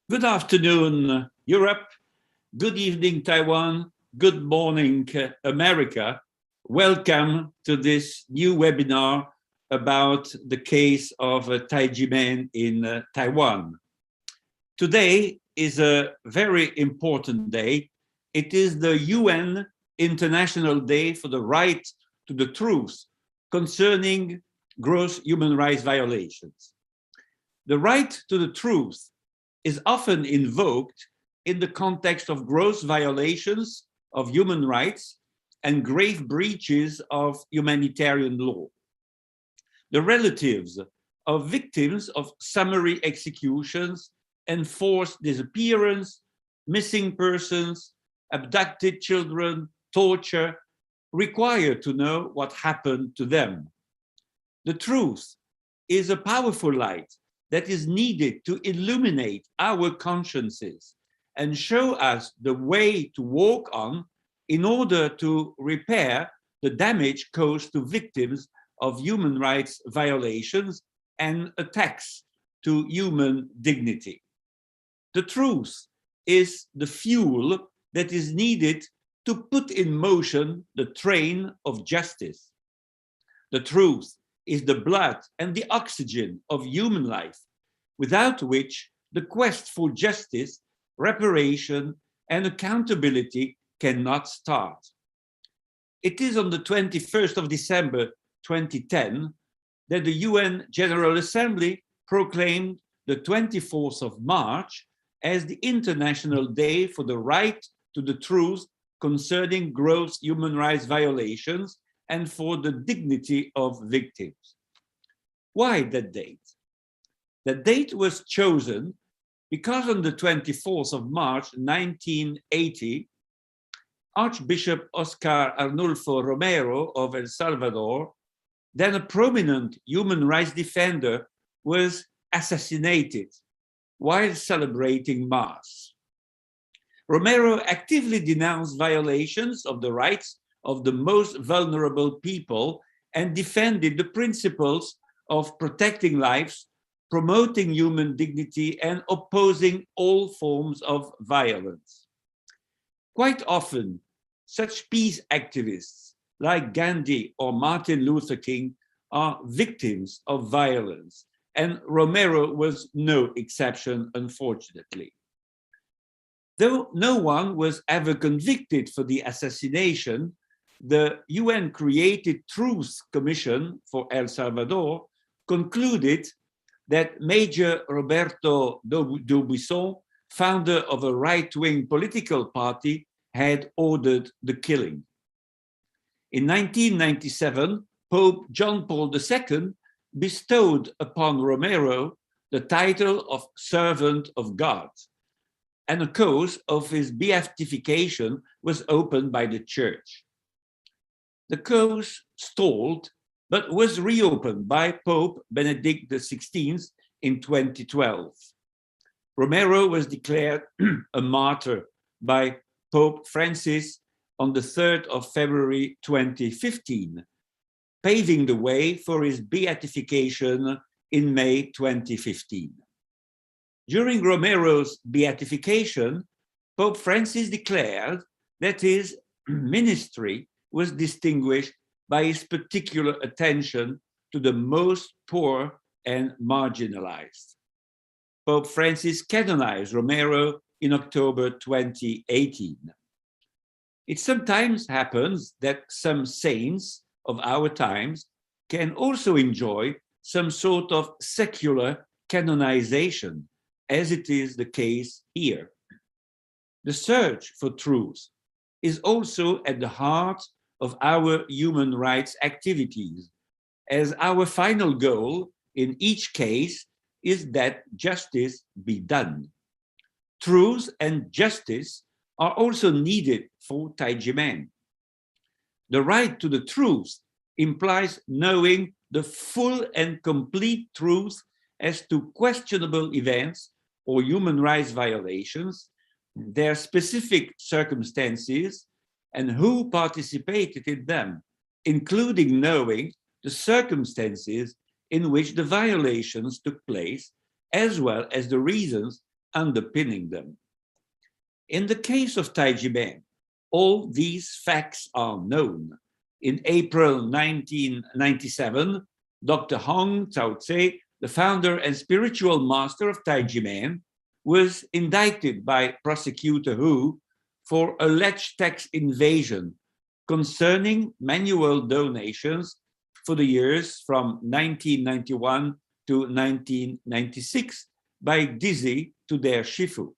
Good afternoon, Europe. Good evening, Taiwan. Good morning, America. Welcome to this new webinar about the case of a Taiji man in Taiwan. Today is a very important day. It is the UN International Day for the Right to the Truth concerning gross human rights violations. The right to the truth is often invoked in the context of gross violations of human rights and grave breaches of humanitarian law. The relatives of victims of summary executions, enforced disappearance, missing persons, abducted children, torture, require to know what happened to them. The truth is a powerful light that is needed to illuminate our consciences and show us the way to walk on in order to repair the damage caused to victims of human rights violations and attacks to human dignity. The truth is the fuel that is needed to put in motion the train of justice. The truth is the blood and the oxygen of human life, without which the quest for justice, reparation, and accountability cannot start. It is on the 21st of December 2010 that the UN General Assembly proclaimed the 24th of March as the International Day for the Right to the Truth concerning gross human rights violations and for the dignity of victims. Why that date? The date was chosen because on the 24th of March 1980, Archbishop Oscar Arnulfo Romero of El Salvador, then a prominent human rights defender, was assassinated while celebrating Mass. Romero actively denounced violations of the rights of the most vulnerable people and defended the principles of protecting lives, promoting human dignity, and opposing all forms of violence. Quite often, such peace activists like Gandhi or Martin Luther King are victims of violence, and Romero was no exception, unfortunately. Though no one was ever convicted for the assassination, the UN-created Truth Commission for El Salvador concluded that Major Roberto Dubuisson, founder of a right-wing political party, had ordered the killing. In 1997, Pope John Paul II bestowed upon Romero the title of Servant of God, and a cause of his beatification was opened by the Church. The cause stalled, but was reopened by Pope Benedict XVI in 2012. Romero was declared a martyr by Pope Francis on the 3rd of February 2015, paving the way for his beatification in May 2015. During Romero's beatification, Pope Francis declared that his ministry was distinguished by his particular attention to the most poor and marginalized. Pope Francis canonized Romero in October 2018. It sometimes happens that some saints of our times can also enjoy some sort of secular canonization, as it is the case here. The search for truth is also at the heart of our human rights activities, as our final goal in each case is that justice be done. Truth and justice are also needed for Taijimen. The right to the truth implies knowing the full and complete truth as to questionable events or human rights violations, their specific circumstances, and who participated in them, including knowing the circumstances in which the violations took place, as well as the reasons underpinning them. In the case of Taijimen, all these facts are known. In April 1997, Dr. Huang Tse, the founder and spiritual master of Taijimen, was indicted by prosecutor Hu for alleged tax invasion concerning manual donations for the years from 1991 to 1996 by Dizi to their Shifu.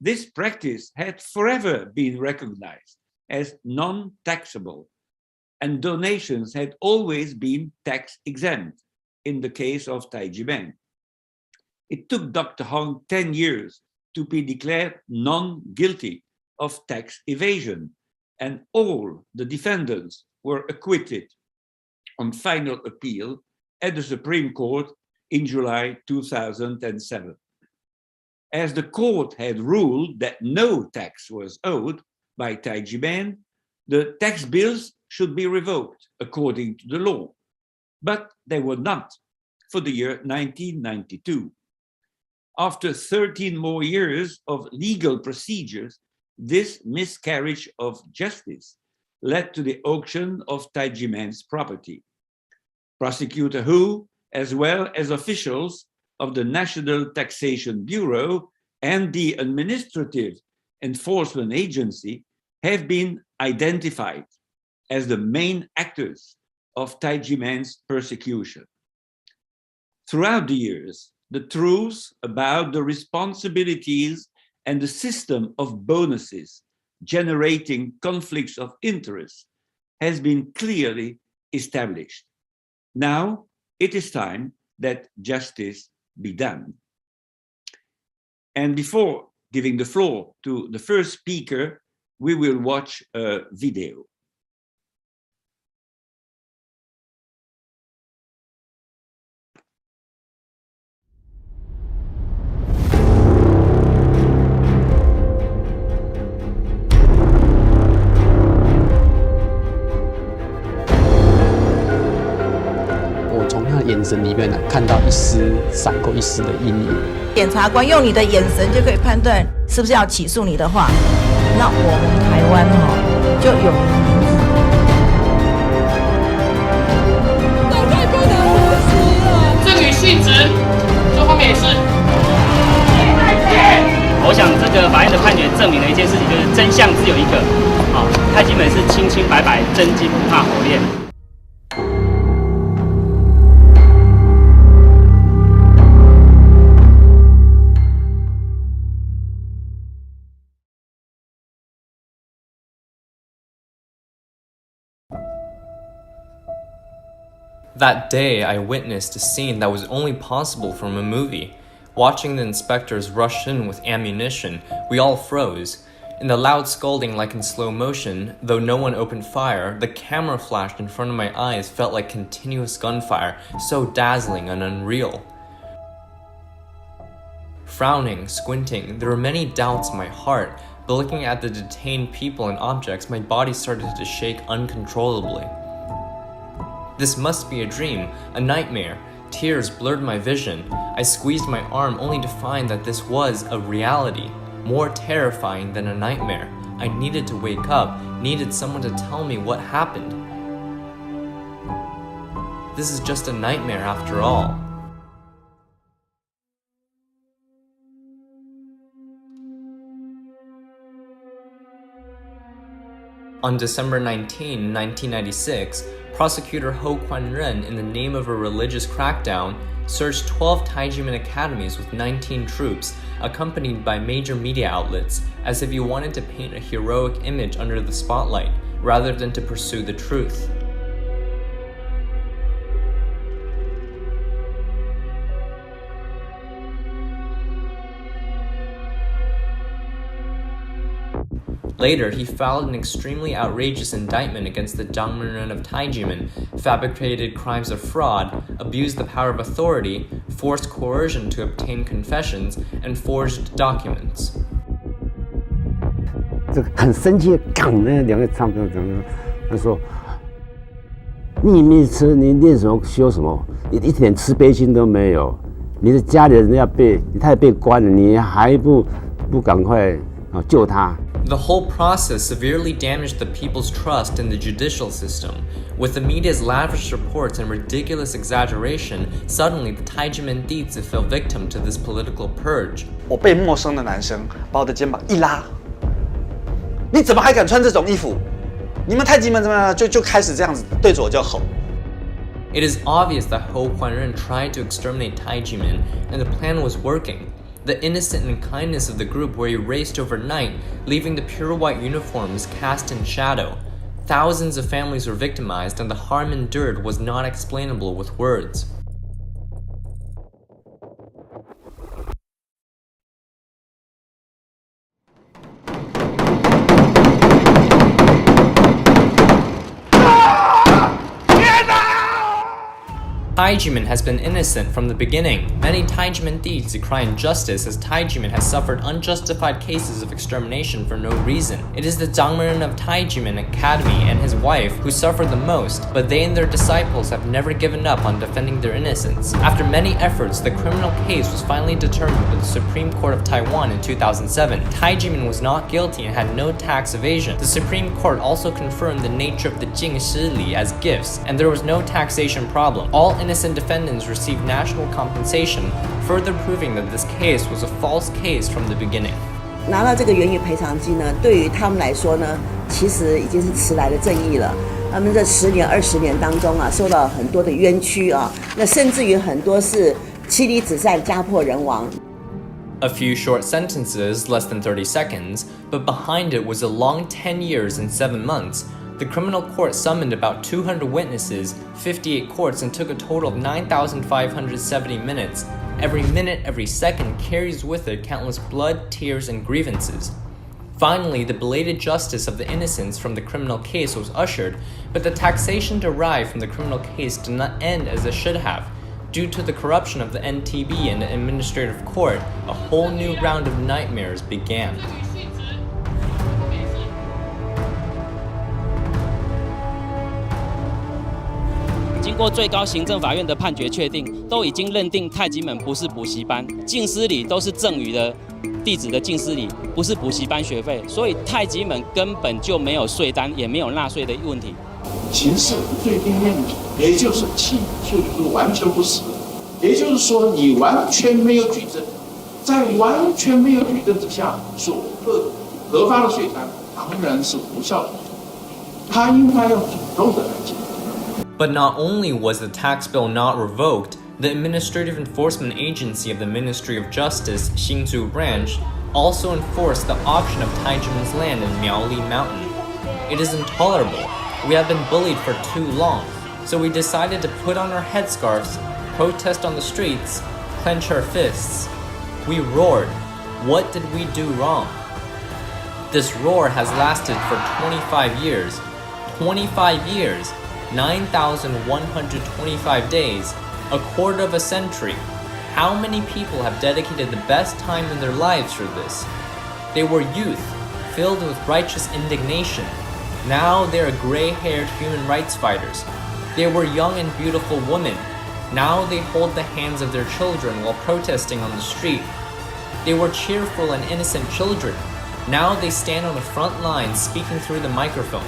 This practice had forever been recognized as non-taxable, and donations had always been tax-exempt in the case of Taijimen. It took Dr. Huang 10 years to be declared non-guilty of tax evasion, and all the defendants were acquitted on final appeal at the Supreme Court in July 2007. As the court had ruled that no tax was owed by Taijimen, the tax bills should be revoked according to the law, but they were not for the year 1992. After 13 more years of legal procedures, this miscarriage of justice led to the auction of Taijimen's property. Prosecutor Hu, as well as officials of the National Taxation Bureau and the Administrative Enforcement Agency, have been identified as the main actors of Taijimen's persecution. Throughout the years, the truth about the responsibilities and the system of bonuses generating conflicts of interest has been clearly established. Now it is time that justice be done. And before giving the floor to the first speaker, we will watch a video.我从他的眼神里面看到一丝闪过一丝的阴影。检察官用你的眼神就可以判断是不是要起诉你的话，那我们台湾就有名字。这太不能呼吸了。赠与殉职，这后面也是。我想这个法院的判决证明了一件事情，就是真相只有一个。太基本是清清白白，真金不怕火炼。That day, I witnessed a scene that was only possible from a movie. Watching the inspectors rush in with ammunition, we all froze. In the loud scolding like in slow motion, though no one opened fire, the camera flashed in front of my eyes felt like continuous gunfire, so dazzling and unreal. Frowning, squinting, there were many doubts in my heart, but looking at the detained people and objects, my body started to shake uncontrollably. This must be a dream, a nightmare. Tears blurred my vision. I squeezed my arm only to find that this was a reality, more terrifying than a nightmare. I needed to wake up, needed someone to tell me what happened. This is just a nightmare after all. On December 19, 1996, Prosecutor Ho Kwan-ren, in the name of a religious crackdown, searched 12 Taijimen academies with 19 troops, accompanied by major media outlets, as if he wanted to paint a heroic image under the spotlight, rather than to pursue the truth. Later, he filed an extremely outrageous indictment against the Zhangmenren of Taijimen, fabricated crimes of fraud, abused the power of authority, forced coercion to obtain confessions, and forged documents. 这个很生气，杠那两个唱歌，他说：“你没吃，你念什么修什么？你一点慈悲心都没有。你的家里人要被，他也被关了，你还不赶快救他？” The whole process severely damaged the people's trust in the judicial system. With the media's lavish reports and ridiculous exaggeration, suddenly the Taijimen Dizi fell victim to this political purge. 我被陌生的男生把我的肩膀一拉，你怎么还敢穿这种衣服？你们太极门怎么样？就开始这样子对着我就吼。It is obvious that Huang tried to exterminate Taijimen, and the plan was working. The innocence and kindness of the group were erased overnight, leaving the pure white uniforms cast in shadow. Thousands of families were victimized, and the harm endured was not explainable with words. Taijimen has been innocent from the beginning. Many Taijimen Dizi cry injustice as Taijimen has suffered unjustified cases of extermination for no reason. It is the Zhangmenren of Taijimen Academy and his wife who suffered the most, but they and their disciples have never given up on defending their innocence. After many efforts, the criminal case was finally determined by the Supreme Court of Taiwan in 2007. Taijimen was not guilty and had no tax evasion. The Supreme Court also confirmed the nature of the Jing Shi Li as gifts, and there was no taxation problem. All innocent defendants received national compensation, further proving that this case was a false case from the beginning. 拿到这个原有赔偿金呢，对于他们来说呢，其实已经是迟来的正义了。他们这10年、20年当中啊，受到很多的冤屈啊，那甚至于很多是妻离子散、家破人亡。A few short sentences, less than 30 seconds, but behind it was a long 10 years and 7 months. The criminal court summoned about 200 witnesses, 58 courts, and took a total of 9,570 minutes. Every minute, every second carries with it countless blood, tears, and grievances. Finally, the belated justice of the innocents from the criminal case was ushered, but the taxation derived from the criminal case did not end as it should have. Due to the corruption of the NTB and the administrative court, a whole new round of nightmares began. 经过最高行政法院的判决确定，都已经认定太极门不是补习班，净师礼都是赠与的弟子的净师礼，不是补习班学费，所以太极门根本就没有税单，也没有纳税的问题。刑事罪定面理，也就是起诉就是完全不实，也就是说你完全没有举证，在完全没有举证之下所核发的税单当然是无效的，他应该要主动的来进行。 But not only was the tax bill not revoked, the Administrative Enforcement Agency of the Ministry of Justice, Xinzhou Branch, also enforced the auction of Taijimen's land in Miaoli Mountain. It is intolerable. We have been bullied for too long, so we decided to put on our headscarves, protest on the streets, clench our fists. We roared. What did we do wrong? This roar has lasted for 25 years. 25 years! 9,125 days, a quarter of a century. How many people have dedicated the best time in their lives for this? They were youth, filled with righteous indignation. Now they are gray-haired human rights fighters. They were young and beautiful women. Now they hold the hands of their children while protesting on the street. They were cheerful and innocent children. Now they stand on the front lines speaking through the microphone.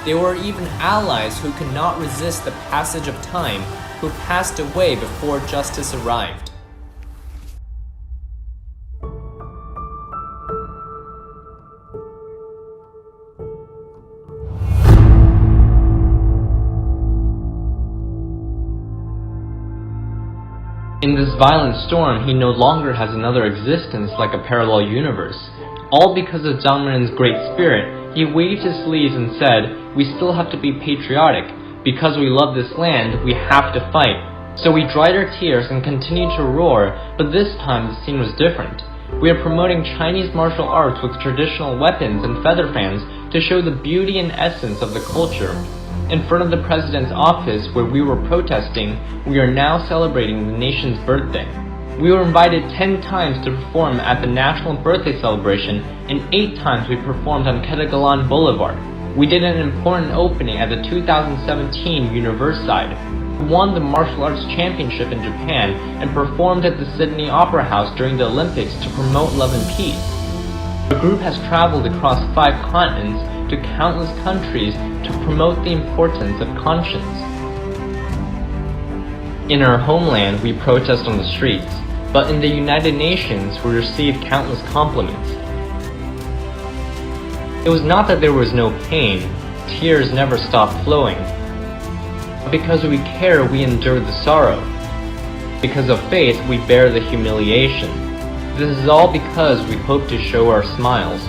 They were even allies who could not resist the passage of time, who passed away before justice arrived. In this violent storm, he no longer has another existence like a parallel universe. All because of Zhangmenren's great spirit, he waved his sleeves and said, "We still have to be patriotic. Because we love this land, we have to fight." So we dried our tears and continued to roar, but this time the scene was different. we are promoting Chinese martial arts with traditional weapons and feather fans to show the beauty and essence of the culture. In front of the president's office where we were protesting, we are now celebrating the nation's birthday. We were invited 10 times to perform at the national birthday celebration, and 8 times we performed on Ketagalan Boulevard. We did an important opening at the 2017 Universiade. We won the martial arts championship in Japan and performed at the Sydney Opera House during the Olympics to promote love and peace. The group has traveled across 5 continents to countless countries to promote the importance of conscience. In our homeland, we protest on the streets, but in the United Nations, we received countless compliments. It was not that there was no pain, tears never stopped flowing. Because we care, we endure the sorrow. Because of faith, we bear the humiliation. This is all because we hope to show our smiles.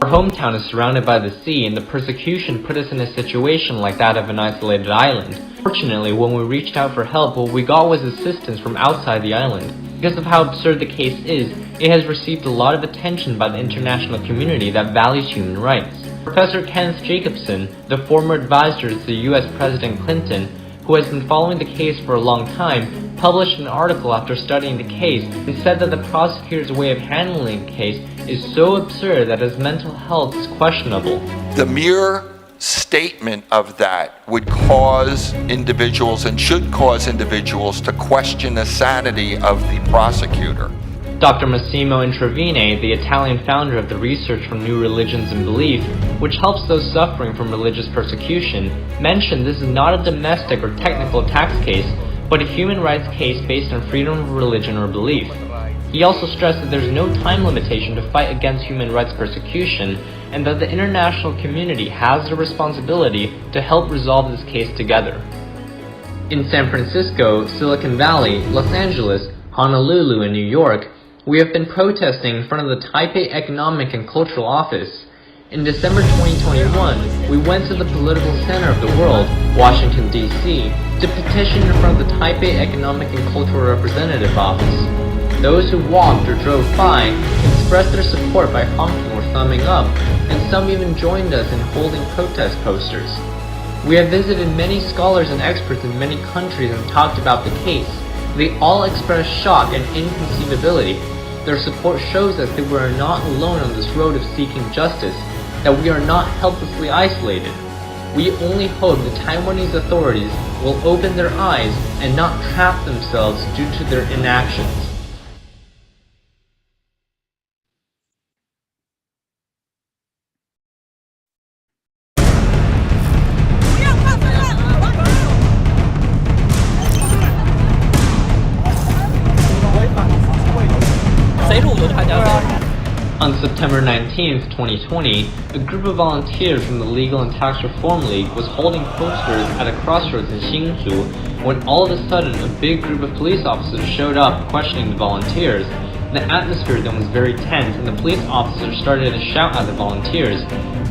Our hometown is surrounded by the sea, and the persecution put us in a situation like that of an isolated island. Fortunately, when we reached out for help, what we got was assistance from outside the island. Because of how absurd the case is, it has received a lot of attention by the international community that values human rights. Professor Kenneth Jacobson, the former advisor to US President Clinton, who has been following the case for a long time, published an article after studying the case and said that the prosecutor's way of handling the case is so absurd that his mental health is questionable. The mere statement of that would cause individuals and should cause individuals to question the sanity of the prosecutor. Dr. Massimo Introvigne, the Italian founder of the Research for New Religions and Belief, which helps those suffering from religious persecution, mentioned this is not a domestic or technical tax case, but a human rights case based on freedom of religion or belief. He also stressed that there is no time limitation to fight against human rights persecution, and that the international community has the responsibility to help resolve this case together. In San Francisco, Silicon Valley, Los Angeles, Honolulu, and New York, we have been protesting in front of the Taipei Economic and Cultural Office. In December 2021, we went to the political center of the world, Washington, D.C., to petition in front of the Taipei Economic and Cultural Representative Office. Those who walked or drove by expressed their support by honking or thumbing up, and some even joined us in holding protest posters. We have visited many scholars and experts in many countries and talked about the case. They all expressed shock and inconceivability. Their support shows us that we are not alone on this road of seeking justice, that we are not helplessly isolated. We only hope the Taiwanese authorities will open their eyes and not trap themselves due to their inactions. On September 19, 2020, a group of volunteers from the Legal and Tax Reform League was holding posters at a crossroads in Hsinchu when all of a sudden a big group of police officers showed up questioning the volunteers. The atmosphere then was very tense, and the police officers started to shout at the volunteers.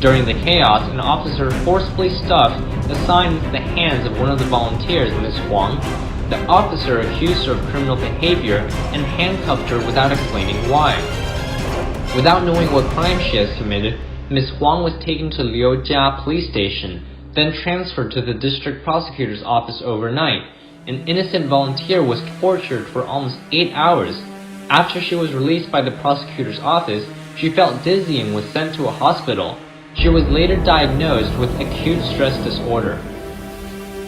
During the chaos, an officer forcefully stuffed a sign into the hands of one of the volunteers, Ms. Huang. The officer accused her of criminal behavior and handcuffed her without explaining why. Without knowing what crime she has committed, Ms. Huang was taken to Liujia police station, then transferred to the district prosecutor's office overnight. An innocent volunteer was tortured for almost 8 hours. After she was released by the prosecutor's office, she felt dizzy and was sent to a hospital. She was later diagnosed with acute stress disorder.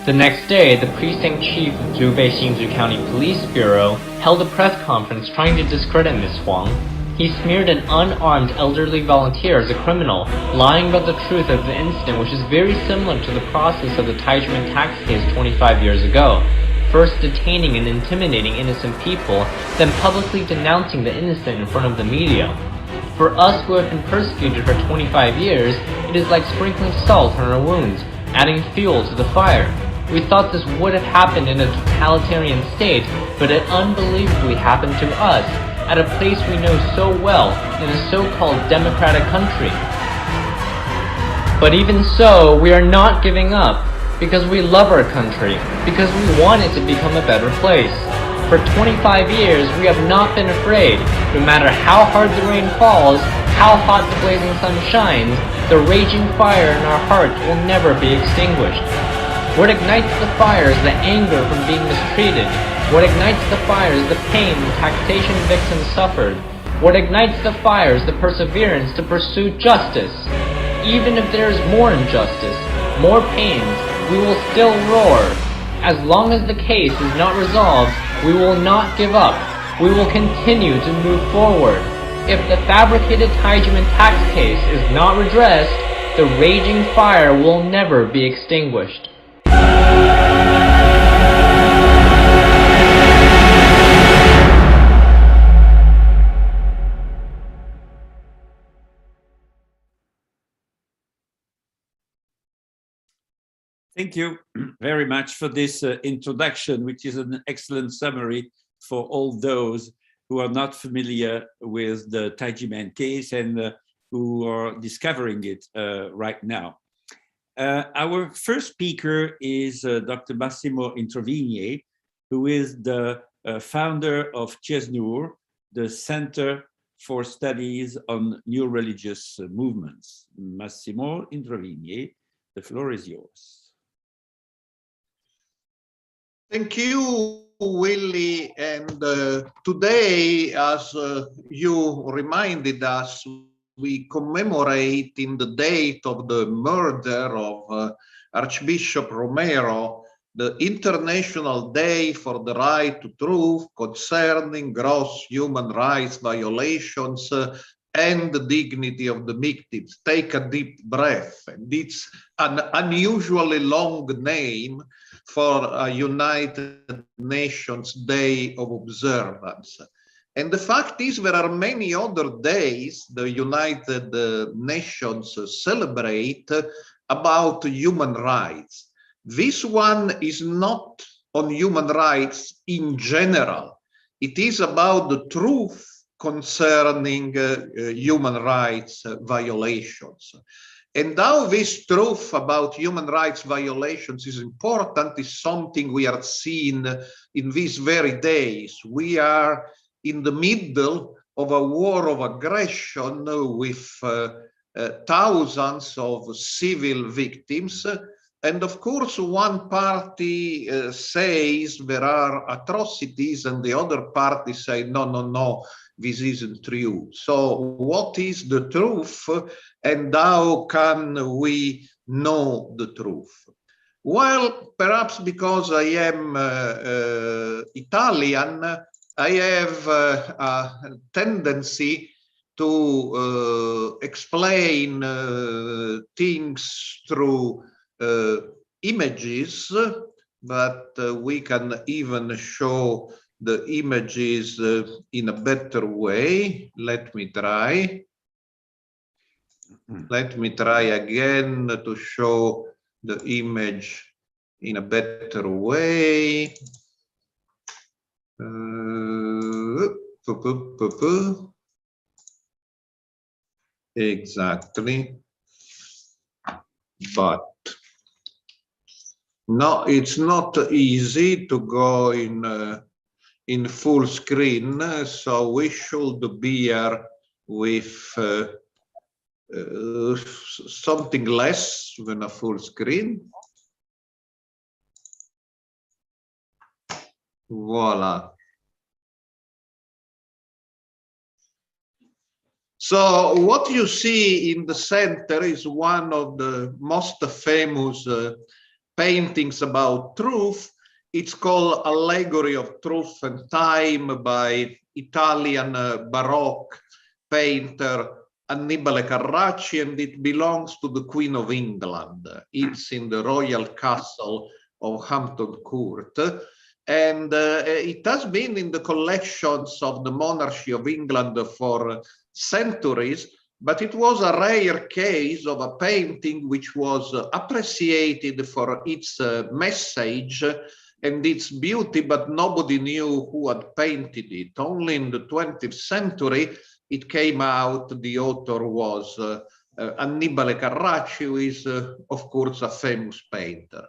The next day, the precinct chief of Zhubei Hsinchu County Police Bureau held a press conference trying to discredit Ms. Huang. He smeared an unarmed elderly volunteer as a criminal, lying about the truth of the incident, which is very similar to the process of the Taichman tax case 25 years ago. First detaining and intimidating innocent people, then publicly denouncing the innocent in front of the media. For us who have been persecuted for 25 years, it is like sprinkling salt on our wounds, adding fuel to the fire. We thought this would have happened in a totalitarian state, but it unbelievably happened to us, at a place we know so well, in a so-called democratic country. But even so, we are not giving up, because we love our country, because we want it to become a better place. For 25 years, we have not been afraid. No matter how hard the rain falls, how hot the blazing sun shines, the raging fire in our hearts will never be extinguished. What ignites the fire is the anger from being mistreated. What ignites the fire is the pain the taxation victims suffered. What ignites the fire is the perseverance to pursue justice. Even if there is more injustice, more pains, we will still roar. As long as the case is not resolved, we will not give up. We will continue to move forward. If the fabricated Taijiman tax case is not redressed, the raging fire will never be extinguished. Thank you very much for this introduction, which is an excellent summary for all those who are not familiar with the Taijiman case and who are discovering it right now. Our first speaker is Dr. Massimo Introvigne, who is the founder of CESNUR, the Center for Studies on New Religious Movements. Massimo Introvigne, the floor is yours. Thank you, Willie. And today, as you reminded us, we commemorate in the date of the murder of Archbishop Romero, the International Day for the Right to Truth concerning gross human rights violations and the dignity of the victims. Take a deep breath. And it's an unusually long name for a United Nations Day of Observance. And the fact is, there are many other days the United Nations celebrate about human rights. This one is not on human rights in general. It is about the truth concerning human rights violations. And how this truth about human rights violations is important is something we are seeing in these very days. We are in the middle of a war of aggression with thousands of civil victims. And of course, one party says there are atrocities and the other party say, no, no, no, this isn't true. So what is the truth and how can we know the truth? Well, perhaps because I am Italian, I have a tendency to explain things through images, but we can even show the images in a better way. Let me try. Let me try again to show the image in a better way. Exactly. But no, it's not easy to go in full screen, so we should be here with something less than a full screen. Voila. So what you see in the center is one of the most famous paintings about truth. It's called Allegory of Truth and Time by Italian Baroque painter Annibale Carracci, and it belongs to the Queen of England. It's in the royal castle of Hampton Court. And it has been in the collections of the monarchy of England for centuries, but it was a rare case of a painting which was appreciated for its message and its beauty, but nobody knew who had painted it. Only in the 20th century it came out. The author was Annibale Carracci, who is, of course, a famous painter.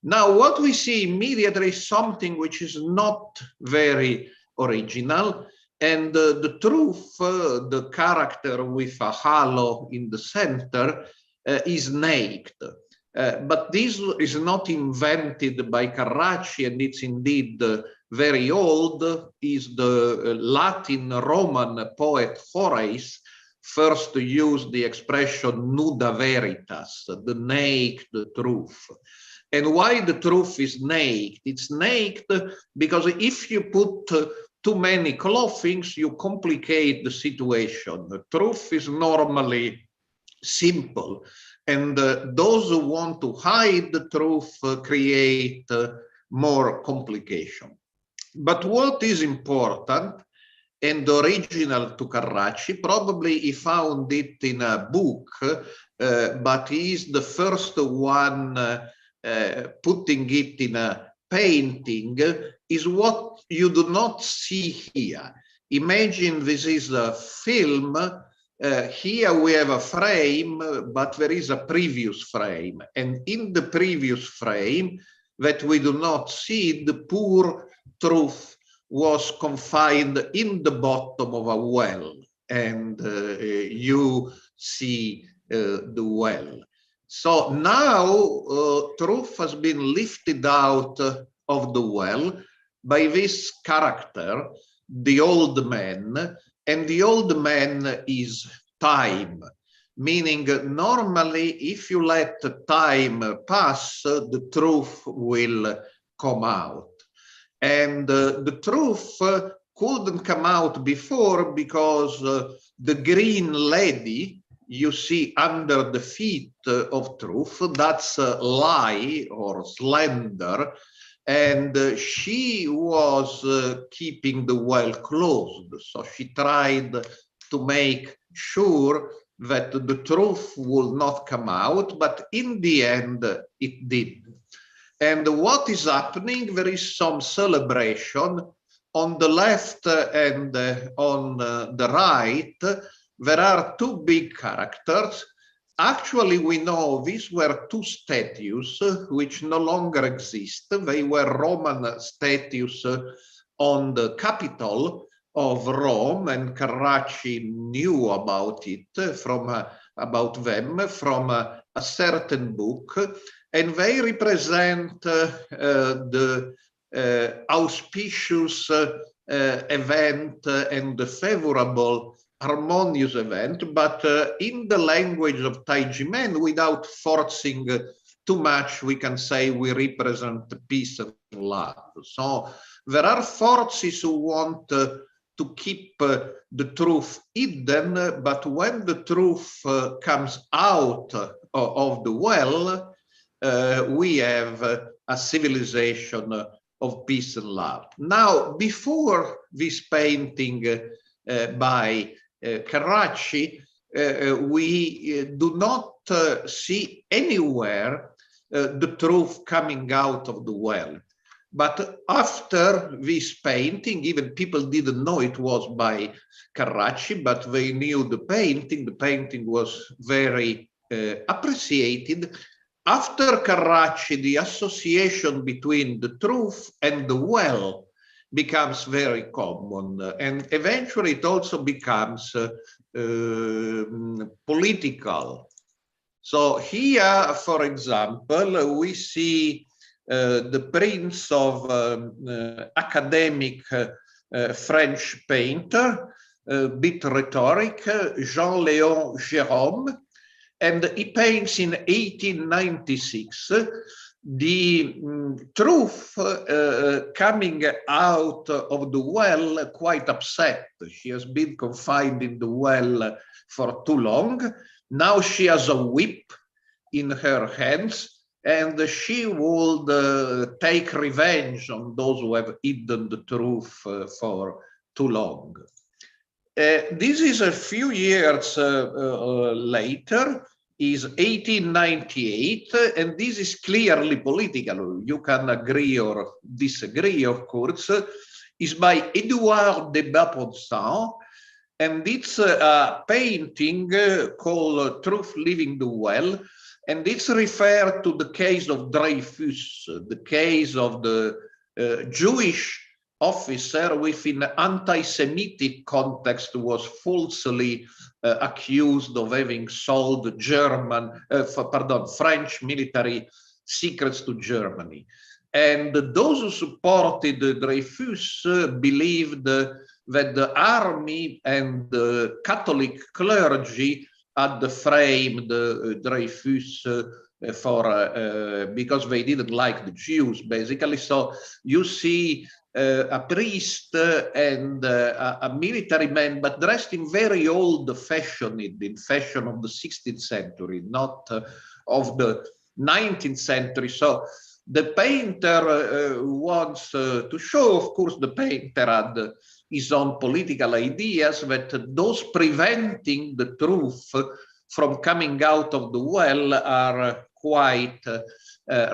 Now, what we see immediately is something which is not very original, and the truth, the character with a halo in the center, is naked. But this is not invented by Carracci, and it's indeed very old. Is the Latin Roman poet Horace first used the expression nuda veritas, the naked truth. And why the truth is naked? It's naked because if you put too many clothings, you complicate the situation. The truth is normally simple, and those who want to hide the truth create more complication. But what is important and original to Carracci, probably he found it in a book, but he is the first one putting it in a painting, is what you do not see here. Imagine this is a film. Here we have a frame, but there is a previous frame. And in the previous frame that we do not see, the poor truth was confined in the bottom of a well. And you see the well. So now truth has been lifted out of the well by this character, the old man, and the old man is time, meaning normally if you let time pass, the truth will come out. And the truth couldn't come out before because the green lady you see under the feet of truth, that's lie or slender, and she was keeping the well closed. So she tried to make sure that the truth will not come out, but in the end it did. And what is happening? There is some celebration on the left and on the right. There are two big characters. Actually, we know these were two statues which no longer exist. They were Roman statues on the Capitol of Rome, and Carracci knew about it about them from a certain book, and they represent the auspicious event and the favorable harmonious event, but in the language of Taiji Men, without forcing too much, we can say we represent peace and love. So there are forces who want to keep the truth hidden, but when the truth comes out of the well, we have a civilization of peace and love. Now, before this painting by Carracci, we do not see anywhere the truth coming out of the well. But after this painting, even people didn't know it was by Carracci, but they knew the painting. The painting was very appreciated. After Carracci, the association between the truth and the well becomes very common, and eventually it also becomes political. So here, for example, we see the prince of academic French painter, bit rhetoric, Jean-Léon Gérôme, and he paints in 1896 the truth coming out of the well, quite upset. She has been confined in the well for too long. Now she has a whip in her hands, and she would take revenge on those who have hidden the truth for too long. This is a few years later, is 1898, and this is clearly political. You can agree or disagree, of course. Is by Edouard de Baponstant, and it's a painting called Truth Leaving the Well, and it's referred to the case of Dreyfus, the case of the Jewish officer within anti-Semitic context was falsely accused of having sold French military secrets to Germany. And those who supported Dreyfus believed that the army and the Catholic clergy had framed Dreyfus because they didn't like the Jews, basically. So you see a priest and a military man, but dressed in very old-fashioned, in fashion of the 16th century, not of the 19th century. So the painter wants to show, of course, the painter had his own political ideas, that those preventing the truth from coming out of the well are quite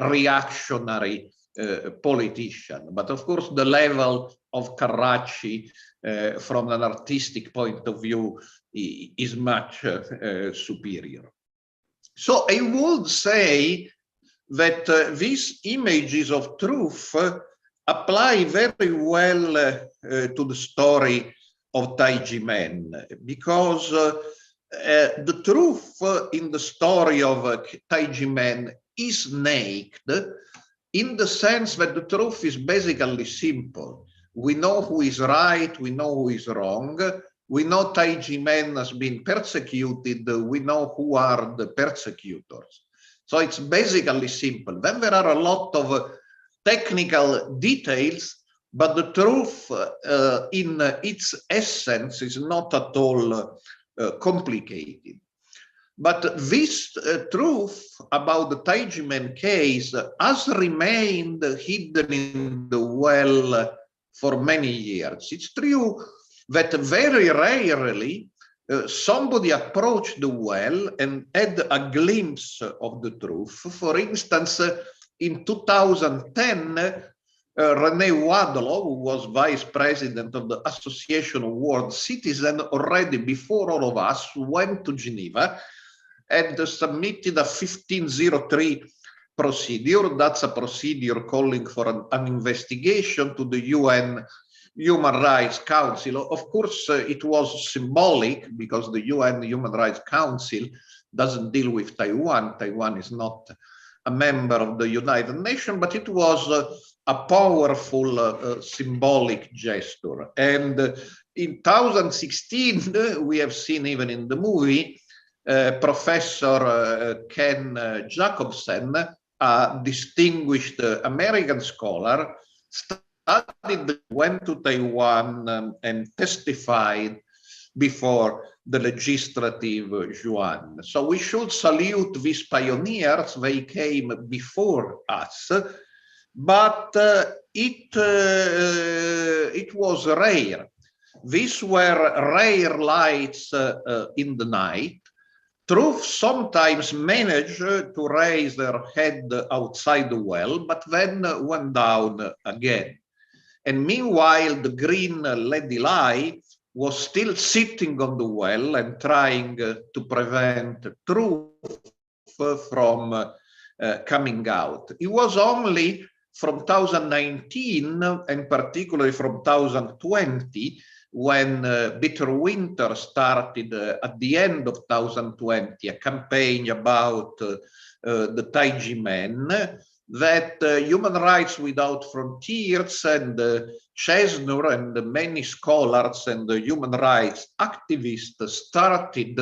reactionary politician. But of course, the level of Carracci from an artistic point of view is much superior. So I would say that these images of truth apply very well to the story of Taiji Men, because the truth in the story of Taiji Men is naked, in the sense that the truth is basically simple. We know who is right, we know who is wrong, we know Taiji Men has been persecuted, we know who are the persecutors. So it's basically simple. Then there are a lot of technical details, but the truth in its essence is not at all complicated. But this truth about the Taiji Men case has remained hidden in the well for many years. It's true that very rarely somebody approached the well and had a glimpse of the truth. For instance, in 2010, René Wadlow, who was vice president of the Association of World Citizens, already before all of us, went to Geneva and submitted a 1503 procedure. That's a procedure calling for an investigation to the UN Human Rights Council. Of course, it was symbolic because the UN Human Rights Council doesn't deal with Taiwan. Taiwan is not a member of the United Nations, but it was a powerful symbolic gesture. And in 2016, we have seen even in the movie, Professor Ken Jacobsen, a distinguished American scholar, went to Taiwan and testified before the legislative Yuan. So we should salute these pioneers. They came before us, but it was rare. These were rare lights in the night. Truth sometimes managed to raise their head outside the well, but then went down again. And meanwhile, the green lady lie was still sitting on the well and trying to prevent truth from coming out. It was only from 2019, and particularly from 2020, when Bitter Winter started at the end of 2020, a campaign about the Taiji Men, that Human Rights Without Frontiers and CESNUR and many scholars and human rights activists started,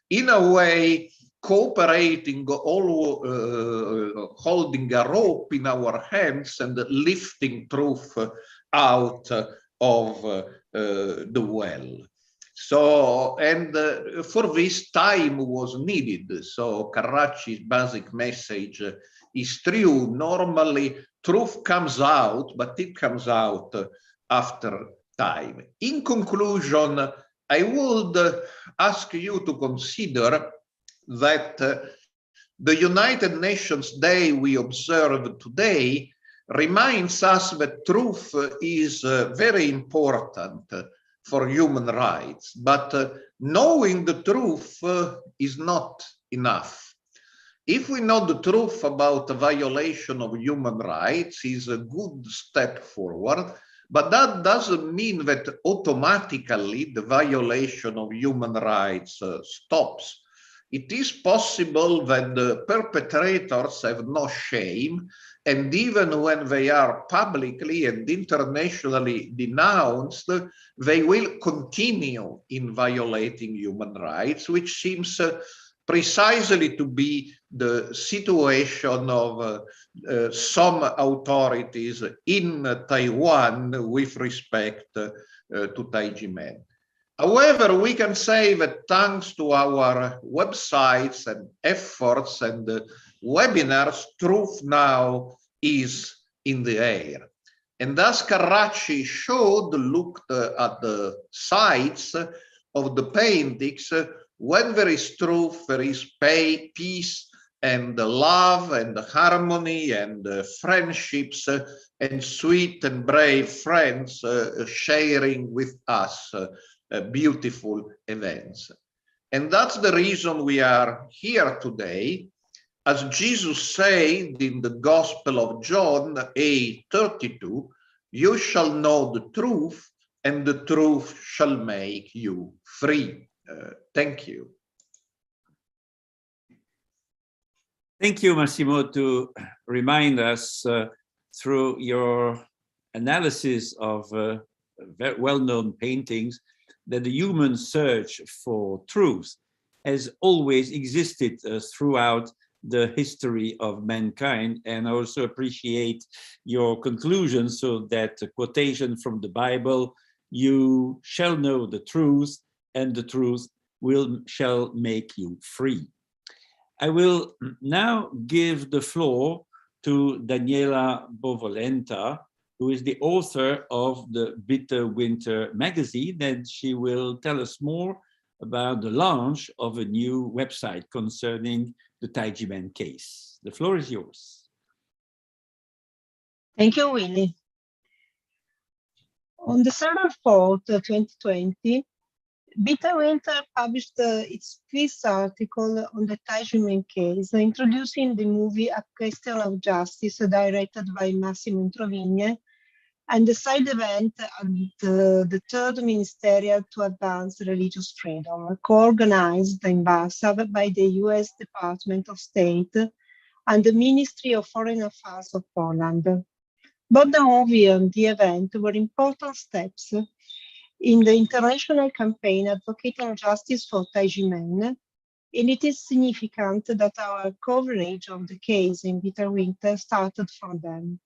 in a way, cooperating, all holding a rope in our hands and lifting truth out of the well. So, and for this, time was needed. So Carracci's basic message is true. Normally, truth comes out, but it comes out after time. In conclusion, I would ask you to consider that the United Nations Day we observe today reminds us that truth is very important for human rights, but knowing the truth is not enough. If we know the truth about the violation of human rights, is a good step forward, but that doesn't mean that automatically the violation of human rights stops. It is possible that the perpetrators have no shame, and even when they are publicly and internationally denounced, they will continue in violating human rights, which seems precisely to be the situation of some authorities in Taiwan with respect to Taijimen. However, we can say that thanks to our websites and efforts and webinars, truth now is in the air. And as Karachi showed, looked at the sites of the paintings, when there is truth, there is peace and love and harmony and friendships and sweet and brave friends sharing with us beautiful events. And that's the reason we are here today. As Jesus said in the Gospel of John 8:32, you shall know the truth, and the truth shall make you free. Thank you. Thank you, Massimo, to remind us through your analysis of very well-known paintings that the human search for truth has always existed throughout the history of mankind. And I also appreciate your conclusion, so that quotation from the Bible, you shall know the truth, and the truth shall make you free. I will now give the floor to Daniela Bovolenta, who is the author of the Bitter Winter magazine, and she will tell us more about the launch of a new website concerning the Taijimen case. The floor is yours. Thank you, Willie. On December 4th, 2020, Bitter Winter published its fifth article on the Taijimen case, introducing the movie A Question of Justice, directed by Massimo Introvigne, and the side event at the Third Ministerial to Advance Religious Freedom, co-organized in Warsaw by the US Department of State and the Ministry of Foreign Affairs of Poland. Both the movie and the event were important steps in the international campaign advocating justice for Taijimen, and it is significant that our coverage of the case in Bitter Winter started from them.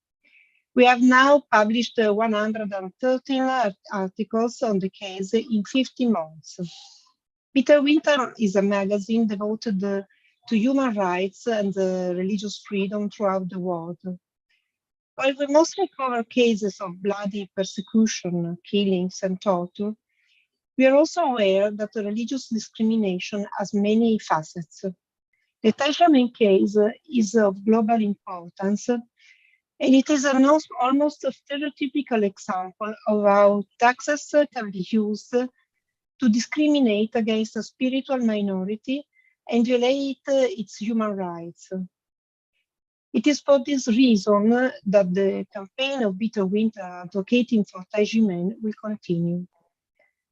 We have now published 113 articles on the case in 50 months. Bitter Winter is a magazine devoted to human rights and religious freedom throughout the world. While we mostly cover cases of bloody persecution, killings, and torture, we are also aware that religious discrimination has many facets. The Taijimen case is of global importance, and it is almost a stereotypical example of how taxes can be used to discriminate against a spiritual minority and violate its human rights. It is for this reason that the campaign of Bitter Winter advocating for Taijimen will continue.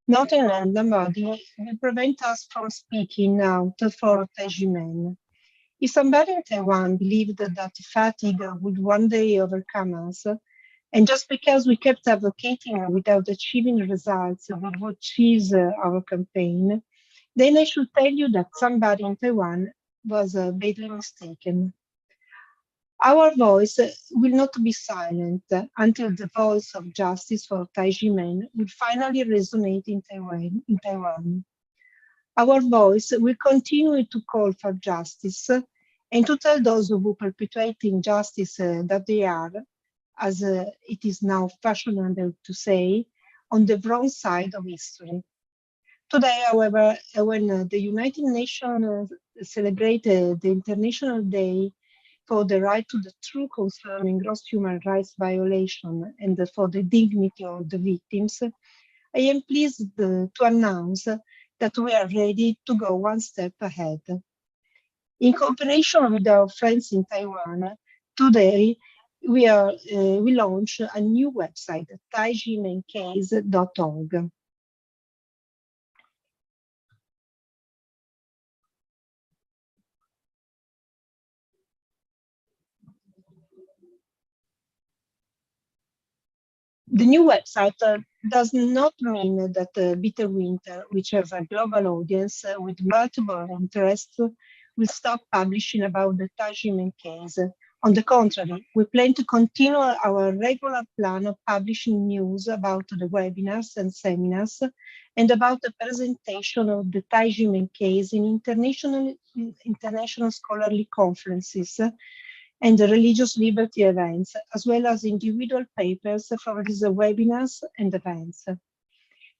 Nothing in the body will prevent us from speaking out for Taijimen. If somebody in Taiwan believed that fatigue would one day overcome us, and just because we kept advocating without achieving results, we would cease our campaign, then I should tell you that somebody in Taiwan was badly mistaken. Our voice will not be silent until the voice of justice for Taijimen will finally resonate in Taiwan. Our voice will continue to call for justice and to tell those who perpetrate injustice that they are, as it is now fashionable to say, on the wrong side of history. Today, however, when the United Nations celebrated the International Day for the right to the truth concerning gross human rights violation and for the dignity of the victims, I am pleased to announce that we are ready to go one step ahead. In cooperation with our friends in Taiwan, today we launch a new website, taijimencase.org. The new website does not mean that Bitter Winter, which has a global audience with multiple interests, will stop publishing about the Taijimen case. On the contrary, we plan to continue our regular plan of publishing news about the webinars and seminars and about the presentation of the Taijimen case in international scholarly conferences and the religious liberty events, as well as individual papers from these webinars and events.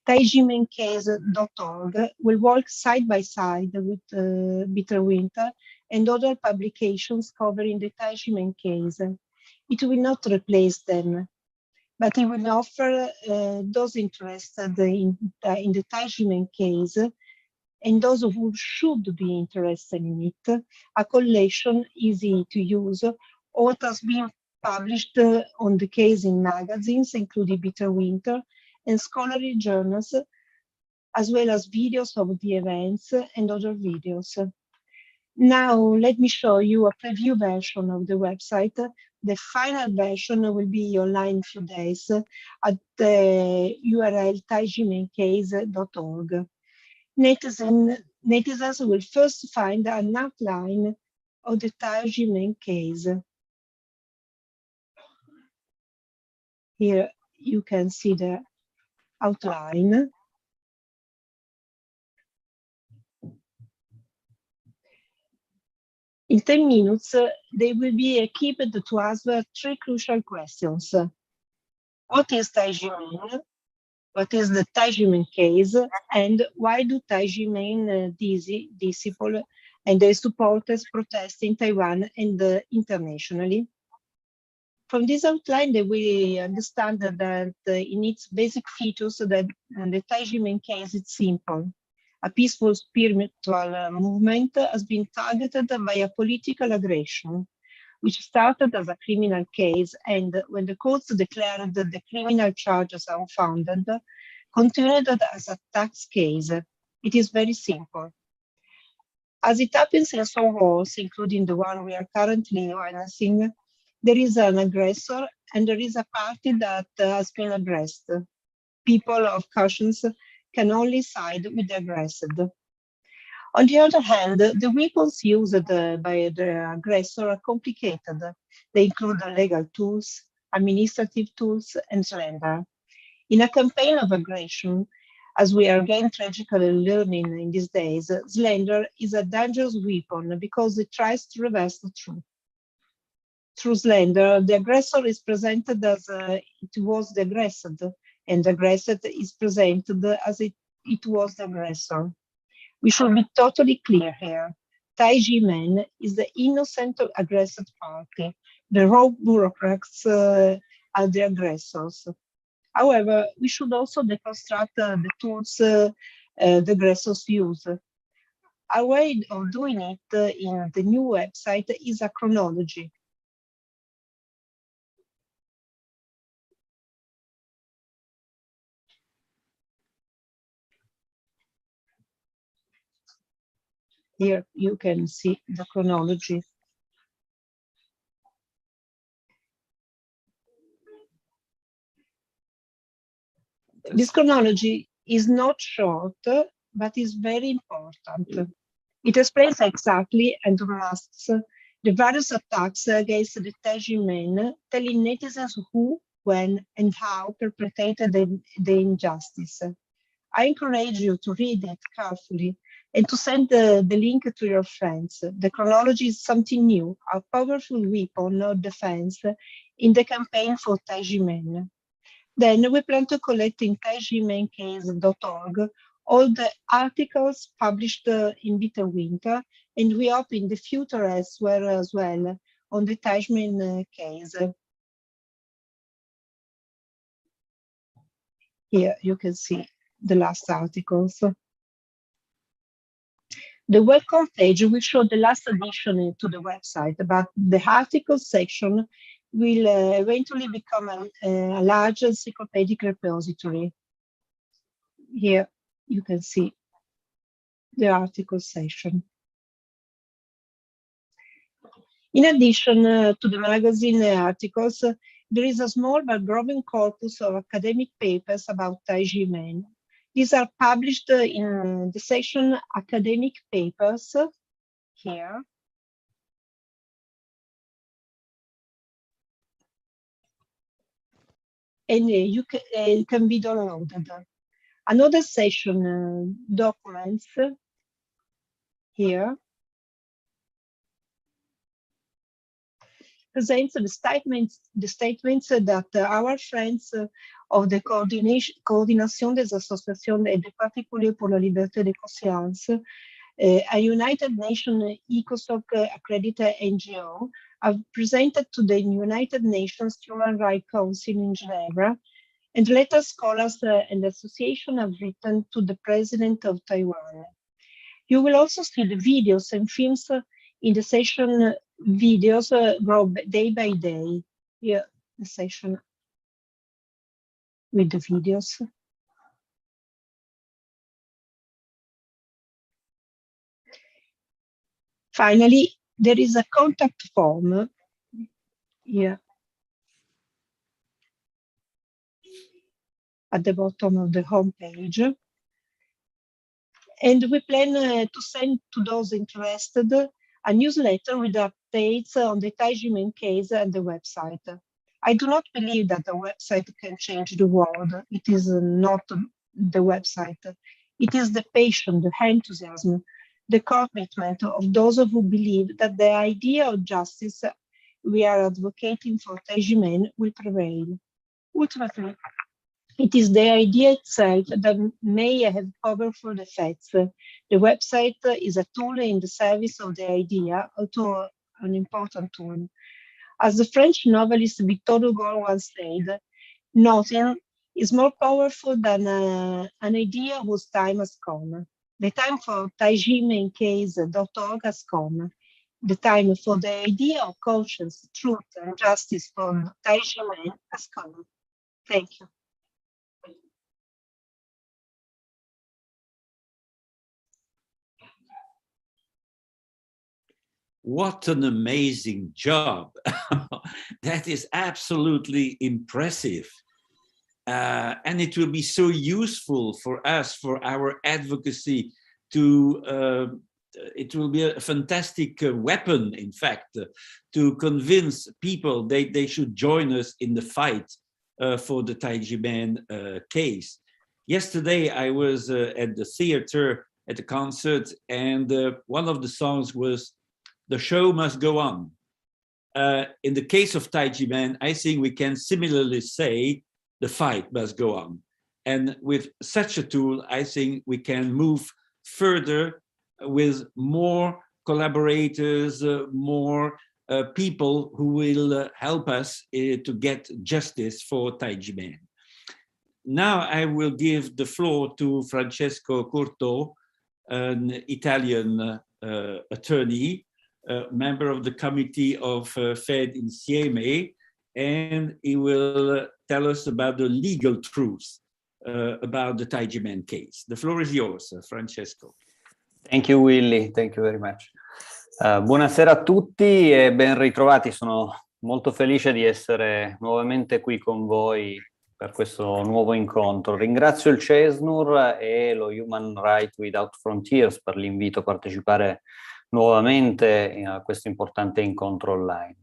Taijimencase.org will work side by side with Bitter Winter and other publications covering the Taijimen case. It will not replace them, but it will offer those interested in the Taijimen case and those who should be interested in it, a collection easy to use, or what has been published on the case in magazines, including Bitter Winter, and scholarly journals, as well as videos of the events and other videos. Now, let me show you a preview version of the website. The final version will be online in a few days at the URL taijimencase.org. Netizens will first find an outline of the Taijimen case. Here you can see the outline. In 10 minutes, they will be equipped to answer 3 crucial questions. What is Taijimen? What is the Taijimen case, and why do Taijimen Dizi disciples and their supporters protest in Taiwan and internationally? From this outline, they will understand that in its basic features, that the Taijimen case is simple. A peaceful spiritual movement has been targeted by a political aggression, which started as a criminal case, and when the courts declared that the criminal charges are unfounded, continued as a tax case. It is very simple. As it happens in some wars, including the one we are currently witnessing, there is an aggressor and there is a party that has been aggressed. People of conscience can only side with the aggressed. On the other hand, the weapons used by the aggressor are complicated. They include legal tools, administrative tools, and slander. In a campaign of aggression, as we are again tragically learning in these days, slander is a dangerous weapon because it tries to reverse the truth. Through slander, the aggressor is presented as it was the aggressed, and the aggressed is presented as it was the aggressor. We should be totally clear here. Taijimen is the innocent aggressed party. The raw bureaucrats are the aggressors. However, we should also deconstruct the tools the aggressors use. Our way of doing it in the new website is a chronology. Here you can see the chronology. This chronology is not short, but is very important. It explains exactly and masks the various attacks against the Taijimen, telling netizens who, when, and how perpetrated the injustice. I encourage you to read it carefully and to send the link to your friends. The chronology is something new, a powerful weapon of defense in the campaign for Taijimen. Then we plan to collect in taijimencase.org all the articles published in Winter, and we hope in the future as well on the Teichmann case. Here you can see the last articles. The welcome page will show the last addition to the website, but the articles section will eventually become a large encyclopedic repository. Here you can see the article section. In addition to the magazine articles, there is a small but growing corpus of academic papers about Teichmann. These are published in the section Academic Papers here. And you can be downloaded. Another section, Documents, here, presents the statements that our friends of the Coordination des Associations et des Particuliers pour la Liberté de Conscience, a United Nations ECOSOC accredited NGO, have presented to the United Nations Human Rights Council in Geneva, and later scholars and associations have written to the President of Taiwan. You will also see the videos and films in the session videos grow day by day. Here, the session with the videos. Finally, there is a contact form here at the bottom of the homepage. And we plan to send to those interested a newsletter with updates on the Teichmann case and the website. I do not believe that the website can change the world. It is not the website. It is the passion, the enthusiasm, the commitment of those who believe that the idea of justice we are advocating for Teichmann will prevail. Ultimately, it is the idea itself that may have powerful effects. The website is a tool in the service of the idea, although an important tool. As the French novelist Victor Hugo once said, nothing is more powerful than an idea whose time has come. The time for Teichmanncase.org has come. The time for the idea of conscience, truth, and justice for Teichmann has come. Thank you. What an amazing job. That is absolutely impressive. And it will be so useful for us, for our advocacy to, it will be a fantastic weapon, in fact, to convince people they should join us in the fight for the Teichmann case. Yesterday, I was at the theater at a concert, and one of the songs was "The Show Must Go On." In the case of Teichmann, I think we can similarly say the fight must go on. And with such a tool, I think we can move further with more collaborators, more people who will help us to get justice for Teichmann. Now I will give the floor to Francesco Curto, an Italian attorney, member of the committee of Fedinsieme, and he will tell us about the legal truth about the Teichmann case. The floor is yours, Francesco. Thank you, Willy. Thank you very much. Buonasera a tutti e ben ritrovati. Sono molto felice di essere nuovamente qui con voi per questo nuovo incontro. Ringrazio il CESNUR e lo Human Rights Without Frontiers per l'invito a partecipare nuovamente a questo importante incontro online.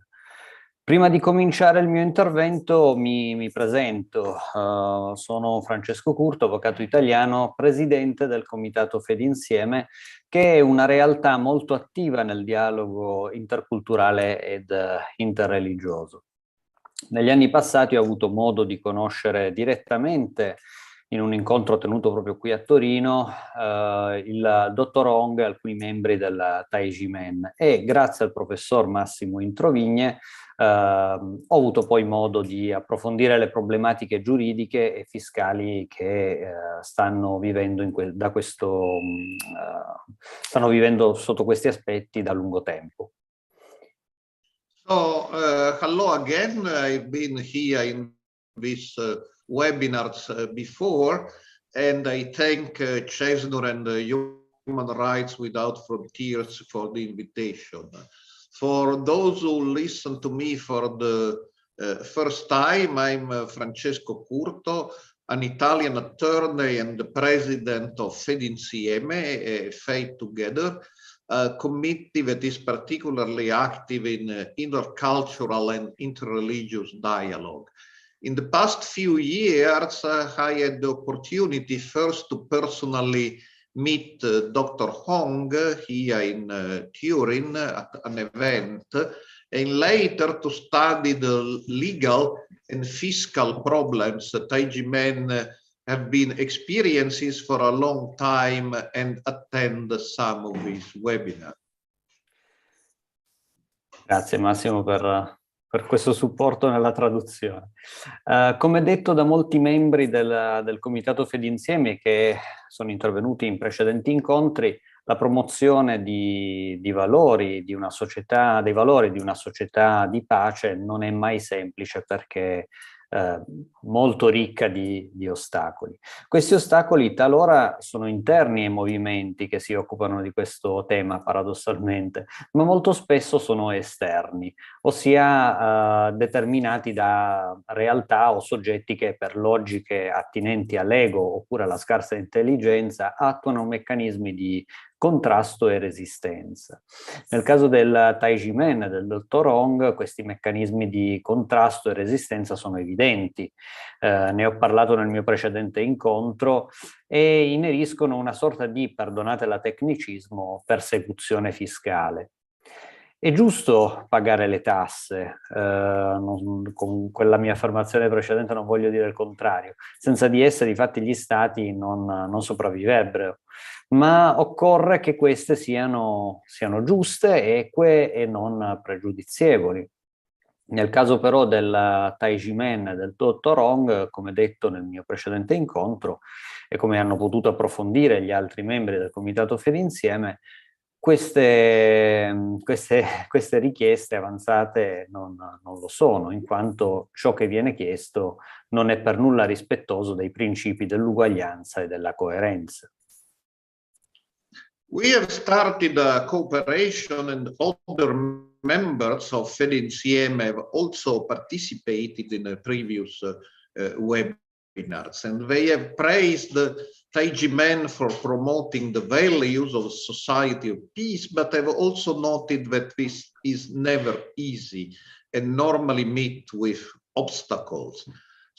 Prima di cominciare il mio intervento mi presento. Sono Francesco Curto, avvocato italiano, presidente del Comitato Fedinsieme, che è una realtà molto attiva nel dialogo interculturale ed interreligioso. Negli anni passati ho avuto modo di conoscere direttamente in un incontro tenuto proprio qui a Torino, il dottor Huang e alcuni membri del Tiffany e grazie al professor Massimo Introvigne ho avuto poi modo di approfondire le problematiche giuridiche e fiscali che stanno vivendo stanno vivendo sotto questi aspetti da lungo tempo. So, hello again. I've been here in this webinars before, and I thank CESNUR and Human Rights Without Frontiers for the invitation. For those who listen to me for the first time, I'm Francesco Curto, an Italian attorney and the president of Fedinsieme, Faith Together, a committee that is particularly active in intercultural and interreligious dialogue. In the past few years, I had the opportunity first to personally meet Dr. Huang here in Turin at an event, and later to study the legal and fiscal problems that Taiji men have been experiencing for a long time and attend some of these webinars. Grazie Massimo per questo supporto nella traduzione. Come detto da molti membri del Comitato Fedinsieme che sono intervenuti in precedenti incontri, la promozione di valori di una società, dei valori di una società di pace non è mai semplice perché molto ricca di ostacoli. Questi ostacoli talora sono interni ai movimenti che si occupano di questo tema, paradossalmente, ma molto spesso sono esterni, ossia determinati da realtà o soggetti che per logiche attinenti all'ego oppure alla scarsa intelligenza attuano meccanismi di contrasto e resistenza. Nel caso del Tiffany e del dottor Huang, questi meccanismi di contrasto e resistenza sono evidenti. Ne ho parlato nel mio precedente incontro e ineriscono una sorta di, perdonate la tecnicismo, persecuzione fiscale. È giusto pagare le tasse, con quella mia affermazione precedente non voglio dire il contrario, senza di esse difatti gli stati non sopravvivrebbero, ma occorre che queste siano giuste, eque e non pregiudizievoli. Nel caso però del Tiffany e del dottor Huang, come detto nel mio precedente incontro e come hanno potuto approfondire gli altri membri del Comitato Fedinsieme, queste richieste avanzate non lo sono, in quanto ciò che viene chiesto non è per nulla rispettoso dei principi dell'uguaglianza e della coerenza. We have started a cooperation and other members of Fedinsieme have also participated in the previous webinars, and they have praised Taiji men for promoting the values of a society of peace, but have also noted that this is never easy and normally met with obstacles.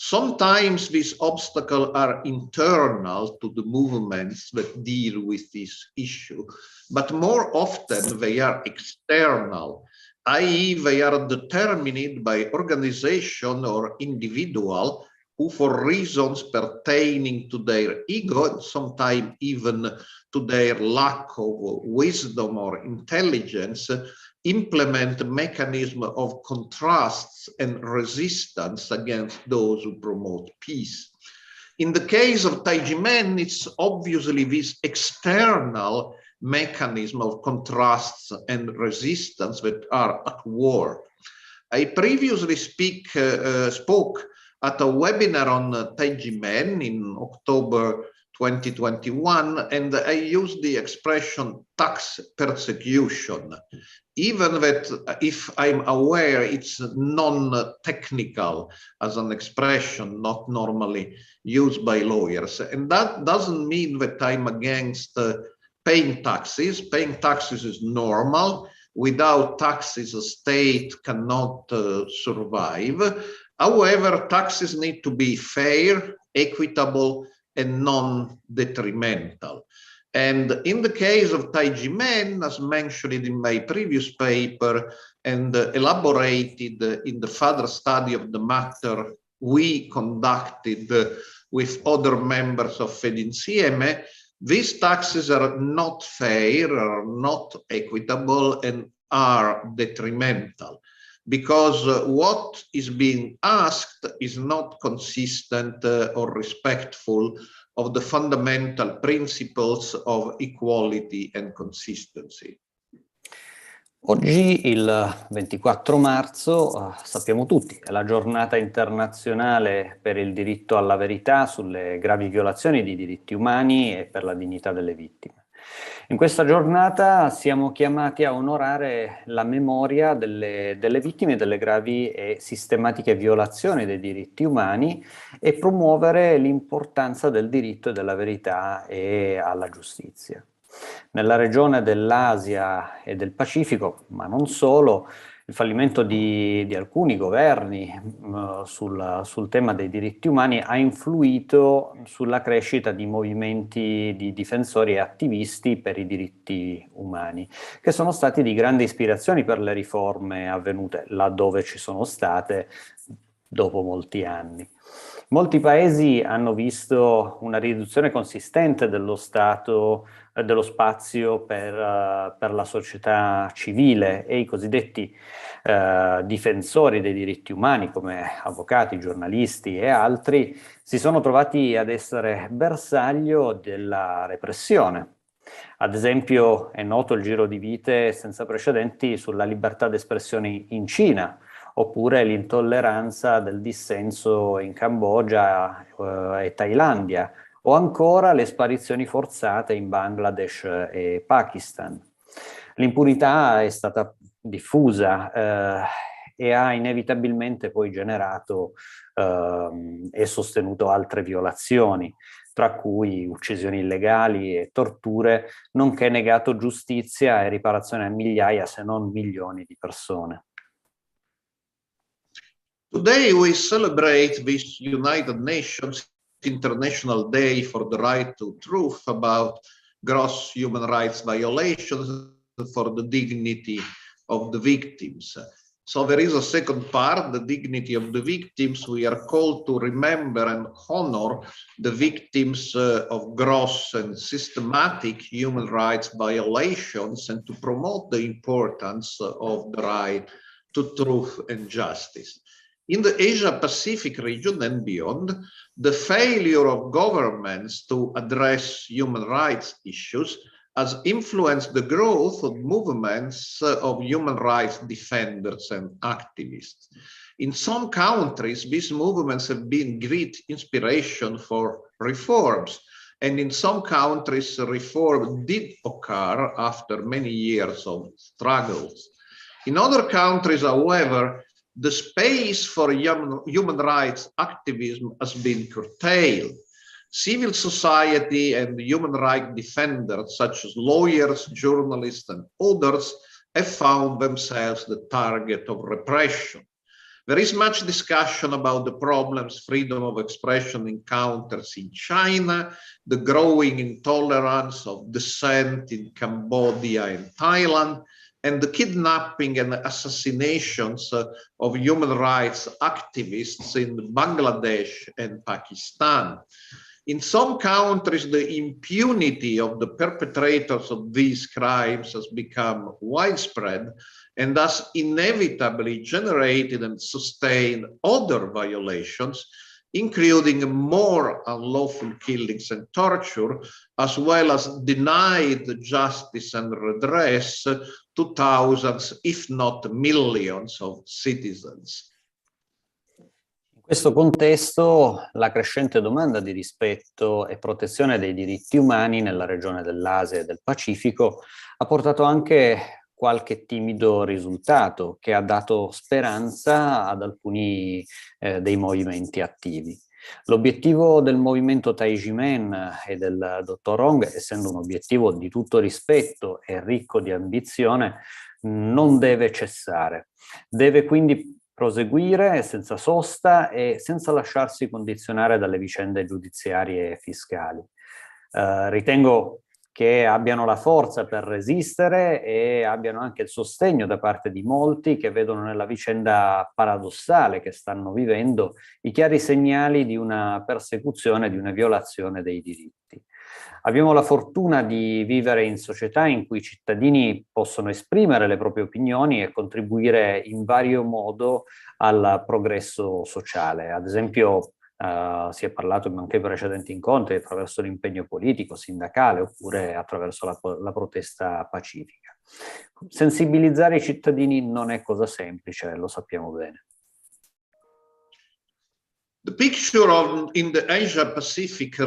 Sometimes these obstacles are internal to the movements that deal with this issue, but more often they are external, i.e. they are determined by organization or individual who for reasons pertaining to their ego and sometimes even to their lack of wisdom or intelligence implement mechanism of contrasts and resistance against those who promote peace. In the case of Taiji men, it's obviously this external mechanism of contrasts and resistance that are at war. I previously spoke at a webinar on Taiji men in October 2021, and I used the expression tax persecution, even that if I'm aware it's non-technical as an expression, not normally used by lawyers. And that doesn't mean that I'm against paying taxes. Paying taxes is normal. Without taxes, a state cannot survive. However, taxes need to be fair, equitable, and non-detrimental. And in the case of Taiji men, as mentioned in my previous paper and elaborated in the further study of the matter we conducted with other members of Fedinsieme, these taxes are not fair, are not equitable, and are detrimental, because what is being asked is not consistent or respectful of the fundamental principles of equality and consistency. Oggi, il 24 marzo, sappiamo tutti, è la giornata internazionale per il diritto alla verità sulle gravi violazioni di diritti umani e per la dignità delle vittime. In questa giornata siamo chiamati a onorare la memoria delle vittime delle gravi e sistematiche violazioni dei diritti umani e promuovere l'importanza del diritto e della verità e alla giustizia. Nella regione dell'Asia e del Pacifico, ma non solo, il fallimento di alcuni governi sul tema dei diritti umani ha influito sulla crescita di movimenti di difensori e attivisti per i diritti umani, che sono stati di grande ispirazione per le riforme avvenute laddove ci sono state dopo molti anni. Molti paesi hanno visto una riduzione consistente dello spazio per la società civile e i cosiddetti difensori dei diritti umani, come avvocati, giornalisti e altri, si sono trovati ad essere bersaglio della repressione. Ad esempio è noto il giro di vite senza precedenti sulla libertà d'espressione in Cina, oppure l'intolleranza del dissenso in Cambogia e Thailandia, o ancora le sparizioni forzate in Bangladesh e Pakistan. L'impunità è stata diffusa e ha inevitabilmente poi generato e sostenuto altre violazioni, tra cui uccisioni illegali e torture, nonché negato giustizia e riparazione a migliaia, se non milioni di persone. Today we celebrate this United Nations International Day for the Right to Truth about gross human rights violations and for the dignity of the victims. So there is a second part, the dignity of the victims. We are called to remember and honor the victims of gross and systematic human rights violations and to promote the importance of the right to truth and justice. In the Asia-Pacific region and beyond, the failure of governments to address human rights issues has influenced the growth of movements of human rights defenders and activists. In some countries, these movements have been great inspiration for reforms, and in some countries, reform did occur after many years of struggles. In other countries, however, the space for human rights activism has been curtailed. Civil society and human rights defenders, such as lawyers, journalists, and others, have found themselves the target of repression. There is much discussion about the problems freedom of expression encounters in China, the growing intolerance of dissent in Cambodia and Thailand, and the kidnapping and assassinations of human rights activists in Bangladesh and Pakistan. In some countries, the impunity of the perpetrators of these crimes has become widespread and thus inevitably generated and sustained other violations, including more unlawful killings and torture, as well as denied justice and redress to thousands, if not millions, of citizens. In questo contesto, la crescente domanda di rispetto e protezione dei diritti umani nella regione dell'Asia e del Pacifico ha portato anche qualche timido risultato che ha dato speranza ad alcuni dei movimenti attivi. L'obiettivo del movimento Tiananmen e del dottor Huang, essendo un obiettivo di tutto rispetto e ricco di ambizione, non deve cessare. Deve quindi proseguire senza sosta e senza lasciarsi condizionare dalle vicende giudiziarie e fiscali. Ritengo che abbiano la forza per resistere e abbiano anche il sostegno da parte di molti che vedono nella vicenda paradossale che stanno vivendo i chiari segnali di una persecuzione, di una violazione dei diritti. Abbiamo la fortuna di vivere in società in cui i cittadini possono esprimere le proprie opinioni e contribuire in vario modo al progresso sociale. Ad esempio, si è parlato anche in precedenti incontri attraverso l'impegno politico, sindacale, oppure attraverso la protesta pacifica. Sensibilizzare i cittadini non è cosa semplice, lo sappiamo bene. The picture in the Asia-Pacific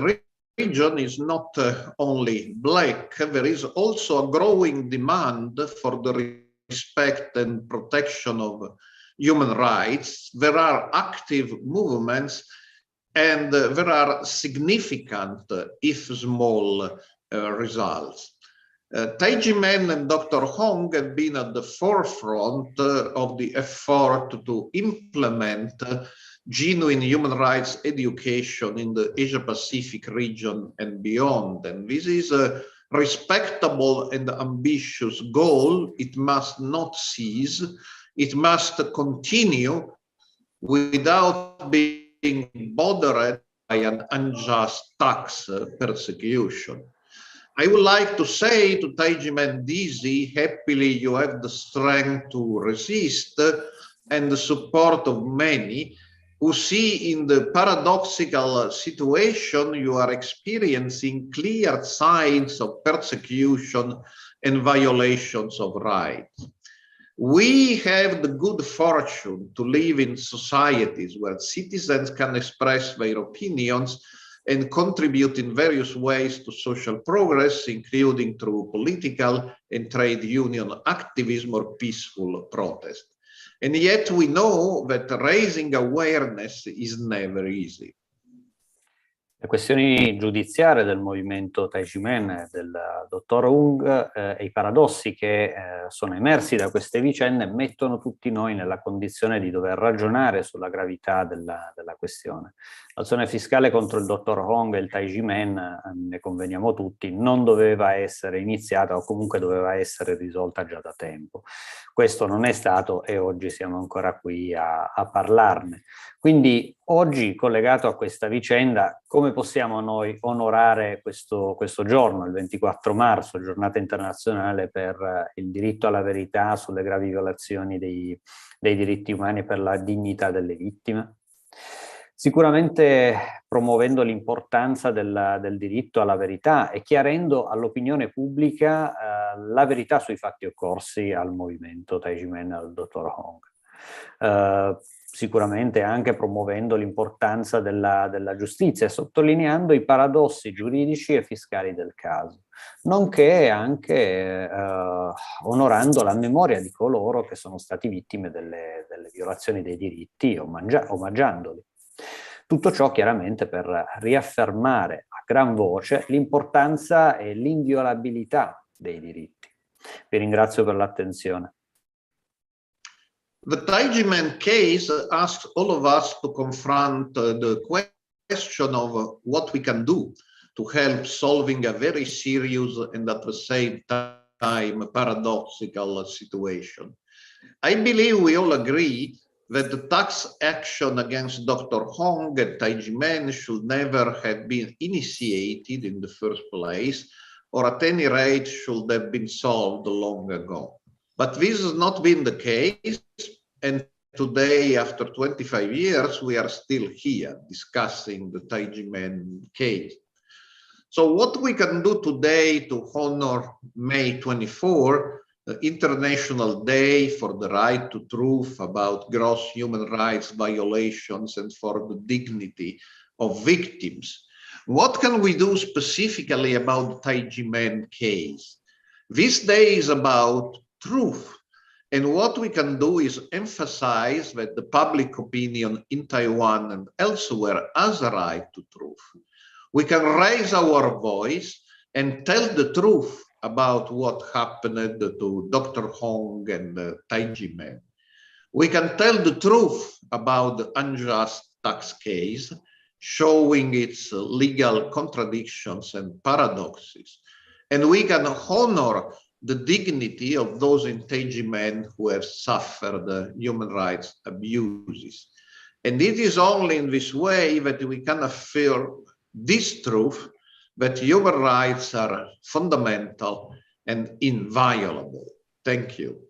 region is not only black, there is also a growing demand for the respect and protection of human rights. There are active movements and there are significant, if small, results. Taijimen and Dr. Huang have been at the forefront of the effort to implement genuine human rights education in the Asia-Pacific region and beyond. And this is a respectable and ambitious goal. It must not cease. It must continue without being bothered by an unjust tax persecution. I would like to say to Taijimen Dizi, happily you have the strength to resist and the support of many who see in the paradoxical situation you are experiencing clear signs of persecution and violations of rights. We have the good fortune to live in societies where citizens can express their opinions and contribute in various ways to social progress, including through political and trade union activism or peaceful protest. And yet we know that raising awareness is never easy. Le questioni giudiziarie del movimento Taijimen, del dottor Huang e i paradossi che sono emersi da queste vicende mettono tutti noi nella condizione di dover ragionare sulla gravità della questione. L'azione fiscale contro il dottor Huang e il Taijimen, ne conveniamo tutti, non doveva essere iniziata o comunque doveva essere risolta già da tempo. Questo non è stato e oggi siamo ancora qui a parlarne. Quindi oggi, collegato a questa vicenda, come possiamo noi onorare questo giorno, il 24 marzo, giornata internazionale per il diritto alla verità sulle gravi violazioni dei diritti umani e per la dignità delle vittime? Sicuramente promuovendo l'importanza del diritto alla verità e chiarendo all'opinione pubblica la verità sui fatti occorsi al movimento Taijimen e al dottor Huang. Sicuramente anche promuovendo l'importanza della giustizia e sottolineando i paradossi giuridici e fiscali del caso, nonché anche onorando la memoria di coloro che sono stati vittime delle violazioni dei diritti, omaggiandoli. Tutto ciò chiaramente per riaffermare a gran voce l'importanza e l'inviolabilità dei diritti. Vi ringrazio per l'attenzione. The Taijimen case asks all of us to confront the question of what we can do to help solving a very serious and at the same time paradoxical situation. I believe we all agree that the tax action against Dr. Huang and Taijimen should never have been initiated in the first place, or at any rate should have been solved long ago. But this has not been the case, and today, after 25 years, we are still here discussing the Taijimen case. So what we can do today to honor May 24, the International Day for the Right to Truth about gross human rights violations and for the dignity of victims. What can we do specifically about the Taijimen case? This day is about truth. And what we can do is emphasize that the public opinion in Taiwan and elsewhere has a right to truth. We can raise our voice and tell the truth about what happened to Dr. Huang and Taijimen. We can tell the truth about the unjust tax case, showing its legal contradictions and paradoxes. And we can honor the dignity of those intelligent men who have suffered human rights abuses. And it is only in this way that we can affirm this truth, that human rights are fundamental and inviolable. Thank you.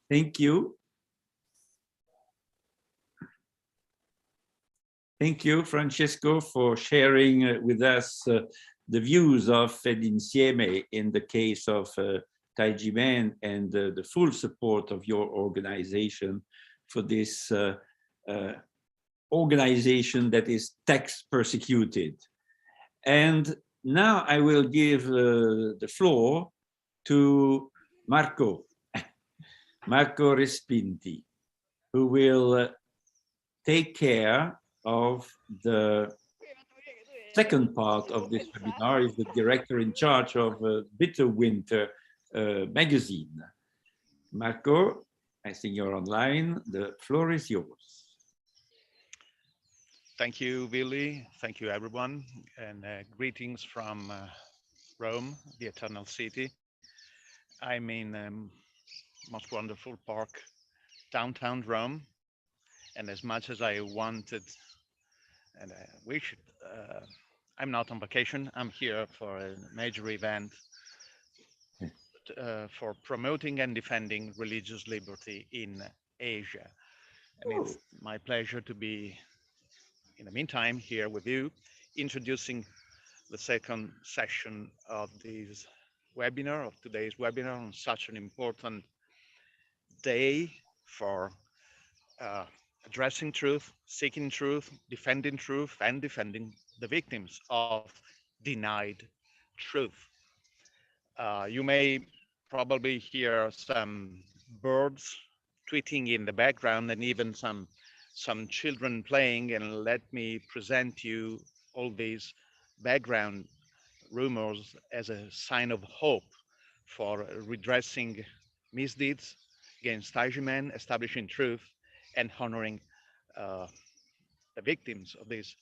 Thank you. Thank you, Francesco, for sharing with us the views of Fedinsieme in the case of Taiji Men and the full support of your organization for this organization that is tax persecuted. And now I will give the floor to Marco Respinti, who will take care of the second part of this webinar. Is the director in charge of Bitter Winter magazine. Marco, I think you're online. The floor is yours. Thank you, Billy. Thank you, everyone. And greetings from Rome, the Eternal City. I'm in most wonderful park, downtown Rome. And as much as I wanted and I wish, I'm not on vacation. I'm here for a major event for promoting and defending religious liberty in Asia. And it's my pleasure to be, in the meantime, here with you, introducing the second session of this webinar, of today's webinar, on such an important day for addressing truth, seeking truth, and defending the victims of denied truth. You may probably hear some birds tweeting in the background and even some children playing, and let me present you all these background rumors as a sign of hope for redressing misdeeds against Taiji men, establishing truth, and honoring the victims of this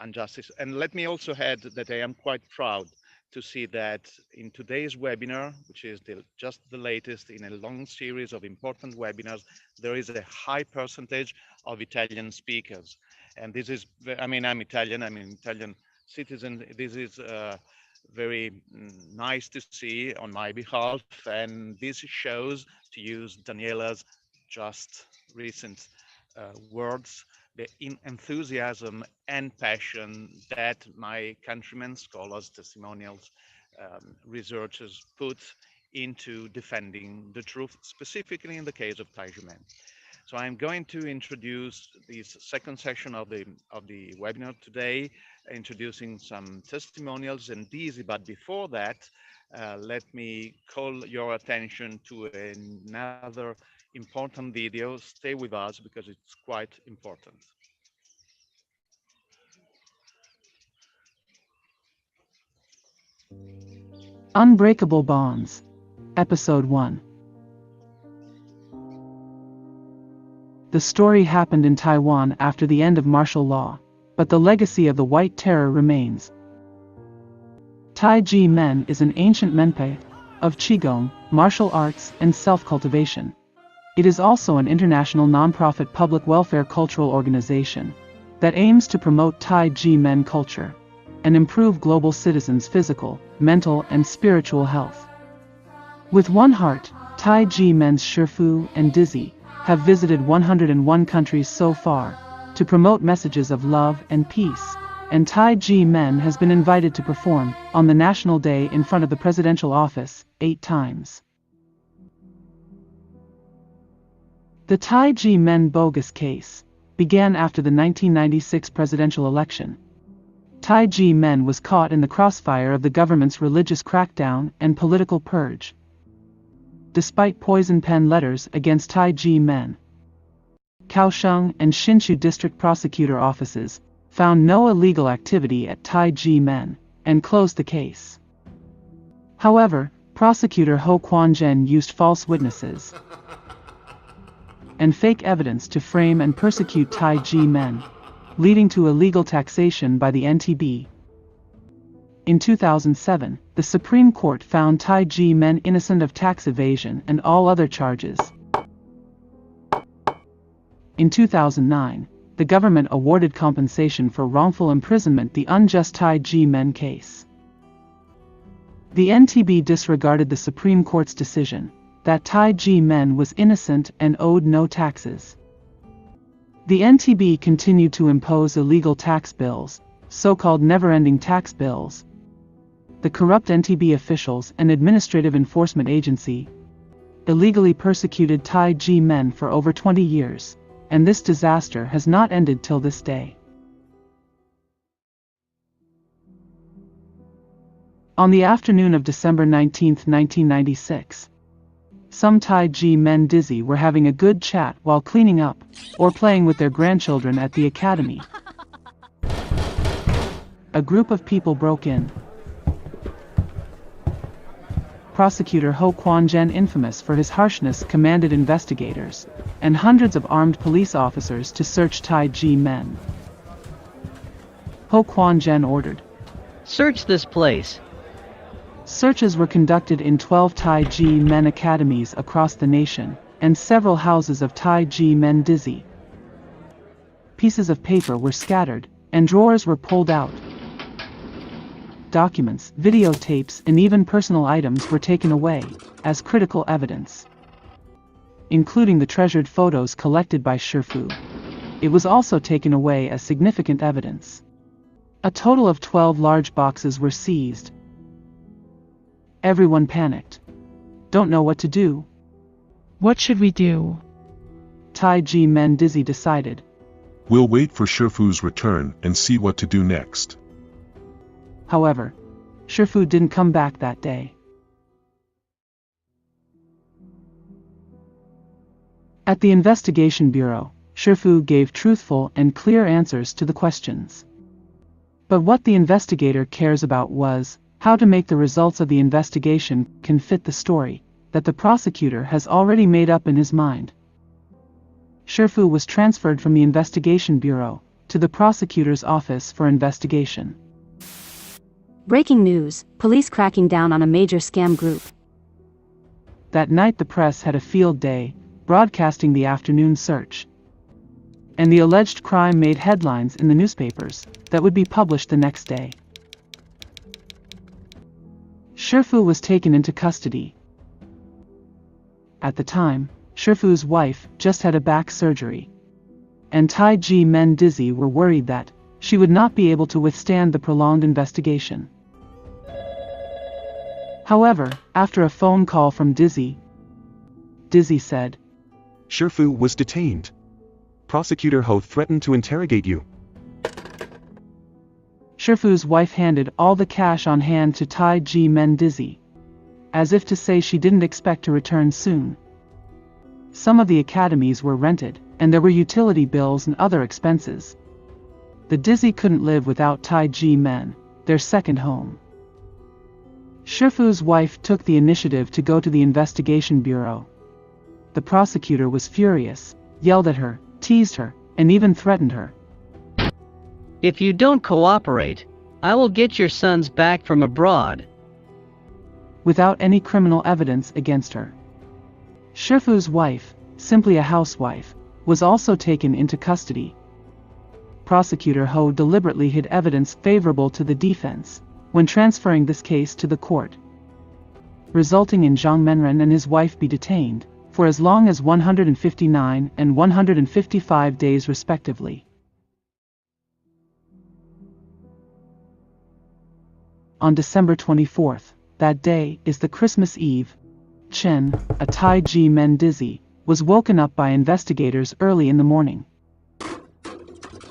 injustice. And let me also add that I am quite proud to see that in today's webinar, which is just the latest in a long series of important webinars, there is a high percentage of Italian speakers. And this is, I mean, I'm an Italian citizen. This is very nice to see on my behalf. And this shows, to use Daniela's just recent words, the enthusiasm and passion that my countrymen, scholars, testimonials, researchers put into defending the truth, specifically in the case of Taiji men. So I'm going to introduce this second session of the webinar today, introducing some testimonials and Dizi. But before that, let me call your attention to another important video. Stay with us because it's quite important. Unbreakable Bonds, Episode 1. The story happened in Taiwan after the end of martial law, but the legacy of the White Terror remains. Taiji men is an ancient menpei of Qigong, martial arts, and self-cultivation. It is also an international non-profit public welfare cultural organization that aims to promote Taiji men culture and improve global citizens' physical, mental, and spiritual health. With one heart, Taiji men's Shifu and Dizi have visited 101 countries so far to promote messages of love and peace, and Taiji men has been invited to perform on the National Day in front of the presidential office 8 times. The Taiji men bogus case began after the 1996 presidential election. Taiji men was caught in the crossfire of the government's religious crackdown and political purge. Despite poison pen letters against Taiji men, Kaohsiung and Hsinchu district prosecutor offices found no illegal activity at Taiji men and closed the case. However, prosecutor Ho Quanzhen used false witnesses and fake evidence to frame and persecute Taiji men, leading to illegal taxation by the NTB. In 2007, the Supreme Court found Taiji men innocent of tax evasion and all other charges. In 2009, the government awarded compensation for wrongful imprisonment the unjust Taiji men case. The NTB disregarded the Supreme Court's decision that Taiji men was innocent and owed no taxes. The NTB continued to impose illegal tax bills, so-called never-ending tax bills. The corrupt NTB officials and administrative enforcement agency illegally persecuted Taiji men for over 20 years, and this disaster has not ended till this day. On the afternoon of December 19, 1996, some Taiji men Dizi were having a good chat while cleaning up or playing with their grandchildren at the academy. A group of people broke in. Prosecutor Ho Kwon-jen, infamous for his harshness, commanded investigators and hundreds of armed police officers to search Taiji men. Ho Kwon-jen ordered, "Search this place." Searches were conducted in 12 Taiji men academies across the nation, and several houses of Taiji men Dizi. Pieces of paper were scattered, and drawers were pulled out. Documents, videotapes, and even personal items were taken away, as critical evidence, including the treasured photos collected by Shifu. It was also taken away as significant evidence. A total of 12 large boxes were seized. Everyone panicked. Don't know what to do. What should we do? Taiji men Dizi decided. We'll wait for Shifu's return and see what to do next. However, Shifu didn't come back that day. At the investigation bureau, Shifu gave truthful and clear answers to the questions. But what the investigator cares about was how to make the results of the investigation can fit the story that the prosecutor has already made up in his mind. Shifu was transferred from the investigation bureau to the prosecutor's office for investigation. Breaking news, police cracking down on a major scam group. That night the press had a field day, broadcasting the afternoon search. And the alleged crime made headlines in the newspapers that would be published the next day. Shifu was taken into custody. At the time, Shifu's wife just had a back surgery, and Taiji men Dizi were worried that she would not be able to withstand the prolonged investigation. However, after a phone call from Dizi said, "Shifu was detained. Prosecutor Ho threatened to interrogate you." Shifu's wife handed all the cash on hand to Taiji men Dizi, as if to say she didn't expect to return soon. Some of the academies were rented, and there were utility bills and other expenses. The Dizi couldn't live without Taiji men, their second home. Shifu's wife took the initiative to go to the investigation bureau. The prosecutor was furious, yelled at her, teased her, and even threatened her. "If you don't cooperate, I will get your sons back from abroad." Without any criminal evidence against her. Shifu's wife, simply a housewife, was also taken into custody. Prosecutor Ho deliberately hid evidence favorable to the defense when transferring this case to the court, resulting in Zhang Menren and his wife be detained for as long as 159 and 155 days respectively. On December 24th, that day is the Christmas Eve, Chen, a Taiji men Dizi, was woken up by investigators early in the morning.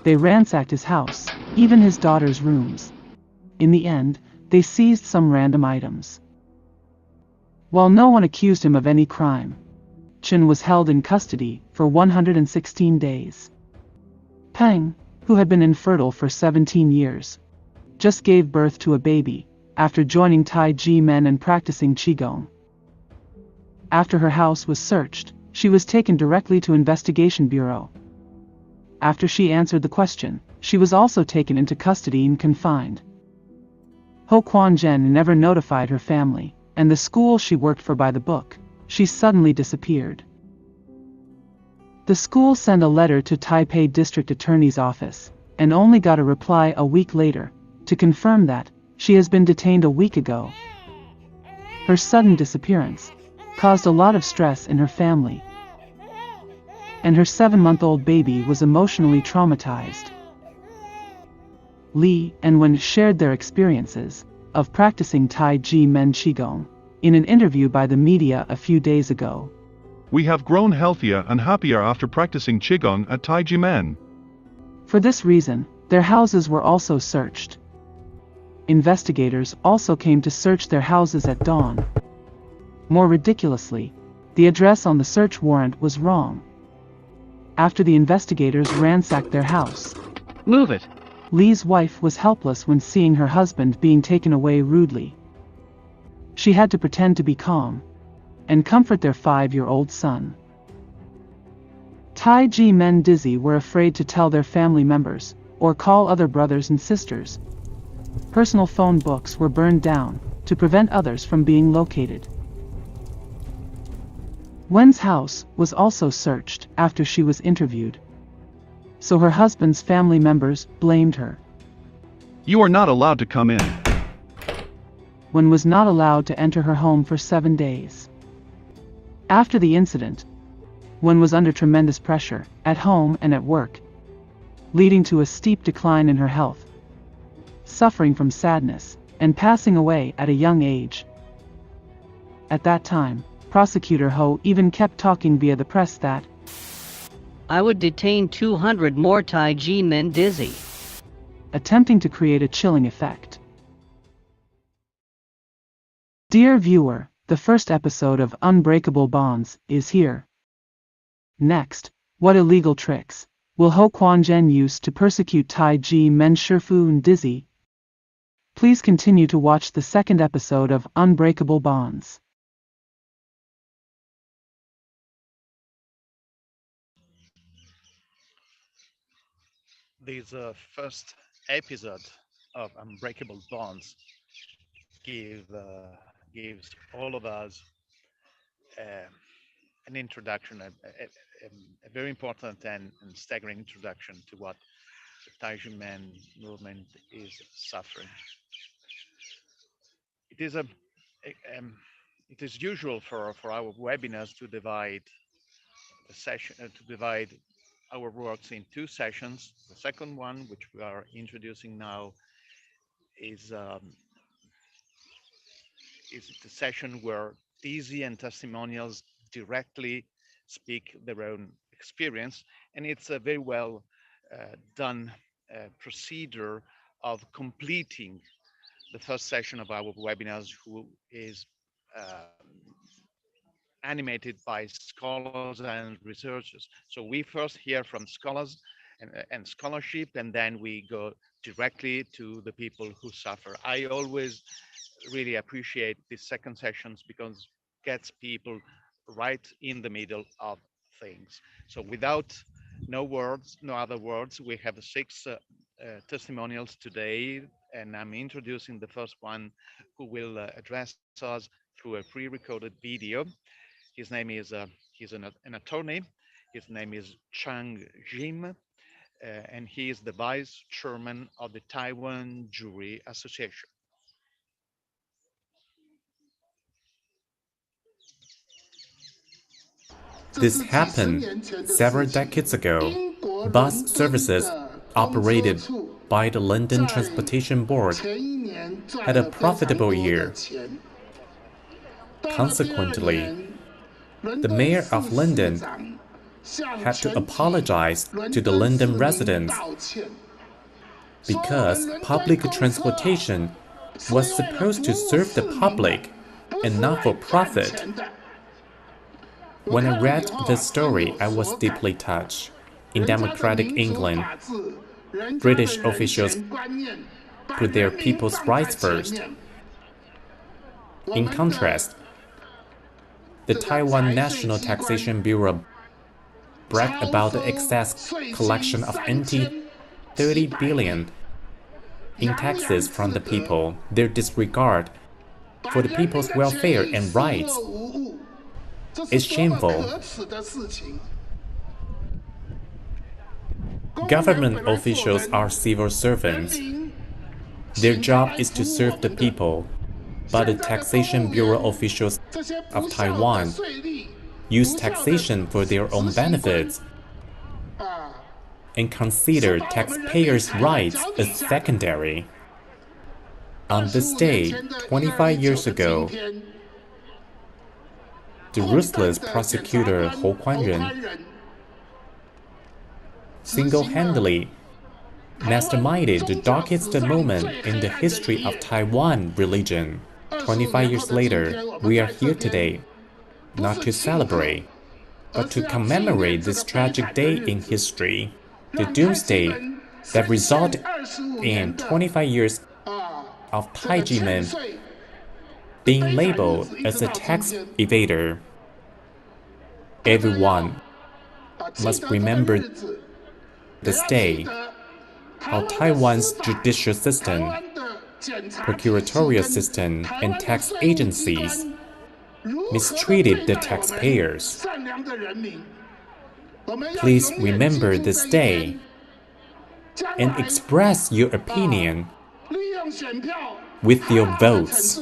They ransacked his house, even his daughter's rooms. In the end, they seized some random items. While no one accused him of any crime, Chen was held in custody for 116 days. Peng, who had been infertile for 17 years, just gave birth to a baby after joining Taiji men and practicing Qigong. After her house was searched, she was taken directly to Investigation Bureau. After she answered the question, she was also taken into custody and confined. Ho Kwon-jen never notified her family, and the school she worked for by the book. She suddenly disappeared. The school sent a letter to Taipei District Attorney's Office, and only got a reply a week later, to confirm that she has been detained a week ago. Her sudden disappearance caused a lot of stress in her family, and her 7-month-old baby was emotionally traumatized. Lee and Wen shared their experiences of practicing Tai Chi Men Qigong in an interview by the media a few days ago. We have grown healthier and happier after practicing Qigong at Taiji Men. For this reason, their houses were also searched. Investigators also came to search their houses at dawn. More ridiculously, the address on the search warrant was wrong. After the investigators ransacked their house, Move it. Lee's wife was helpless when seeing her husband being taken away rudely. She had to pretend to be calm and comfort their 5-year-old son. Tai Chi Men Dizi were afraid to tell their family members or call other brothers and sisters. Personal phone books were burned down to prevent others from being located. Wen's house was also searched after she was interviewed, so her husband's family members blamed her. You are not allowed to come in. Wen was not allowed to enter her home for 7 days. After the incident, Wen was under tremendous pressure, at home and at work, leading to a steep decline in her health, suffering from sadness, and passing away at a young age. At that time, Prosecutor Ho even kept talking via the press that I would detain 200 more Tai Chi Men Dizi, attempting to create a chilling effect. Dear viewer, the first episode of Unbreakable Bonds is here. Next, what illegal tricks will Ho Kwon-jen use to persecute Tai Chi Men Shifu and Dizi? Please continue to watch the second episode of Unbreakable Bonds. This first episode of Unbreakable Bonds gives all of us an introduction, a very important and staggering introduction to what the Tai Chi Men movement is suffering. It is usual for our webinars to divide the session our works in 2 sessions. The second one, which we are introducing now, is the session where Dizi and testimonials directly speak their own experience, and it's a very well done procedure of completing the first session of our webinars, who is animated by scholars and researchers. So we first hear from scholars and scholarship, and then we go directly to the people who suffer. I always really appreciate these second sessions because it gets people right in the middle of things. So without no other words, we have 6 testimonials today, and I'm introducing the first one, who will address us through a pre-recorded video. His name is, he's an attorney. His name is Chang Jim, and he is the vice chairman of the Taiwan Jury Association. This happened several decades ago. Bus services operated by the London Transportation Board had a profitable year. Consequently, the mayor of London had to apologize to the London residents because public transportation was supposed to serve the public and not for profit. When I read this story, I was deeply touched. In democratic England, British officials put their people's rights first. In contrast, The Taiwan National Taxation Bureau bragged about the excess collection of $30 billion in taxes from the people. Their disregard for the people's welfare and rights is shameful. Government officials are civil servants. Their job is to serve the people, but the Taxation Bureau officials of Taiwan use taxation for their own benefits and consider taxpayers' rights as secondary. On this day, 25 years ago, the ruthless prosecutor Huang single-handedly masterminded the darkest moment in the history of Taiwan religion. 25 years later, we are here today, not to celebrate, but to commemorate this tragic day in history, the doomsday that resulted in 25 years of Taiji men being labeled as a tax evader. Everyone must remember this day how Taiwan's judicial system, procuratorial system, and tax agencies mistreated the taxpayers. Please remember this day and express your opinion with your votes.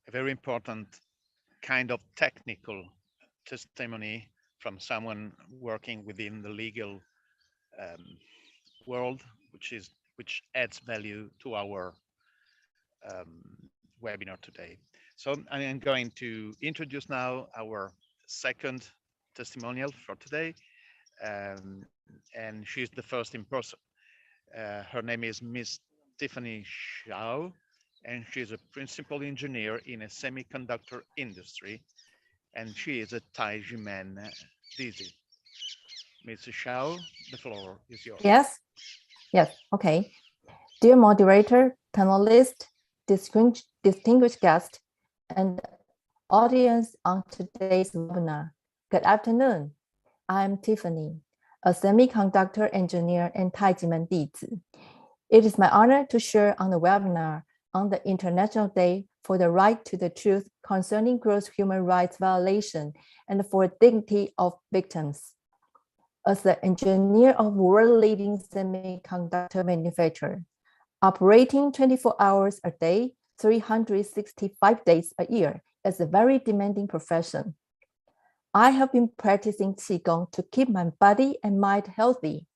A very important kind of technical testimony from someone working within the legal world, which adds value to our webinar today. So I am going to introduce now our second testimonial for today, and she's the first in person. Her name is Miss Tiffany Shao, and she's a principal engineer in a semiconductor industry, and she is a Taiji man, Dizi. Ms. Shao, the floor is yours. Yes, okay. Dear moderator, panelist, distinguished guest, and audience on today's webinar, good afternoon. I'm Tiffany, a semiconductor engineer and Taiji man Dizi. It is my honor to share on the webinar on the International Day for the Right to the Truth concerning gross human rights violation and for dignity of victims. As the engineer of world-leading semiconductor manufacturer, operating 24 hours a day, 365 days a year is a very demanding profession. I have been practicing Qigong to keep my body and mind healthy,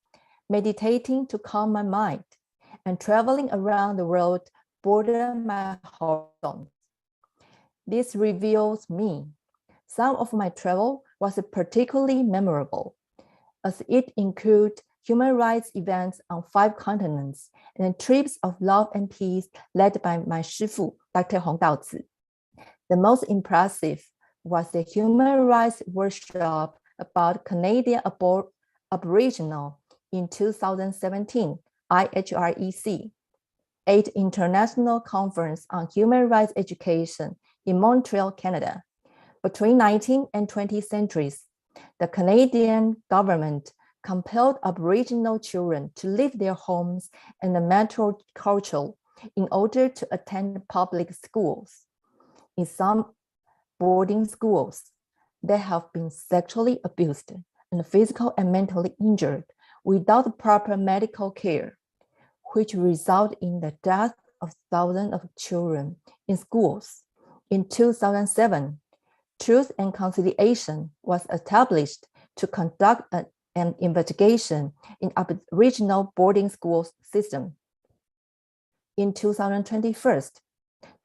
meditating to calm my mind, and traveling around the world broaden my horizons. This reveals me. Some of my travel was particularly memorable, as it included human rights events on 5 continents and trips of love and peace led by my Shifu, Dr. Hong Daozi. The most impressive was the human rights workshop about Canadian Aboriginal in 2017, IHREC, 8th International Conference on Human Rights Education in Montreal, Canada. Between 19th and 20th centuries, the Canadian government compelled Aboriginal children to leave their homes and the metro culture in order to attend public schools. In some boarding schools, they have been sexually abused and physically and mentally injured without proper medical care, which result in the death of thousands of children in schools. In 2007, Truth and Conciliation was established to conduct an investigation in Aboriginal boarding school system. In 2021,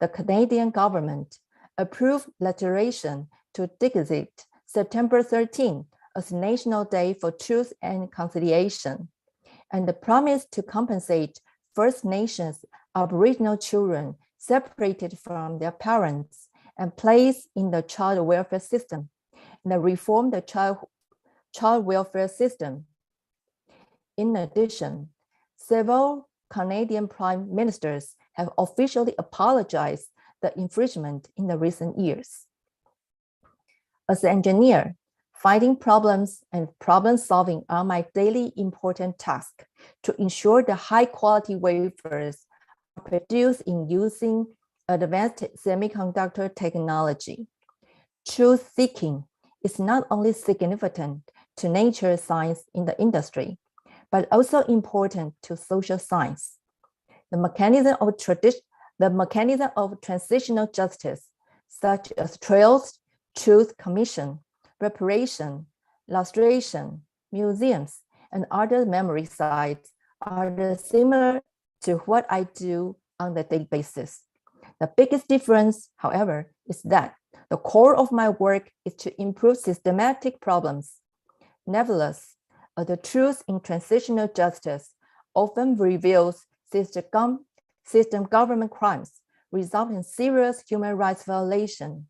the Canadian government approved legislation to designate September 13 as National Day for Truth and Conciliation, and the promise to compensate First Nations Aboriginal children separated from their parents and placed in the child welfare system, and reform the child welfare system. In addition, several Canadian prime ministers have officially apologized for the infringement in the recent years. As an engineer, finding problems and problem solving are my daily important task to ensure the high quality wafers are produced in using advanced semiconductor technology. Truth seeking is not only significant to nature science in the industry, but also important to social science. The mechanism of transitional justice, such as trials, truth commission, reparation, lustration, museums, and other memory sites are similar to what I do on a daily basis. The biggest difference, however, is that the core of my work is to improve systematic problems. Nevertheless, the truth in transitional justice often reveals system government crimes result in serious human rights violation,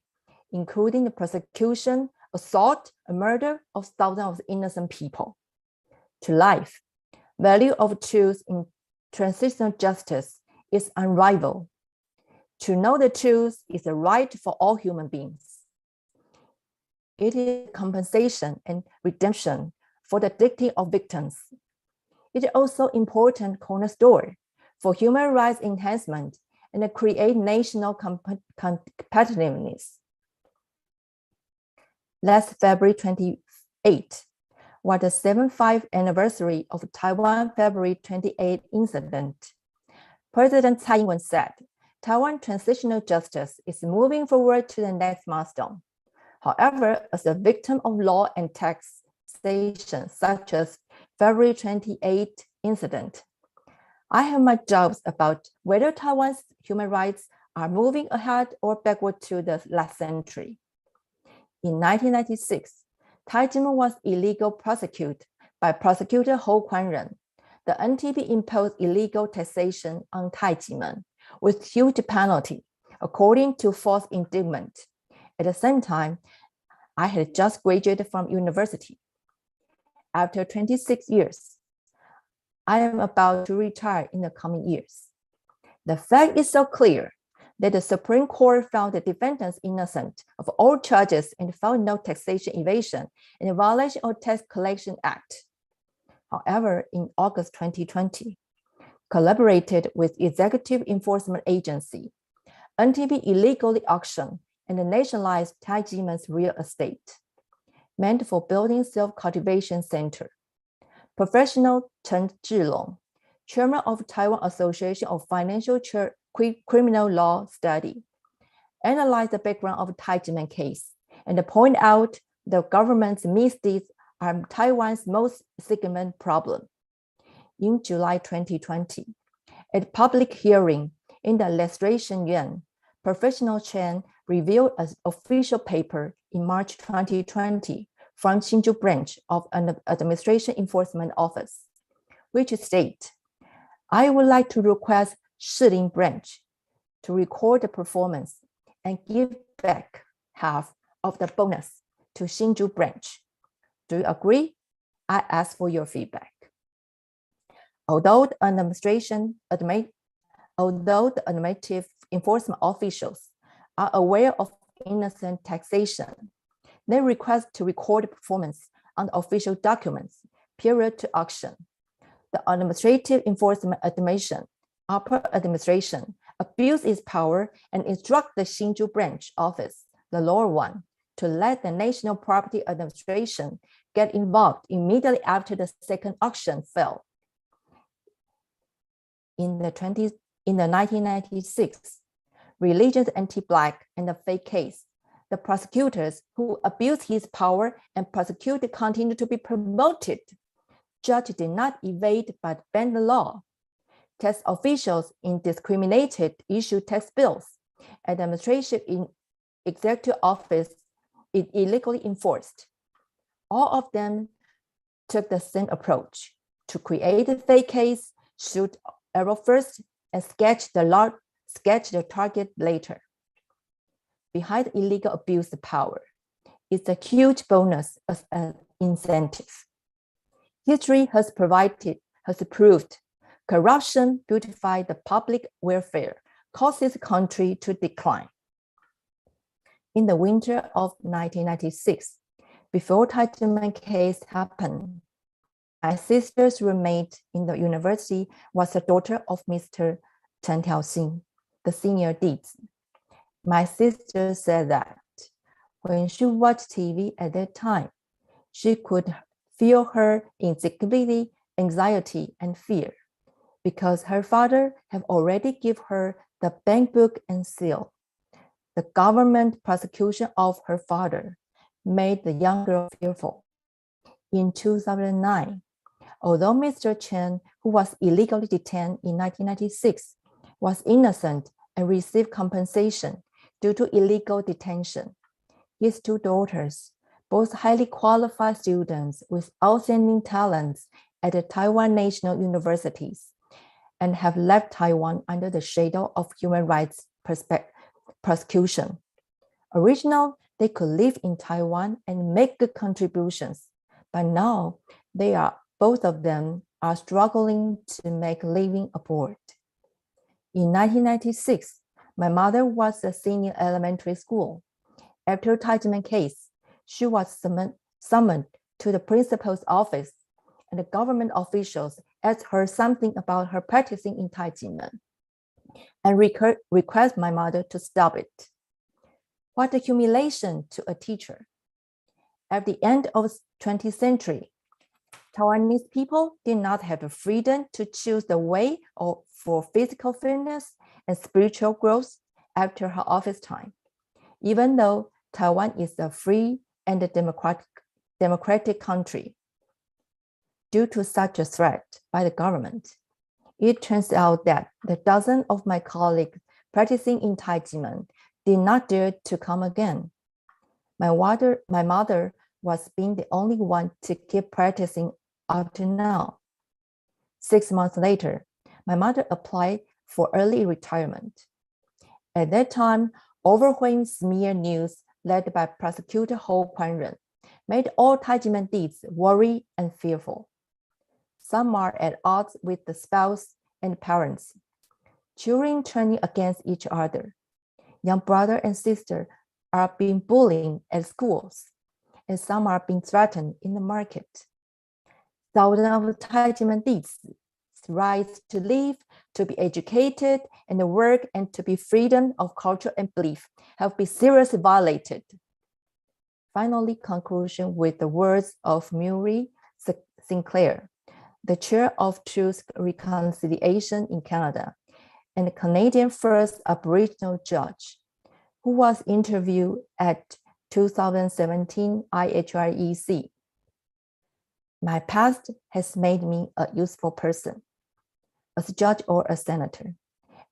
including the prosecution, assault, and murder of thousands of innocent people. To life, value of truth in transitional justice is unrivaled. To know the truth is a right for all human beings. It is compensation and redemption for the dignity of victims. It is also important cornerstone for human rights enhancement and create national competitiveness. Last February 28 was the 75th anniversary of Taiwan February 28 incident. President Tsai Ing-wen said, Taiwan transitional justice is moving forward to the next milestone. However, as a victim of law and taxation, such as February 28 incident, I have my doubts about whether Taiwan's human rights are moving ahead or backward to the last century. In 1996, Taijimen was illegally prosecuted by prosecutor Konrad. The NTB imposed illegal taxation on Taijimen with huge penalty, according to false indictment. At the same time, I had just graduated from university. After 26 years, I am about to retire in the coming years. The fact is so clear that the Supreme Court found the defendants innocent of all charges and found no taxation evasion in violation of Tax Collection Act. However, in August 2020, collaborated with Executive Enforcement Agency, NTB illegally auctioned and nationalized Taijimen's real estate, meant for building self-cultivation center. Professional Chen Zhilong, chairman of Taiwan Association of Financial Criminal Law Study, analyzed the background of Taijimen case and point out the government's misdeeds are Taiwan's most significant problem. In July 2020, at public hearing in the Legislation Yuan, Professional Chen revealed an official paper in March 2020 from Hsinchu branch of an Administration Enforcement Office, which states, I would like to request Shilin branch to record the performance and give back half of the bonus to Hsinchu branch. Do you agree? I ask for your feedback. Although the administrative enforcement officials are aware of innocent taxation, they request to record performance on the official documents prior to auction. The Administrative Enforcement Upper Administration abuse its power and instruct the Hsinchu branch office, the lower one, to let the National Property Administration get involved immediately after the second auction fell. In the 1996 religious anti-Black and the fake case, the prosecutors who abused his power and prosecuted continued to be promoted. Judge did not evade but bend the law. Tax officials indiscriminated issued tax bills. Administration in executive office is illegally enforced. All of them took the same approach to create a fake case, shoot arrow first, and sketch the target later. Behind illegal abuse of power is a huge bonus as an incentive. History has proved corruption beautifies the public welfare, causes the country to decline. In the winter of 1996, before Tiananmen case happened, my sister's roommate in the university was the daughter of Mr. Chen Tiaoxing, the senior Dizi. My sister said that when she watched TV at that time, she could feel her insecurity, anxiety, and fear, because her father had already given her the bank book and seal. The government prosecution of her father made the young girl fearful. In 2009, although Mr. Chen, who was illegally detained in 1996, was innocent and received compensation due to illegal detention, his two daughters, both highly qualified students with outstanding talents at the Taiwan National Universities, and have left Taiwan under the shadow of human rights prosecution. Originally, they could live in Taiwan and make good contributions, but now both of them are struggling to make a living abroad. In 1996, my mother was a senior elementary school. After Tiananmen case, she was summoned to the principal's office, and the government officials asked her something about her practicing in Tiananmen and request my mother to stop it. What a humiliation to a teacher. At the end of the 20th century, Taiwanese people did not have the freedom to choose the way for physical fitness and spiritual growth after her office time, even though Taiwan is a free and a democratic country. Due to such a threat by the government, it turns out that the dozen of my colleagues practicing in Tiananmen did not dare to come again. My mother was being the only one to keep practicing up to now. 6 months later, my mother applied for early retirement. At that time, overwhelming smear news led by prosecutor Huang made all Tiananmen Dizi worried and fearful. Some are at odds with the spouse and parents. Children turning against each other. Young brother and sister are being bullied at schools, and some are being threatened in the market. Thousands of Tiananmen Dizi rights to live, to be educated and work, and to be freedom of culture and belief have been seriously violated. Finally, conclusion with the words of Murray Sinclair, the chair of Truth Reconciliation in Canada, and the Canadian first Aboriginal judge, who was interviewed at 2017 IHREC. My past has made me a useful person, as a judge or a senator,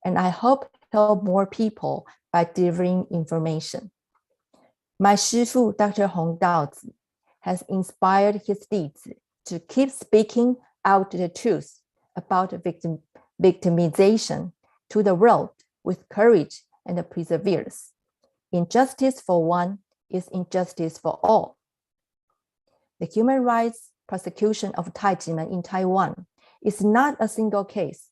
and I hope help more people by delivering information. My Shifu, Dr. Hong Daozi, has inspired his Dizi to keep speaking out the truth about victimization to the world with courage and perseverance. Injustice for one is injustice for all. The human rights prosecution of Tiananmen in Taiwan is not a single case.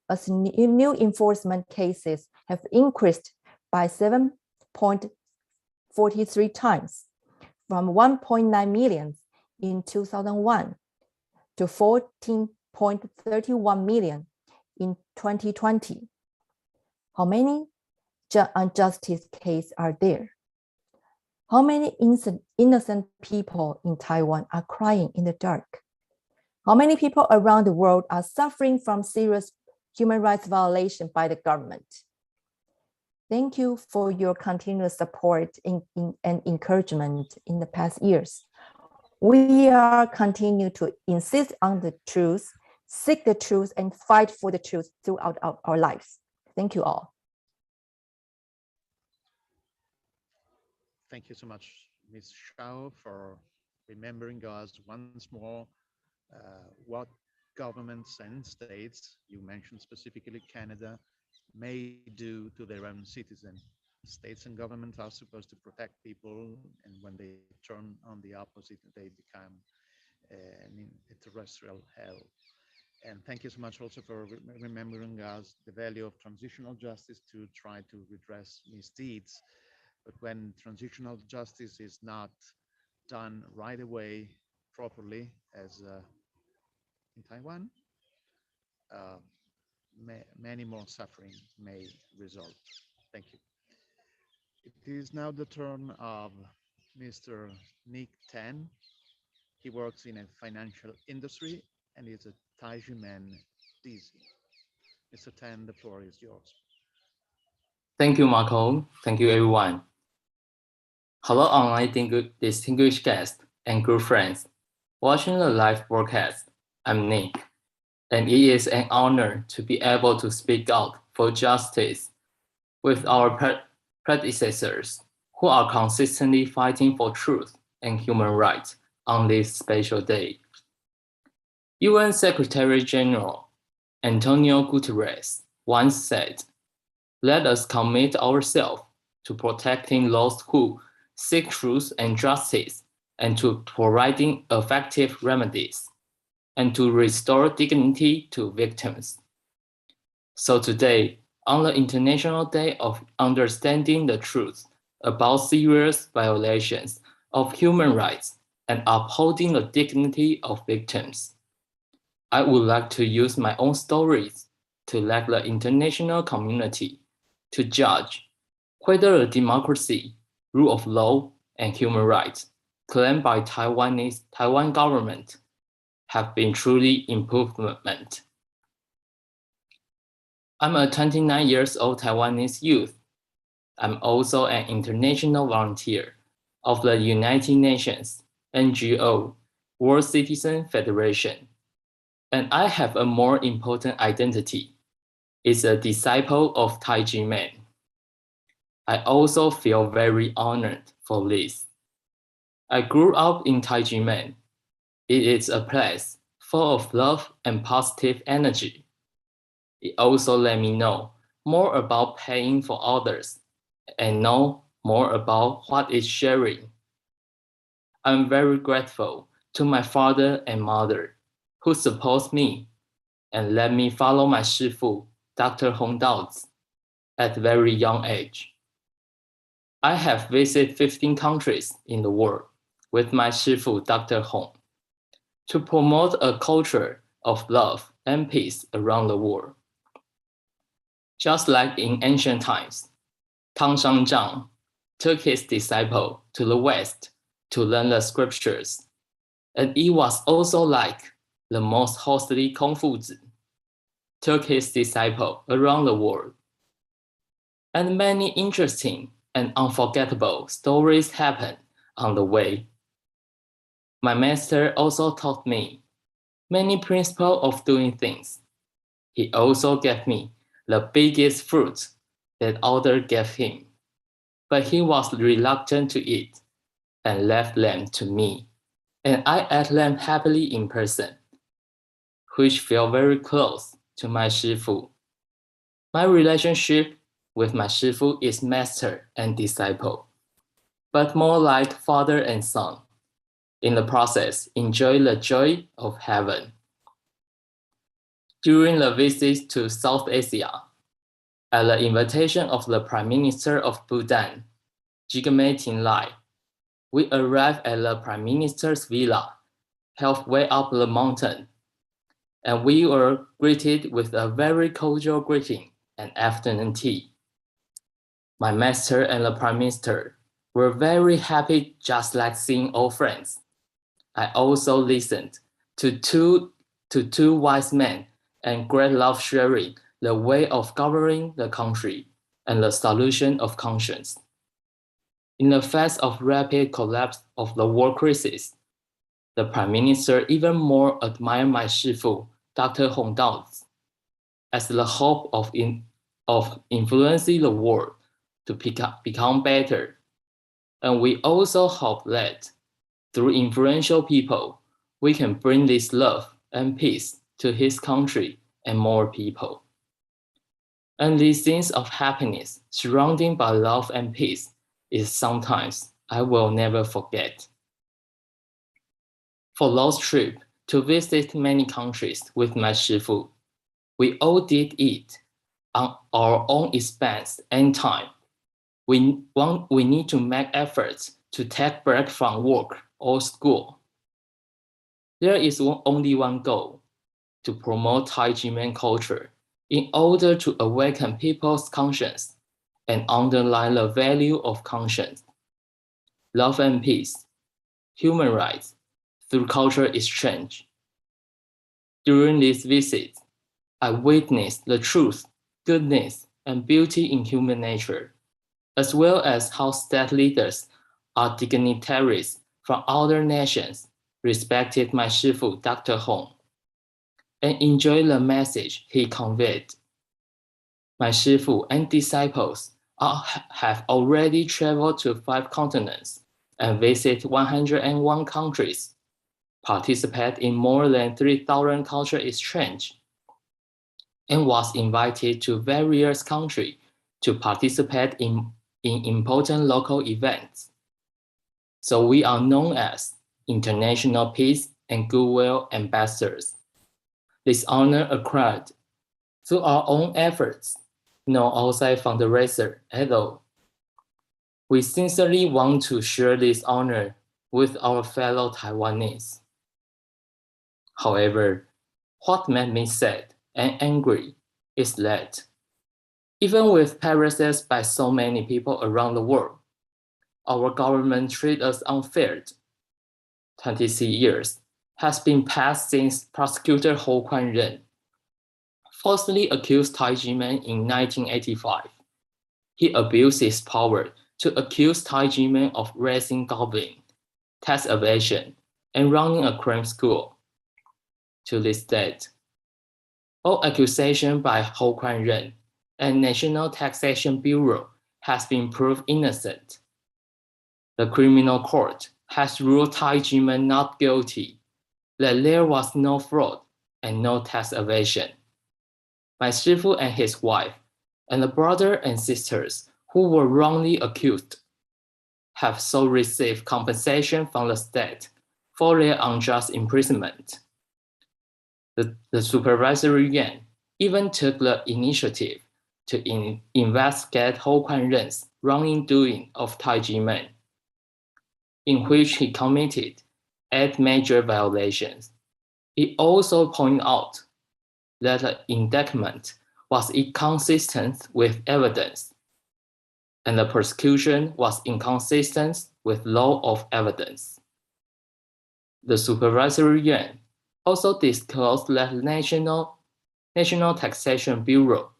As new enforcement cases have increased by 7.43 times, from 1.9 million in 2001 to 14.31 million in 2020. How many injustice cases are there? How many innocent people in Taiwan are crying in the dark? How many people around the world are suffering from serious human rights violation by the government? Thank you for your continuous support and encouragement in the past years. We are continue to insist on the truth, seek the truth, and fight for the truth throughout our lives. Thank you all. Thank you so much, Ms. Shao, for remembering us once more what governments and states, you mentioned specifically Canada, may do to their own citizens States and governments are supposed to protect people, and when they turn on the opposite, they become a terrestrial hell. And thank you so much also for remembering us the value of transitional justice to try to redress misdeeds. But when transitional justice is not done right away, properly, as in Taiwan, many more suffering may result. Thank you. It is now the turn of Mr. Nick Tan. He works in a financial industry and is a Taiji man, Dizi. Mr. Tan, the floor is yours. Thank you, Marco. Thank you, everyone. Hello, online distinguished guests and good friends. Watching the live broadcast, I'm Nick, and it is an honor to be able to speak out for justice with our predecessors who are consistently fighting for truth and human rights on this special day. UN Secretary General Antonio Guterres once said, "Let us commit ourselves to protecting those who seek truth and justice, and to providing effective remedies, and to restore dignity to victims." So today, on the International Day of Understanding the Truth about serious violations of human rights and upholding the dignity of victims, I would like to use my own stories to let the international community to judge whether the democracy, rule of law, and human rights claimed by Taiwan government have been truly improvement. I'm a 29 years old Taiwanese youth. I'm also an international volunteer of the United Nations NGO World Citizen Federation. And I have a more important identity. It's a disciple of Taiji man. I also feel very honored for this. I grew up in Taiji man. It is a place full of love and positive energy. It also let me know more about paying for others and know more about what is sharing. I'm very grateful to my father and mother who support me and let me follow my Shifu, Dr. Hong Dao's, at a very young age. I have visited 15 countries in the world with my Shifu, Dr. Hong, to promote a culture of love and peace around the world. Just like in ancient times, Tang Shangzhang took his disciple to the West to learn the scriptures, and it was also like the most holy Confucius took his disciple around the world. And many interesting and unforgettable stories happened on the way. My master also taught me many principles of doing things. He also gave me the biggest fruit that others gave him, but he was reluctant to eat and left them to me, and I ate them happily in person, which felt very close to my Shifu. My relationship with my Shifu is master and disciple, but more like father and son. In the process, enjoy the joy of heaven. During the visit to South Asia, at the invitation of the Prime Minister of Bhutan, Jigme Tinlai, we arrived at the Prime Minister's villa, halfway up the mountain, and we were greeted with a very cordial greeting and afternoon tea. My master and the Prime Minister were very happy, just like seeing old friends. I also listened to two wise men and great love sharing the way of governing the country and the solution of conscience. In the face of rapid collapse of the war crisis, the Prime Minister even more admired my Shifu, Dr. Hong Dao, as the hope of influencing the world to become better. And we also hope that through influential people, we can bring this love and peace to his country and more people. And this sense of happiness, surrounded by love and peace, is sometimes I will never forget. For those trips to visit many countries with my Shifu, we all did it on our own expense and time. We need to make efforts to take break from work or school. There is only one goal, to promote Taijiman culture in order to awaken people's conscience and underline the value of conscience, love and peace, human rights, through cultural exchange. During this visit, I witnessed the truth, goodness, and beauty in human nature, as well as how state leaders or dignitaries from other nations respected my Shifu, Dr. Huang, and enjoyed the message he conveyed. My Shifu and disciples have already traveled to 5 continents and visited 101 countries, participate in more than 3,000 cultural exchange, and was invited to various countries to participate in important local events. So we are known as International Peace and Goodwill Ambassadors. This honor acquired through our own efforts, no outside fundraiser at all. We sincerely want to share this honor with our fellow Taiwanese. However, what made me sad and angry is that even with parishes by so many people around the world, our government treats us unfair. 26 years has been passed since prosecutor Huang falsely accused Taijiman in 1985. He abused his power to accuse Taijiman of raising goblin, tax evasion, and running a crime school. To this date, all accusations by Huang and National Taxation Bureau has been proved innocent. The criminal court has ruled Taijiman not guilty, that there was no fraud and no tax evasion. My Shifu and his wife, and the brother and sisters who were wrongly accused, have so received compensation from the state for their unjust imprisonment. The supervisory yuan even took the initiative to investigate Huang's wrongdoing of Taijiman, in which he committed 8 major violations. He also pointed out that the indictment was inconsistent with evidence, and the prosecution was inconsistent with law of evidence. The supervisory yuan also disclosed that the National Taxation Bureau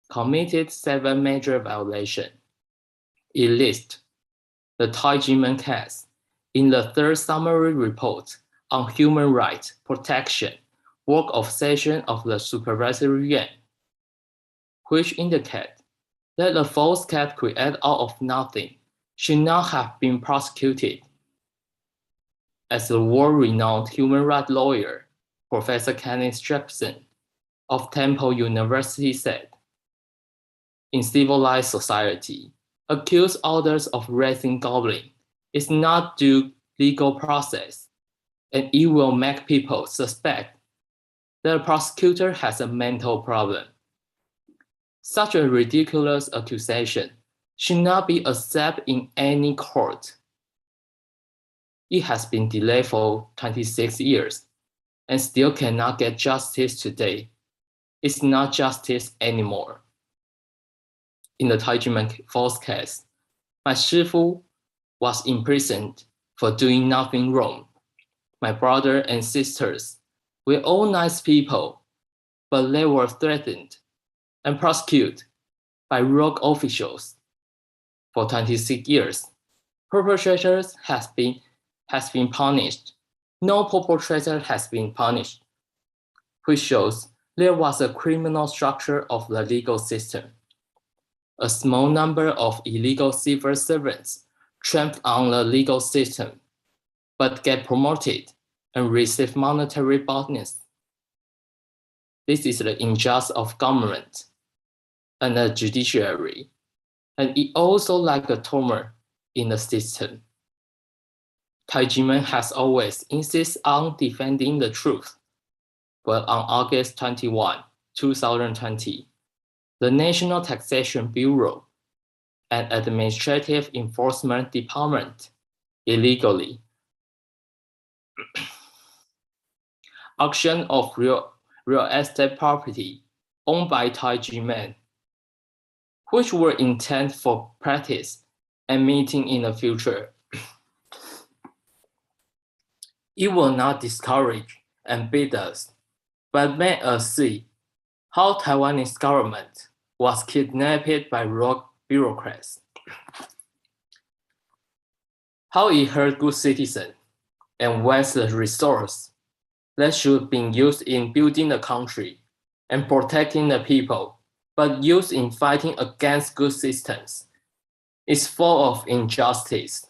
committed 7 major violations. It lists the Taijiman case in the 3rd summary report on human rights protection work of session of the supervisory yuan, which indicate that the false cat created out of nothing should not have been prosecuted. As the world-renowned human rights lawyer, Professor Kenneth Jepson of Temple University said, in civilized society, accuse others of raising goblin is not due legal process, and it will make people suspect that the prosecutor has a mental problem. Such a ridiculous accusation should not be accepted in any court. It has been delayed for 26 years and still cannot get justice today. It's not justice anymore. In the Taijiman false case, my Shifu was imprisoned for doing nothing wrong. My brother and sisters were all nice people, but they were threatened and prosecuted by rogue officials. For 26 years, perpetrators has been punished. No perpetrator has been punished, which shows there was a criminal structure of the legal system. A small number of illegal civil servants tramped on the legal system, but get promoted and receive monetary bonus. This is the injustice of government. and the judiciary, and it also like a tumor in the system. Taijimen has always insisted on defending the truth, but on August 21, 2020, the National Taxation Bureau and Administrative Enforcement Department illegally auction of real estate property owned by Taijimen, which were intended for practice and meeting in the future. It will not discourage and beat us, but make us see how Taiwanese government was kidnapped by rogue bureaucrats, how it hurt good citizens and wastes the resource that should be used in building the country and protecting the people, but used in fighting against good systems. It's full of injustice.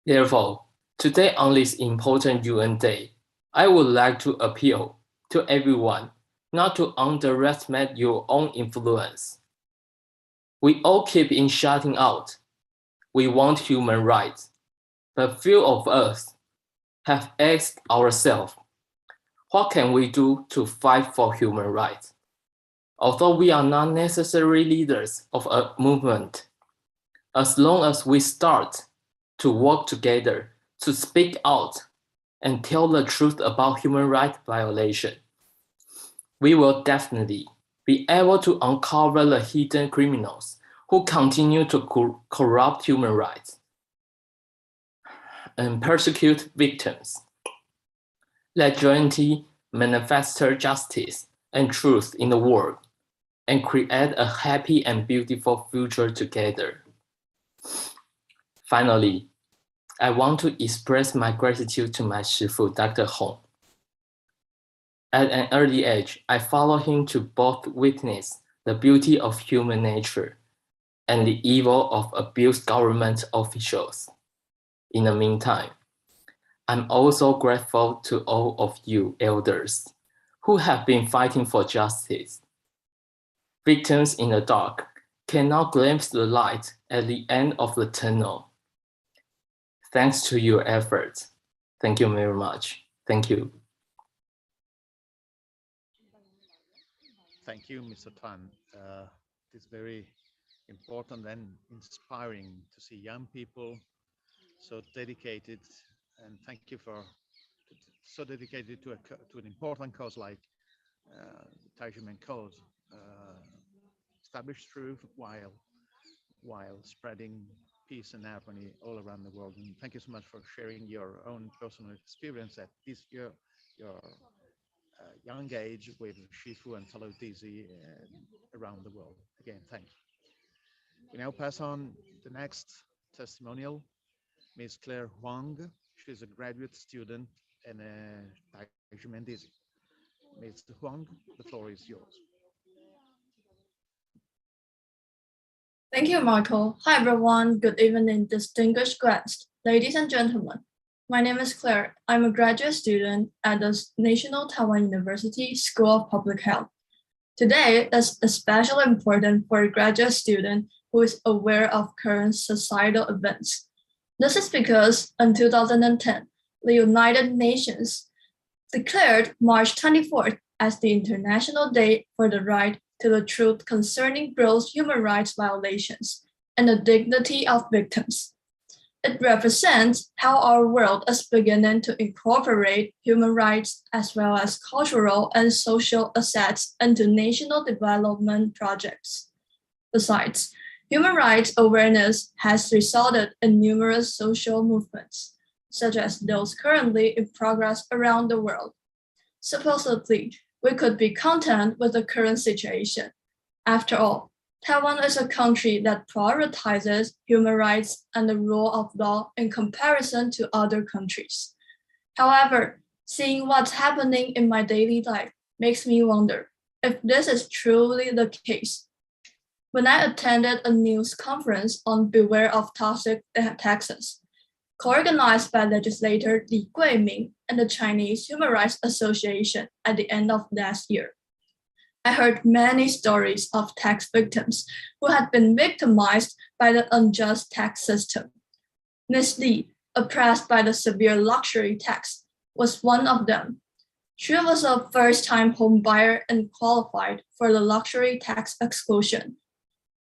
Therefore, today on this important UN Day, I would like to appeal to everyone not to underestimate your own influence. We all keep in shouting out, we want human rights, but few of us have asked ourselves, what can we do to fight for human rights? Although we are not necessarily leaders of a movement, as long as we start to work together to speak out and tell the truth about human rights violation, we will definitely be able to uncover the hidden criminals who continue to corrupt human rights and persecute victims. Let jointly manifest justice and truth in the world and create a happy and beautiful future together. Finally, I want to express my gratitude to my Shifu, Dr. Huang. At an early age, I followed him to both witness the beauty of human nature and the evil of abused government officials. In the meantime, I'm also grateful to all of you elders who have been fighting for justice. Victims in the dark cannot glimpse the light at the end of the tunnel. Thanks to your efforts. Thank you very much. Thank you. Thank you, Mr. Tan. It's very important and inspiring to see young people so dedicated, and thank you for so dedicated to an important cause like the Taijimen cause, establish truth while spreading peace and harmony all around the world. And thank you so much for sharing your own personal experience at this your young age with Shifu and fellow Dizi around the world. Again, thank you. We now pass on the next testimonial, Ms. Clare Huang. She's a graduate student and a Taijimen Dizi. Ms. Huang, the floor is yours. Thank you, Michael. Hi, everyone. Good evening, distinguished guests, ladies and gentlemen. My name is Clare. I'm a graduate student at the National Taiwan University School of Public Health. Today is especially important for a graduate student who is aware of current societal events. This is because in 2010, the United Nations declared March 24th as the International Day for the Right to the Truth concerning gross human rights violations and the dignity of victims. It represents how our world is beginning to incorporate human rights as well as cultural and social assets into national development projects. Besides, human rights awareness has resulted in numerous social movements, such as those currently in progress around the world. Supposedly, we could be content with the current situation. After all, Taiwan is a country that prioritizes human rights and the rule of law in comparison to other countries. However, seeing what's happening in my daily life makes me wonder if this is truly the case. When I attended a news conference on Beware of Toxic Taxes, co-organized by legislator Li Guiming and the Chinese Human Rights Association at the end of last year, I heard many stories of tax victims who had been victimized by the unjust tax system. Ms. Li, oppressed by the severe luxury tax, was one of them. She was a first-time home buyer and qualified for the luxury tax exclusion.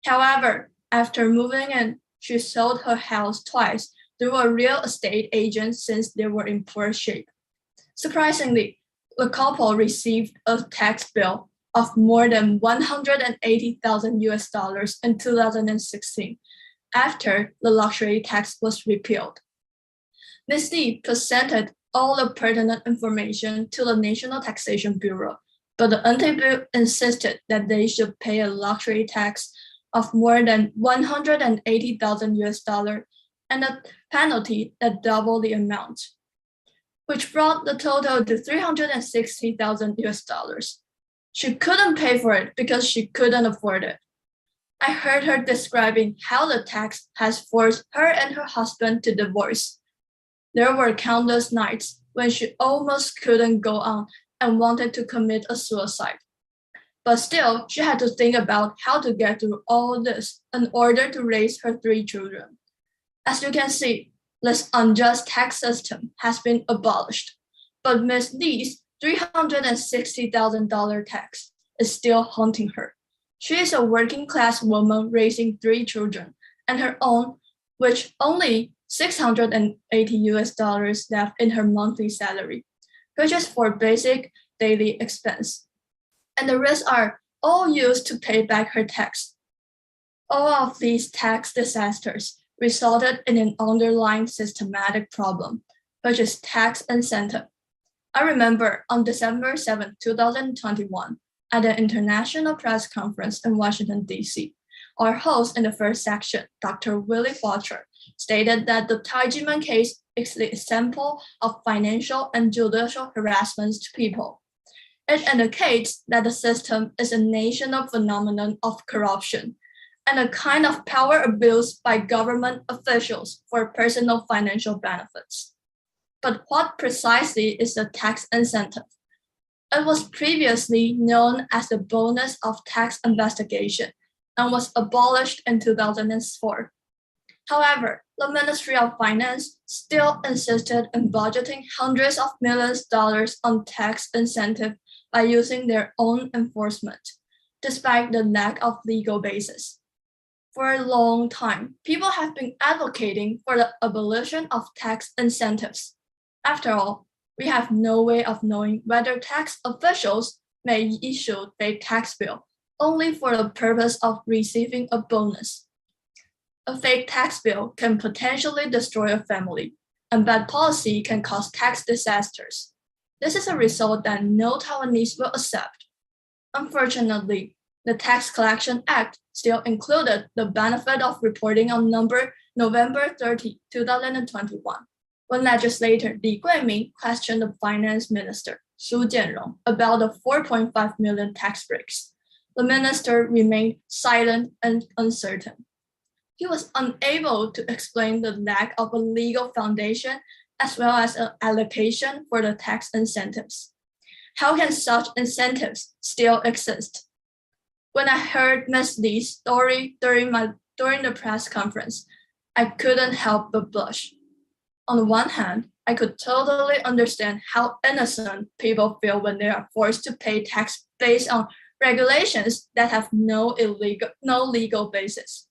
However, after moving in, she sold her house twice through a real estate agent since they were in poor shape. Surprisingly, the couple received a tax bill of more than $180,000 in 2016 after the luxury tax was repealed. Ms. Li presented all the pertinent information to the National Taxation Bureau, but the anti-bill insisted that they should pay a luxury tax of more than $180,000 and a penalty that doubled the amount, which brought the total to $360,000. She couldn't pay for it because she couldn't afford it. I heard her describing how the tax has forced her and her husband to divorce. There were countless nights when she almost couldn't go on and wanted to commit a suicide. But still, she had to think about how to get through all this in order to raise her 3 children. As you can see, this unjust tax system has been abolished, but Ms. Li's $360,000 tax is still haunting her. She is a working-class woman raising 3 children, and her own, which only $680 left in her monthly salary, which is for basic daily expense. And the rest are all used to pay back her tax. All of these tax disasters resulted in an underlying systematic problem, which is tax incentive. I remember on December 7, 2021, at an international press conference in Washington, D.C., our host in the first section, Dr. Willie Fletcher, stated that the Taijiman case is the example of financial and judicial harassments to people. It indicates that the system is a national phenomenon of corruption and a kind of power abuse by government officials for personal financial benefits. But what precisely is the tax incentive? It was previously known as the bonus of tax investigation and was abolished in 2004. However, the Ministry of Finance still insisted in budgeting hundreds of millions of dollars on tax incentive by using their own enforcement, despite the lack of legal basis. For a long time, people have been advocating for the abolition of tax incentives. After all, we have no way of knowing whether tax officials may issue a tax bill only for the purpose of receiving a bonus. A fake tax bill can potentially destroy a family, and bad policy can cause tax disasters. This is a result that no Taiwanese will accept. Unfortunately, the Tax Collection Act still included the benefit of reporting on November 30, 2021, when legislator Li Guiming questioned the finance minister, Su Jianrong, about the 4.5 million tax breaks. The minister remained silent and uncertain. He was unable to explain the lack of a legal foundation as well as an allocation for the tax incentives. How can such incentives still exist? When I heard Ms. Li's story during the press conference, I couldn't help but blush. On the one hand, I could totally understand how innocent people feel when they are forced to pay tax based on regulations that have no legal basis.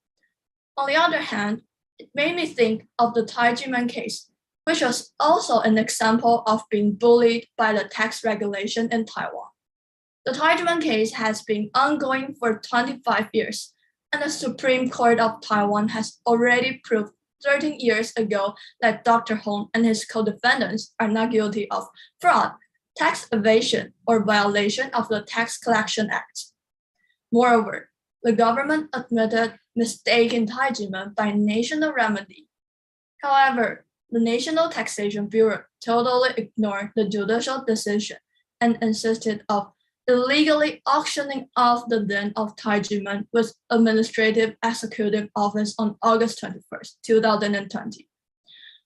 On the other hand, it made me think of the Taijiman case, which was also an example of being bullied by the tax regulation in Taiwan. The Taijiman case has been ongoing for 25 years, and the Supreme Court of Taiwan has already proved 13 years ago that Dr. Huang and his co-defendants are not guilty of fraud, tax evasion, or violation of the Tax Collection Act. Moreover, the government admitted mistaken Taijiman by national remedy. However, the National Taxation Bureau totally ignored the judicial decision and insisted of illegally auctioning off the land of Taijiman with Administrative Executive Office on August 21st, 2020.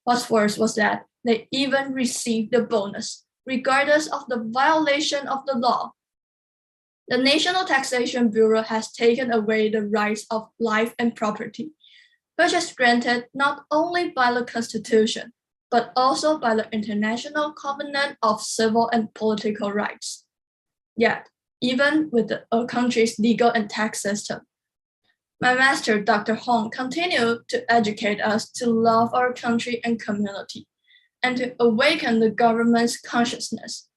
What's worse was that they even received the bonus, regardless of the violation of the law. The National Taxation Bureau has taken away the rights of life and property, which is granted not only by the Constitution, but also by the International Covenant of Civil and Political Rights. Yet, even with a country's legal and tax system, my master, Dr. Huang, continued to educate us to love our country and community, and to awaken the government's consciousness.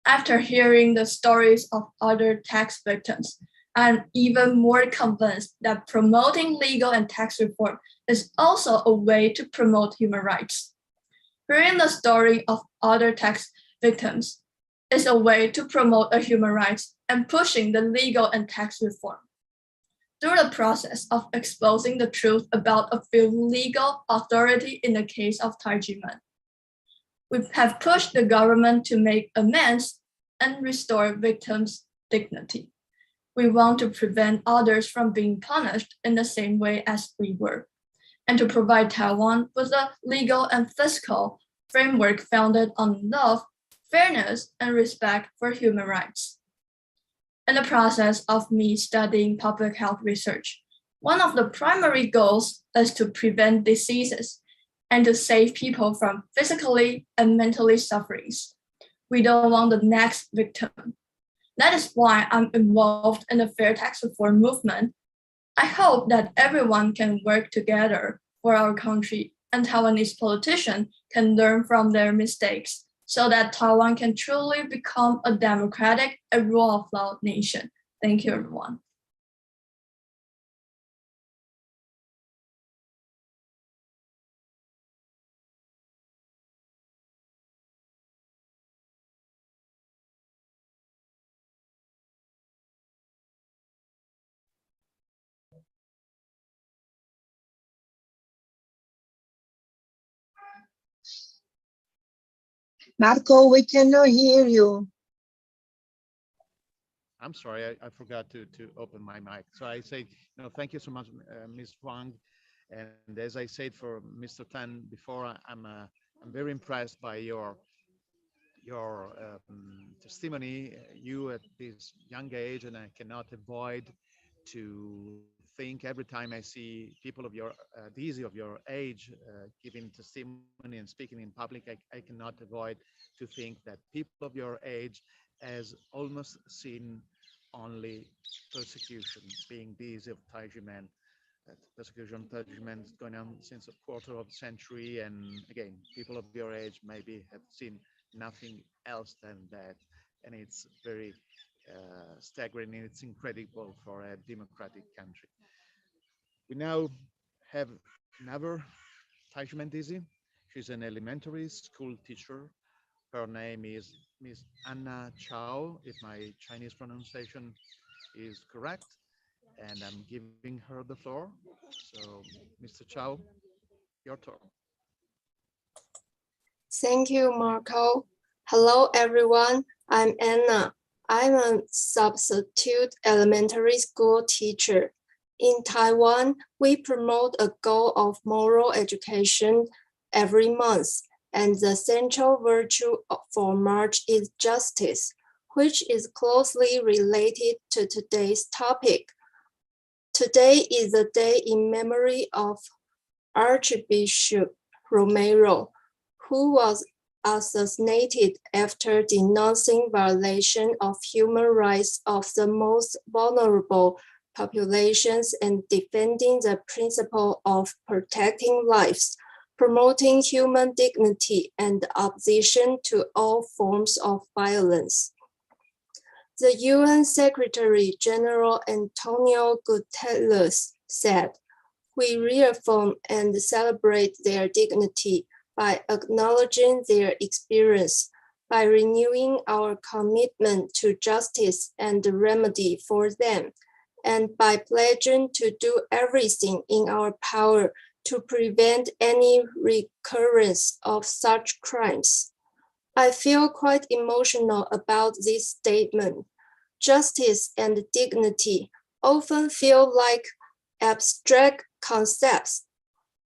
After hearing the stories of other tax victims, I'm even more convinced that promoting legal and tax reform is also a way to promote human rights. Hearing the story of other tax victims is a way to promote a human rights and pushing the legal and tax reform. Through the process of exposing the truth about a few legal authority in the case of Taijimen, we have pushed the government to make amends and restore victims' dignity. We want to prevent others from being punished in the same way as we were, and to provide Taiwan with a legal and fiscal framework founded on love, fairness, and respect for human rights. In the process of me studying public health research, one of the primary goals is to prevent diseases and to save people from physically and mentally sufferings. We don't want the next victim. That is why I'm involved in the fair tax reform movement. I hope that everyone can work together for our country, and Taiwanese politicians can learn from their mistakes so that Taiwan can truly become a democratic and rule of law nation. Thank you, everyone. Marco, we cannot hear you. I'm sorry, I forgot to open my mic. So I say, thank you so much, Ms. Huang. And as I said for Mr. Tan before, I'm very impressed by your testimony. You at this young age, and I cannot avoid to think every time I see people of your Dizi of your age giving testimony and speaking in public, I cannot avoid to think that people of your age has almost seen only persecution, being Dizi of Taijimen. Persecution of Taijimen is going on since a quarter of a century, and again, people of your age maybe have seen nothing else than that, and it's very staggering, and it's incredible for a democratic country. We now have another Taijimen Dizi. She's an elementary school teacher. Her name is Miss Anna Chao, if my Chinese pronunciation is correct, and I'm giving her the floor. So, Mr. Chao, your turn. Thank you, Marco. Hello, everyone. I'm Anna. I'm a substitute elementary school teacher. In Taiwan, we promote a goal of moral education every month, and the central virtue for March is justice, which is closely related to today's topic. Today is a day in memory of Archbishop Romero, who was assassinated after denouncing violation of human rights of the most vulnerable populations and defending the principle of protecting lives, promoting human dignity, and opposition to all forms of violence. The UN Secretary General Antonio Guterres said, "We reaffirm and celebrate their dignity by acknowledging their experience, by renewing our commitment to justice and remedy for them, and by pledging to do everything in our power to prevent any recurrence of such crimes." I feel quite emotional about this statement. Justice and dignity often feel like abstract concepts,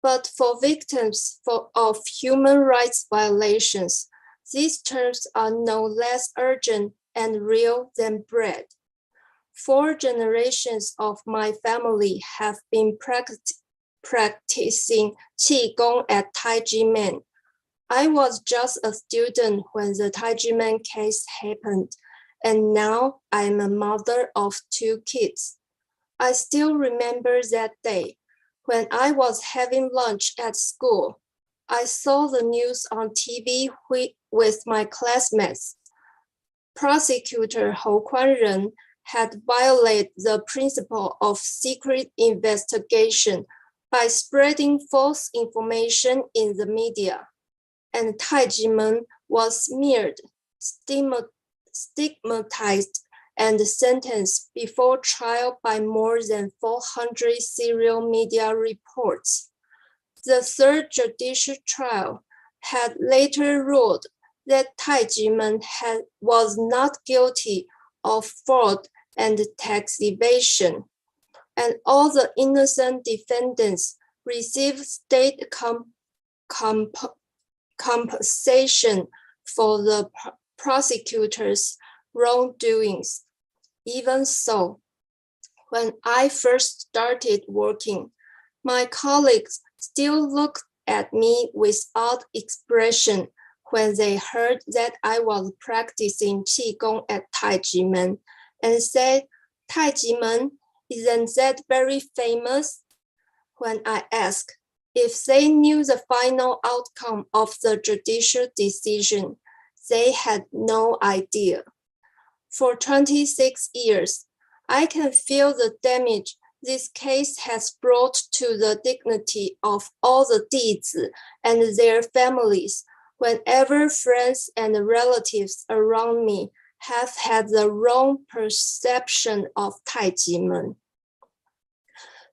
but for victims of human rights violations, these terms are no less urgent and real than bread. 4 generations of my family have been practicing Qigong at Tijimen. I was just a student when the Tijimen case happened, and now I'm a mother of 2 kids. I still remember that day when I was having lunch at school. I saw the news on TV with my classmates. Prosecutor Hou Kuanren had violated the principle of secret investigation by spreading false information in the media, and Taijimen was smeared, stigmatized, and sentenced before trial by more than 400 serial media reports. The 3rd judicial trial had later ruled that Taijimen was not guilty of fraud and tax evasion, and all the innocent defendants received state compensation for the prosecutor's wrongdoings. Even so, when I first started working, my colleagues still looked at me with odd expression when they heard that I was practicing Qigong at Taijimen, and said, "Taijimen, isn't that very famous?" When I asked if they knew the final outcome of the judicial decision, they had no idea. For 26 years, I can feel the damage this case has brought to the dignity of all the Dizi and their families whenever friends and relatives around me have had the wrong perception of Taijimen.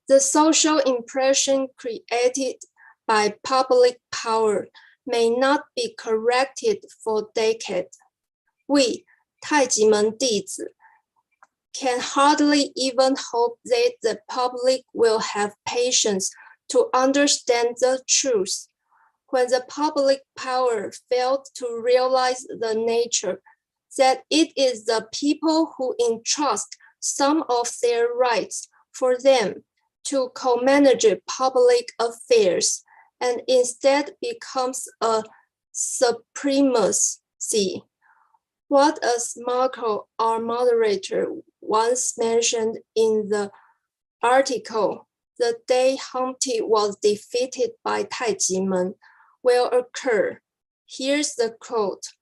The social impression created by public power may not be corrected for decades. We, Taijimen Dizi, can hardly even hope that the public will have patience to understand the truth. When the public power failed to realize the nature that it is the people who entrust some of their rights for them to co-manage public affairs, and instead becomes a supremacy. What, as Marco, our moderator, once mentioned in the article, the day Humpty was defeated by Taijimen, will occur. Here's the quote.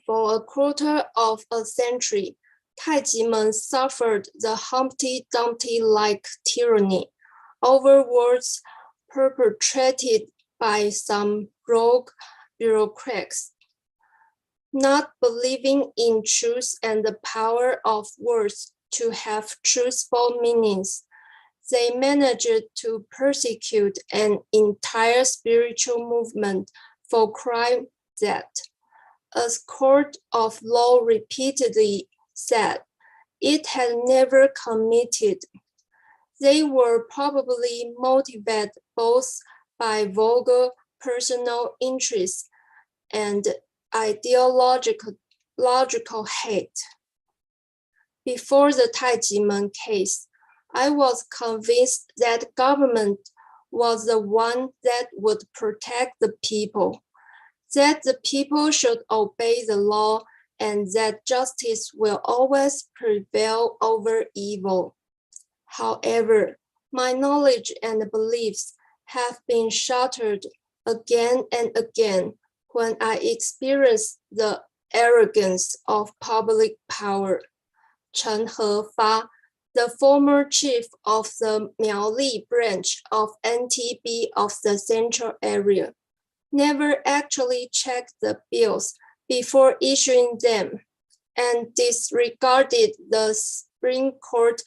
For a quarter of a century, Taijimen suffered the Humpty Dumpty-like tyranny over words perpetrated by some rogue bureaucrats. Not believing in truth and the power of words to have truthful meanings, they managed to persecute an entire spiritual movement for crime that, as court of law repeatedly said, it had never committed. They were probably motivated both by vulgar personal interests and ideological hate. Before the Taijimen case, I was convinced that government was the one that would protect the people, that the people should obey the law, and that justice will always prevail over evil. However, my knowledge and beliefs have been shattered again and again when I experienced the arrogance of public power. Chen Hefa, the former chief of the Miaoli branch of NTB of the Central Area, never actually checked the bills before issuing them, and disregarded the Supreme Court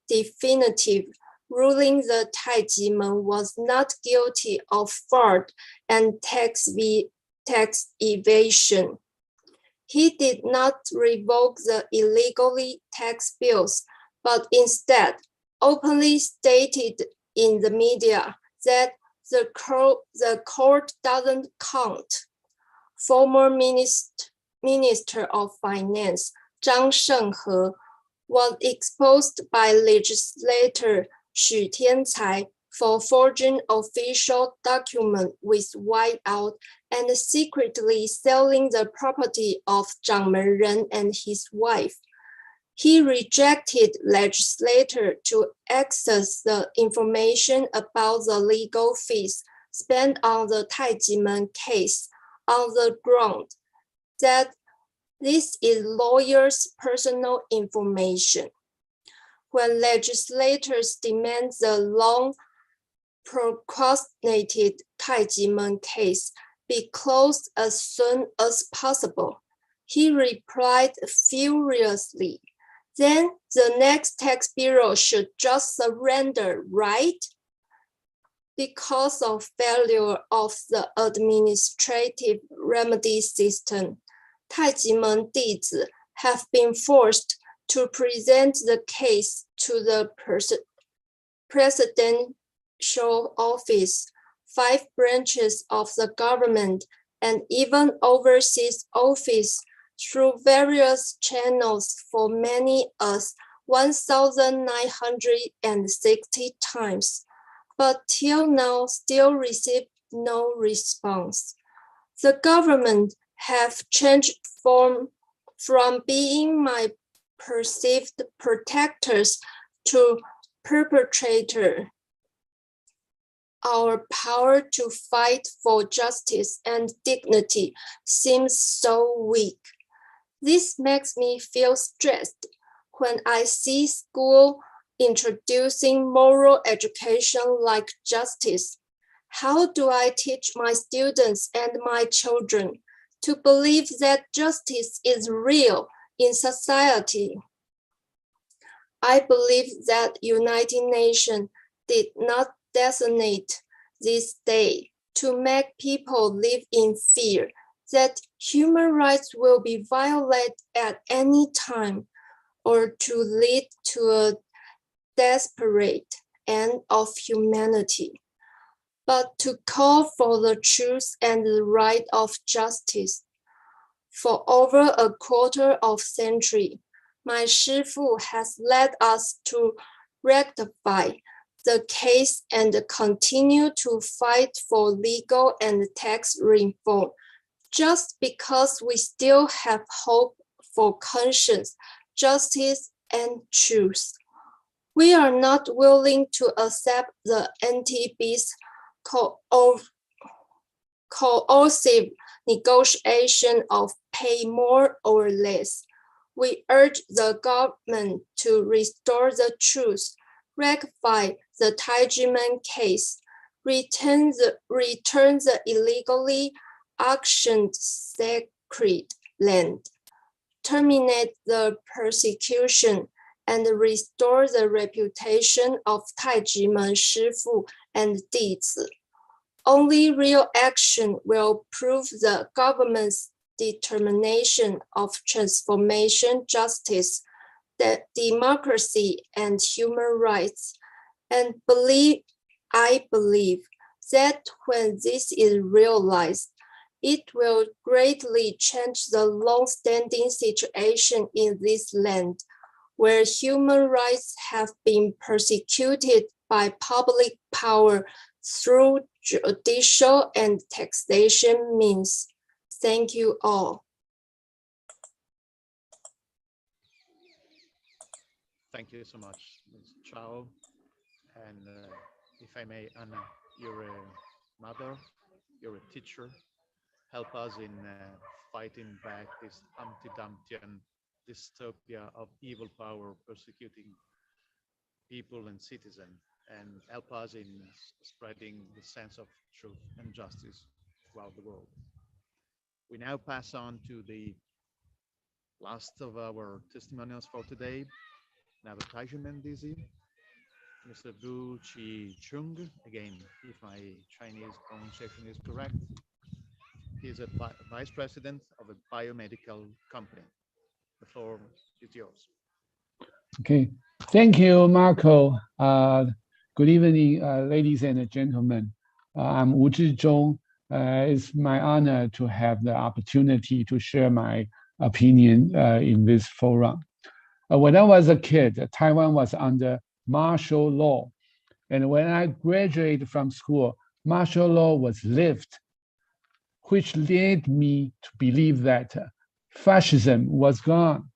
definitive ruling that Taijimen was not guilty of fraud and tax evasion. He did not revoke the illegally tax bills, but instead openly stated in the media that the court doesn't count. Former Minister of Finance Zhang Shenghe was exposed by legislator Xu Tiancai for forging official document with whiteout and secretly selling the property of Zhang Menren and his wife. He rejected legislator to access the information about the legal fees spent on the Taijimen case on the ground that this is lawyers' personal information. When legislators demand the long procrastinated Taijimen case be closed as soon as possible, he replied furiously, "Then the next tax bureau should just surrender, right?" Because of failure of the administrative remedy system, Taijimen Dizi have been forced to present the case to the presidential office, 5 branches of the government, and even overseas office through various channels for many as 1,960 times, but till now still received no response. The government have changed from being my perceived protectors to perpetrator. Our power to fight for justice and dignity seems so weak. This makes me feel stressed when I see school introducing moral education like justice. How do I teach my students and my children to believe that justice is real in society? I believe that United Nations did not designate this day to make people live in fear that human rights will be violated at any time, or to lead to a desperate end of humanity, but to call for the truth and the right of justice. For over a quarter of century, my Shifu has led us to rectify the case and continue to fight for legal and tax reform, just because we still have hope for conscience, justice, and truth. We are not willing to accept the NTB's coercive negotiation of pay more or less. We urge the government to restore the truth, rectify the Taijimen case, return the illegally auctioned sacred land, terminate the persecution, and restore the reputation of Taijimen Shifu and Dizi. Only real action will prove the government's determination of transformation, justice, democracy, and human rights. And I believe that when this is realized, it will greatly change the long-standing situation in this land, where human rights have been persecuted by public power through judicial and taxation means. Thank you all. Thank you so much, Ms. Chao. And if I may, Anna, you're a mother, you're a teacher. Help us in fighting back this anti-Dumptian dystopia of evil power persecuting people and citizens, and help us in spreading the sense of truth and justice throughout the world. We now pass on to the last of our testimonials for today. Now, Taijimen Dizi, Mr. Du Chih-Chung, again, if my Chinese pronunciation is correct. He's a vice president of a biomedical company. The floor is yours. Okay, thank you, Marco. Good evening, ladies and gentlemen. I'm Wu Chih-Chung. It's my honor to have the opportunity to share my opinion in this forum. When I was a kid, Taiwan was under martial law. And when I graduated from school, martial law was lifted, which led me to believe that fascism was gone.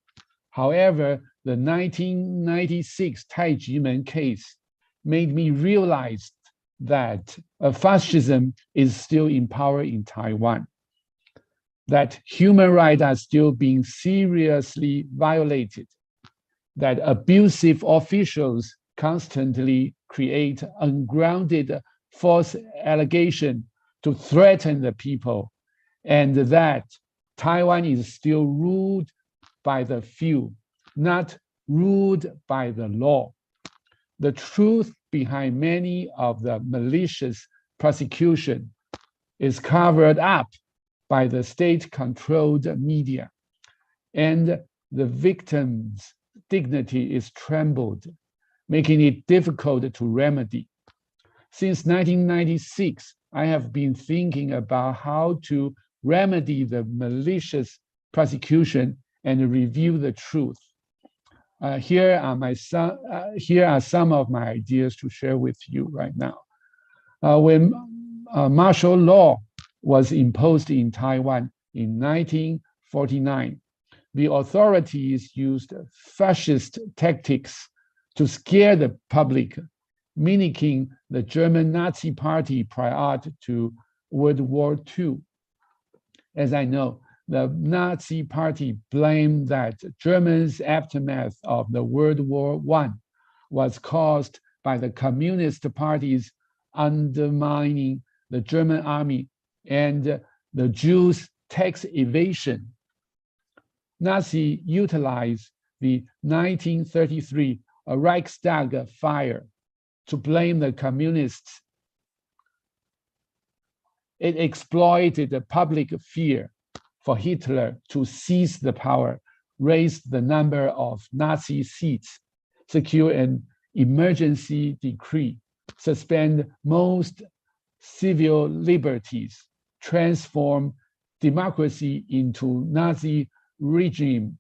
However, the 1996 Taijimen case made me realize that fascism is still in power in Taiwan, that human rights are still being seriously violated, that abusive officials constantly create ungrounded false allegations to threaten the people, and that Taiwan is still ruled by the few, not ruled by the law. The truth behind many of the malicious prosecution is covered up by the state-controlled media, and the victim's dignity is trampled, making it difficult to remedy. Since 1996, I have been thinking about how to remedy the malicious prosecution and reveal the truth. Here are some of my ideas to share with you right now. When martial law was imposed in Taiwan in 1949, the authorities used fascist tactics to scare the public, mimicking the German Nazi Party prior to World War II. As I know, the Nazi Party blamed that Germany's aftermath of the World War I was caused by the Communist parties undermining the German army and the Jews' tax evasion. Nazi utilized the 1933 Reichstag fire to blame the communists. It exploited the public fear for Hitler to seize the power, raise the number of Nazi seats, secure an emergency decree, suspend most civil liberties, transform democracy into Nazi regime.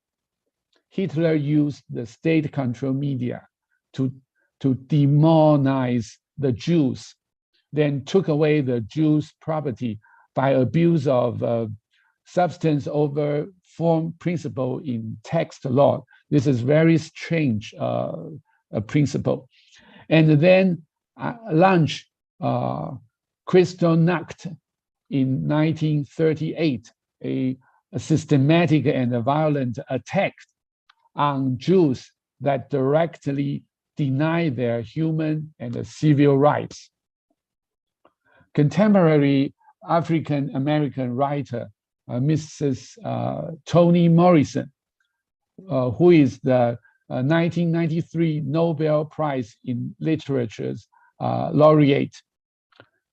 Hitler used the state-controlled media to demonize the Jews, then took away the Jews' property by abuse of substance over form principle in tax law. This is very strange principle. And then launched Kristallnacht in 1938, a systematic and a violent attack on Jews that directly deny their human and civil rights. Contemporary African-American writer, Mrs. Toni Morrison, who is the 1993 Nobel Prize in Literature's laureate.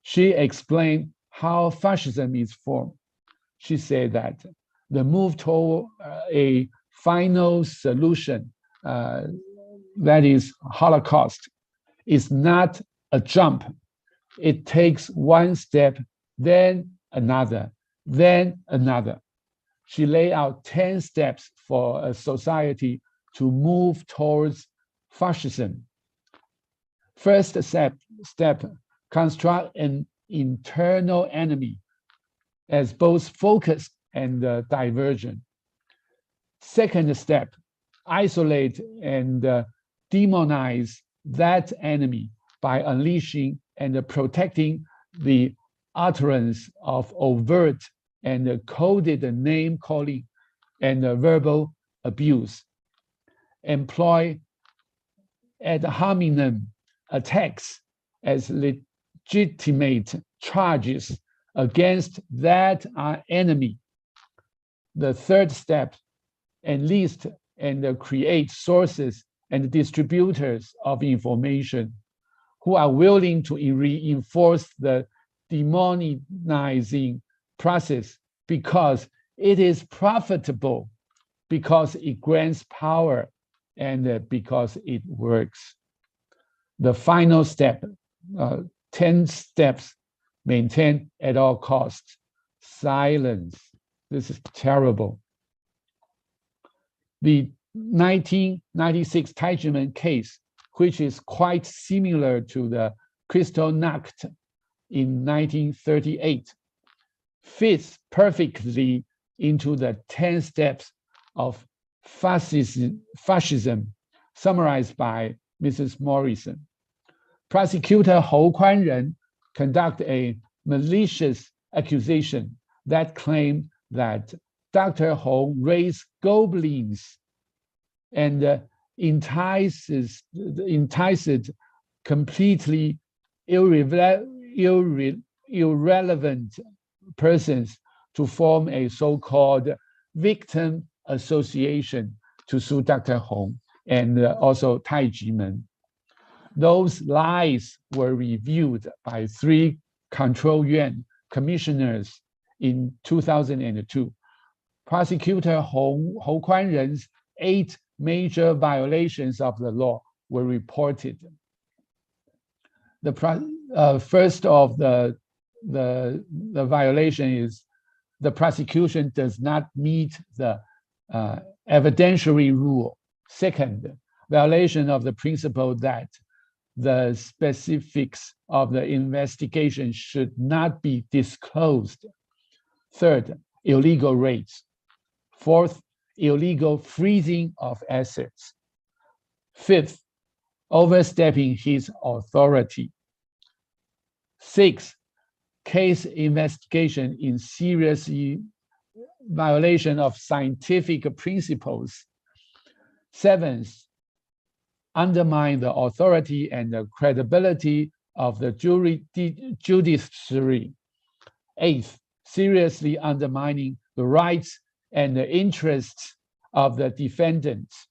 She explained how fascism is formed. She said that the move toward a final solution, that is Holocaust, is not a jump. It takes one step, then another, then another. She laid out 10 steps for a society to move towards fascism. First step, construct an internal enemy as both focused and divergent. Second step, isolate and demonize that enemy by unleashing and protecting the utterance of overt and coded name calling and verbal abuse. Employ ad hominem attacks as legitimate charges against that enemy. The third step, enlist and create sources and distributors of information who are willing to reinforce the demonizing process because it is profitable, because it grants power, and because it works. The final step, 10 steps, maintain at all costs silence. This is terrible. The 1996 Taijimen case, which is quite similar to the Kristallnacht in 1938, fits perfectly into the 10 steps of fascism summarized by Mrs. Morrison. Prosecutor Hou Kuanren conducted a malicious accusation that claimed that Dr. Hou raised goblins and enticed completely irrelevant persons to form a so-called victim association to sue Dr. Hou and also Taijimen. Those lies were reviewed by 3 Control Yuan commissioners in 2002. Prosecutor Hou Kuanren's 8 major violations of the law were reported. The first of the violation is the prosecution does not meet the evidentiary rule. Second, violation of the principle that the specifics of the investigation should not be disclosed. Third, illegal raids. Fourth, illegal freezing of assets. Fifth, overstepping his authority. Sixth, case investigation in serious violation of scientific principles. Seventh, undermine the authority and the credibility of the judiciary. Eighth, seriously undermining the rights and the interests of the defendants.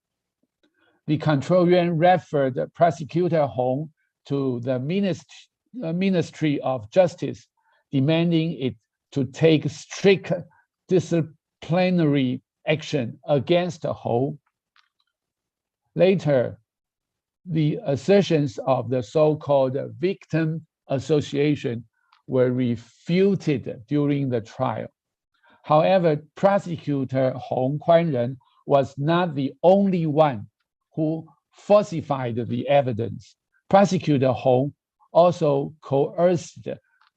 The Control Yuan referred Prosecutor Hou to the Ministry of Justice, demanding it to take strict disciplinary action against Hou. Later, the assertions of the so-called victim association were refuted during the trial. However, Prosecutor Hou Kuanren was not the only one who falsified the evidence. Prosecutor Hou also coerced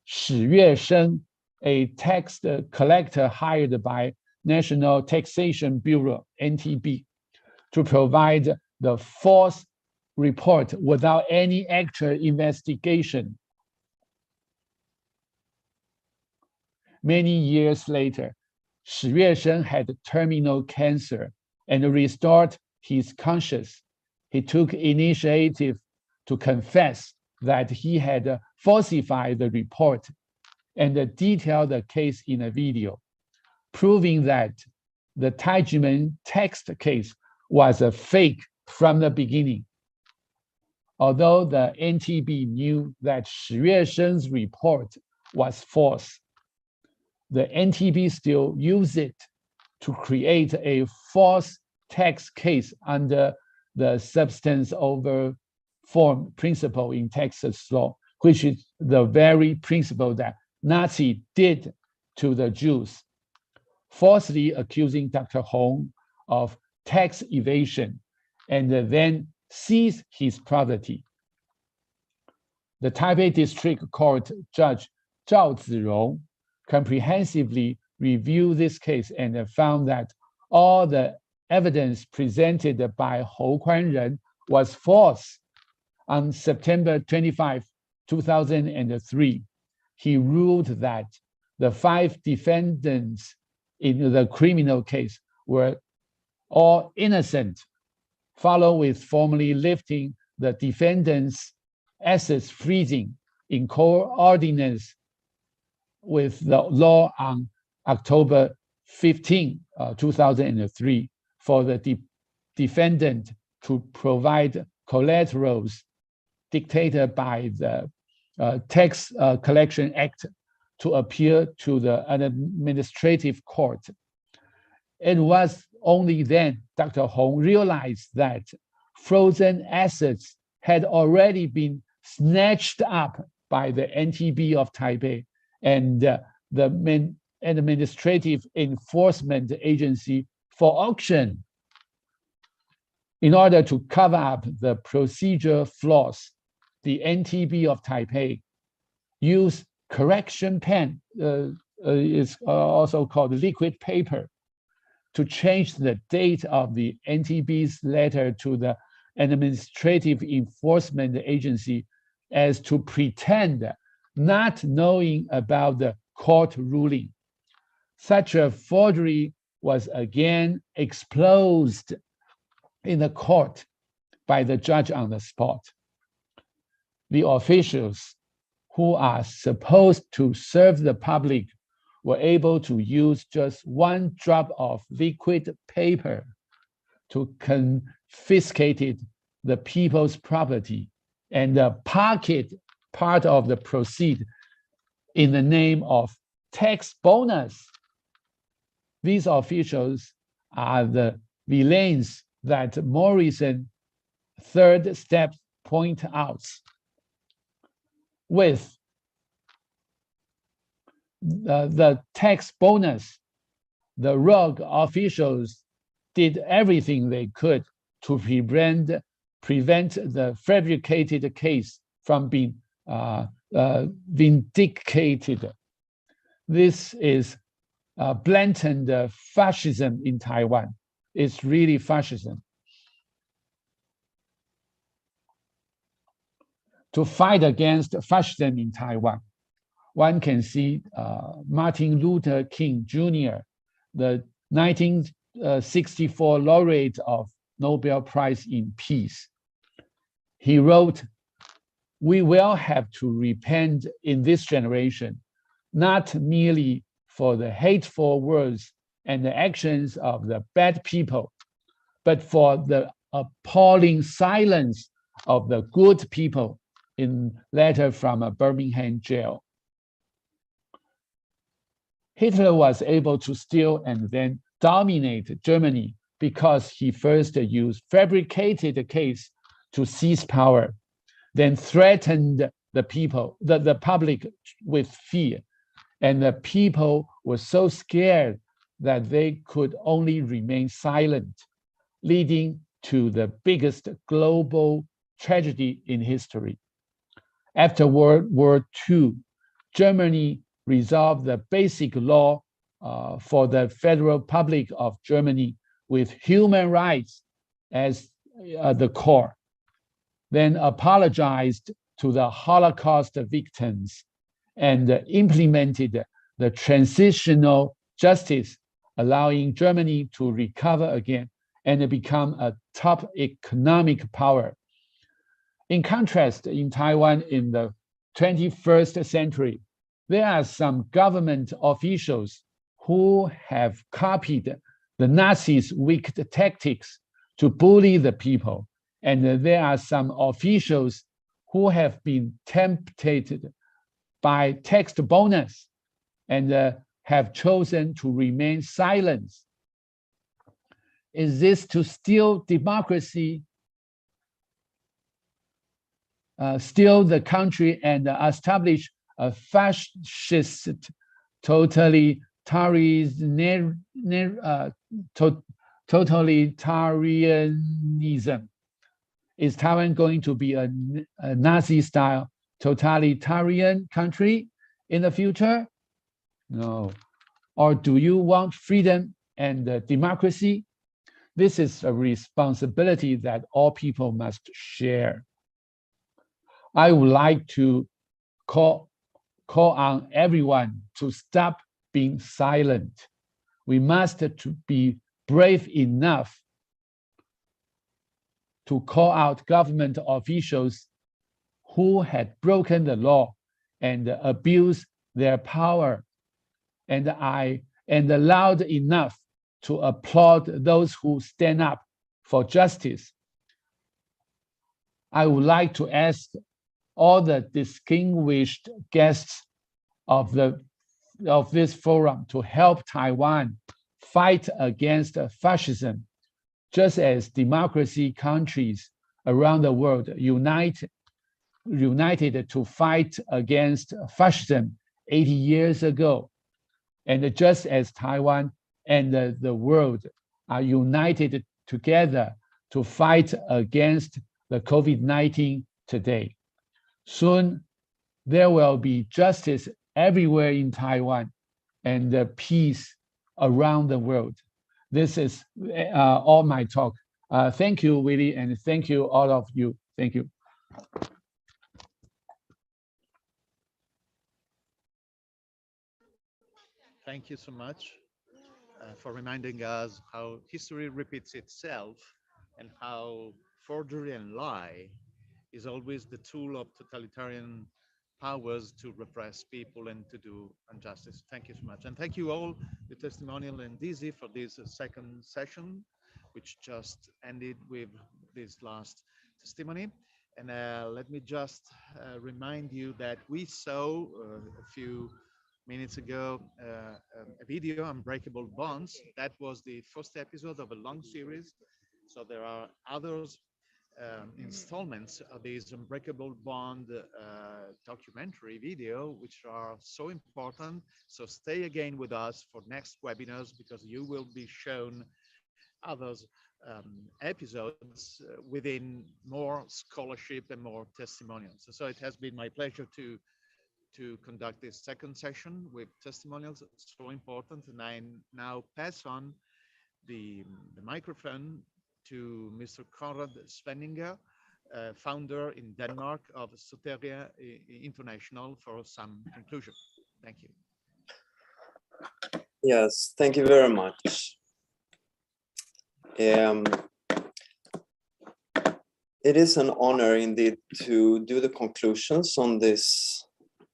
Shi Yuesheng, a tax collector hired by National Taxation Bureau, NTB, to provide the false report without any actual investigation. Many years later, Shi Yuesheng had terminal cancer and restored his conscience. He took initiative to confess that he had falsified the report and detailed the case in a video, proving that the Taijimen text case was a fake from the beginning. Although the NTB knew that Shi Yuesheng's report was false, the NTB still used it to create a false tax case under the substance over form principle in Texas law, which is the very principle that Nazi did to the Jews, falsely accusing Dr. Hou of tax evasion and then seize his property. The Taipei District Court Judge Zhao Zirong comprehensively reviewed this case and found that all the evidence presented by Hou Kuanren was false. On September 25, 2003, he ruled that the 5 defendants in the criminal case were all innocent, followed with formally lifting the defendants' assets freezing in coordinates with the law on October 15, 2003, for the defendant to provide collaterals dictated by the Tax Collection Act to appeal to the administrative court. It was only then Dr. Hou realized that frozen assets had already been snatched up by the NTB of Taipei and the Administrative Enforcement Agency for auction. In order to cover up the procedure flaws, the NTB of Taipei used correction pen, is also called liquid paper, to change the date of the NTB's letter to the Administrative Enforcement Agency as to pretend not knowing about the court ruling. Such a forgery was again exposed in the court by the judge on the spot. The officials who are supposed to serve the public were able to use just one drop of liquid paper to confiscate the people's property and pocket part of the proceeds in the name of tax bonus. These officials are the villains that Morrison third step point out. With the tax bonus, the rogue officials did everything they could to prevent the fabricated case from being vindicated. This is blatant fascism in Taiwan. It's really fascism. To fight against fascism in Taiwan, one can see Martin Luther King Jr., the 1964 laureate of Nobel Prize in Peace. He wrote, "We will have to repent in this generation, not merely for the hateful words and the actions of the bad people, but for the appalling silence of the good people," in letter from a Birmingham jail. Hitler was able to steal and then dominate Germany because he first used fabricated case to seize power, then threatened the people, the public with fear. And the people were so scared that they could only remain silent, leading to the biggest global tragedy in history. After World War II, Germany resolved the basic law for the Federal Republic of Germany with human rights as the core, then apologized to the Holocaust victims and implemented the transitional justice, allowing Germany to recover again and become a top economic power. In contrast, in Taiwan in the 21st century, there are some government officials who have copied the Nazis' wicked tactics to bully the people. And there are some officials who have been tempted by tax bonus and have chosen to remain silent. Is this to steal democracy, steal the country and establish a fascist totalitarianism? Is Taiwan going to be a Nazi-style totalitarian country in the future? No. Or do you want freedom and democracy? This is a responsibility that all people must share. I would like to call on everyone to stop being silent. We must be brave enough to call out government officials who had broken the law and abused their power, and loud enough to applaud those who stand up for justice. I would like to ask all the distinguished guests of this forum to help Taiwan fight against fascism, just as democracy countries around the world united to fight against fascism 80 years ago. And just as Taiwan and the world are united together to fight against the COVID-19 today. Soon, there will be justice everywhere in Taiwan and peace around the world. This is all my talk. Thank you, Willie, and thank you, all of you. Thank you. Thank you so much for reminding us how history repeats itself and how forgery and lie is always the tool of totalitarian powers to repress people and to do injustice. Thank you so much. And thank you all, the testimonial and Dizi, for this second session, which just ended with this last testimony. And let me just remind you that we saw a few minutes ago a video, Unbreakable Bonds. That was the first episode of a long series. So there are others installments of this Unbreakable Bond documentary video, which are so important. So stay again with us for next webinars, because you will be shown others episodes within more scholarship and more testimonials. So it has been my pleasure to conduct this second session with testimonials, so important. And I now pass on the microphone to Mr. Konrad Swenninger, founder in Denmark of Soteria International, for some conclusion. Thank you. Yes, thank you very much. It is an honor indeed to do the conclusions on this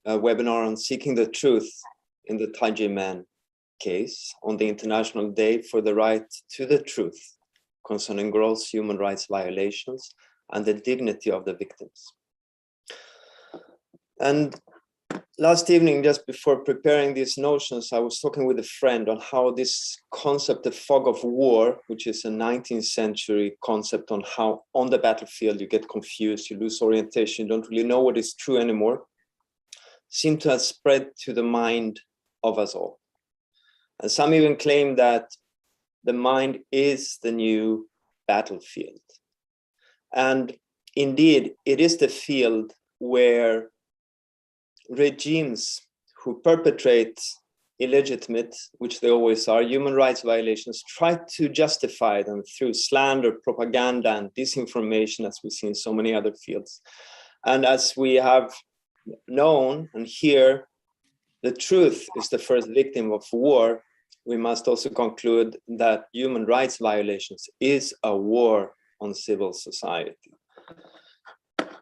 webinar on seeking the truth in the Tianjin case on the International Day for the Right to the Truth concerning gross human rights violations and the dignity of the victims. And last evening, just before preparing these notions, I was talking with a friend on how this concept, the fog of war, which is a 19th century concept on how on the battlefield you get confused, you lose orientation, you don't really know what is true anymore, seemed to have spread to the mind of us all. And some even claim that the mind is the new battlefield. And indeed, it is the field where regimes who perpetrate illegitimate, which they always are, human rights violations, try to justify them through slander, propaganda, and disinformation, as we see in so many other fields. And as we have known and hear, the truth is the first victim of war. We must also conclude that human rights violations is a war on civil society.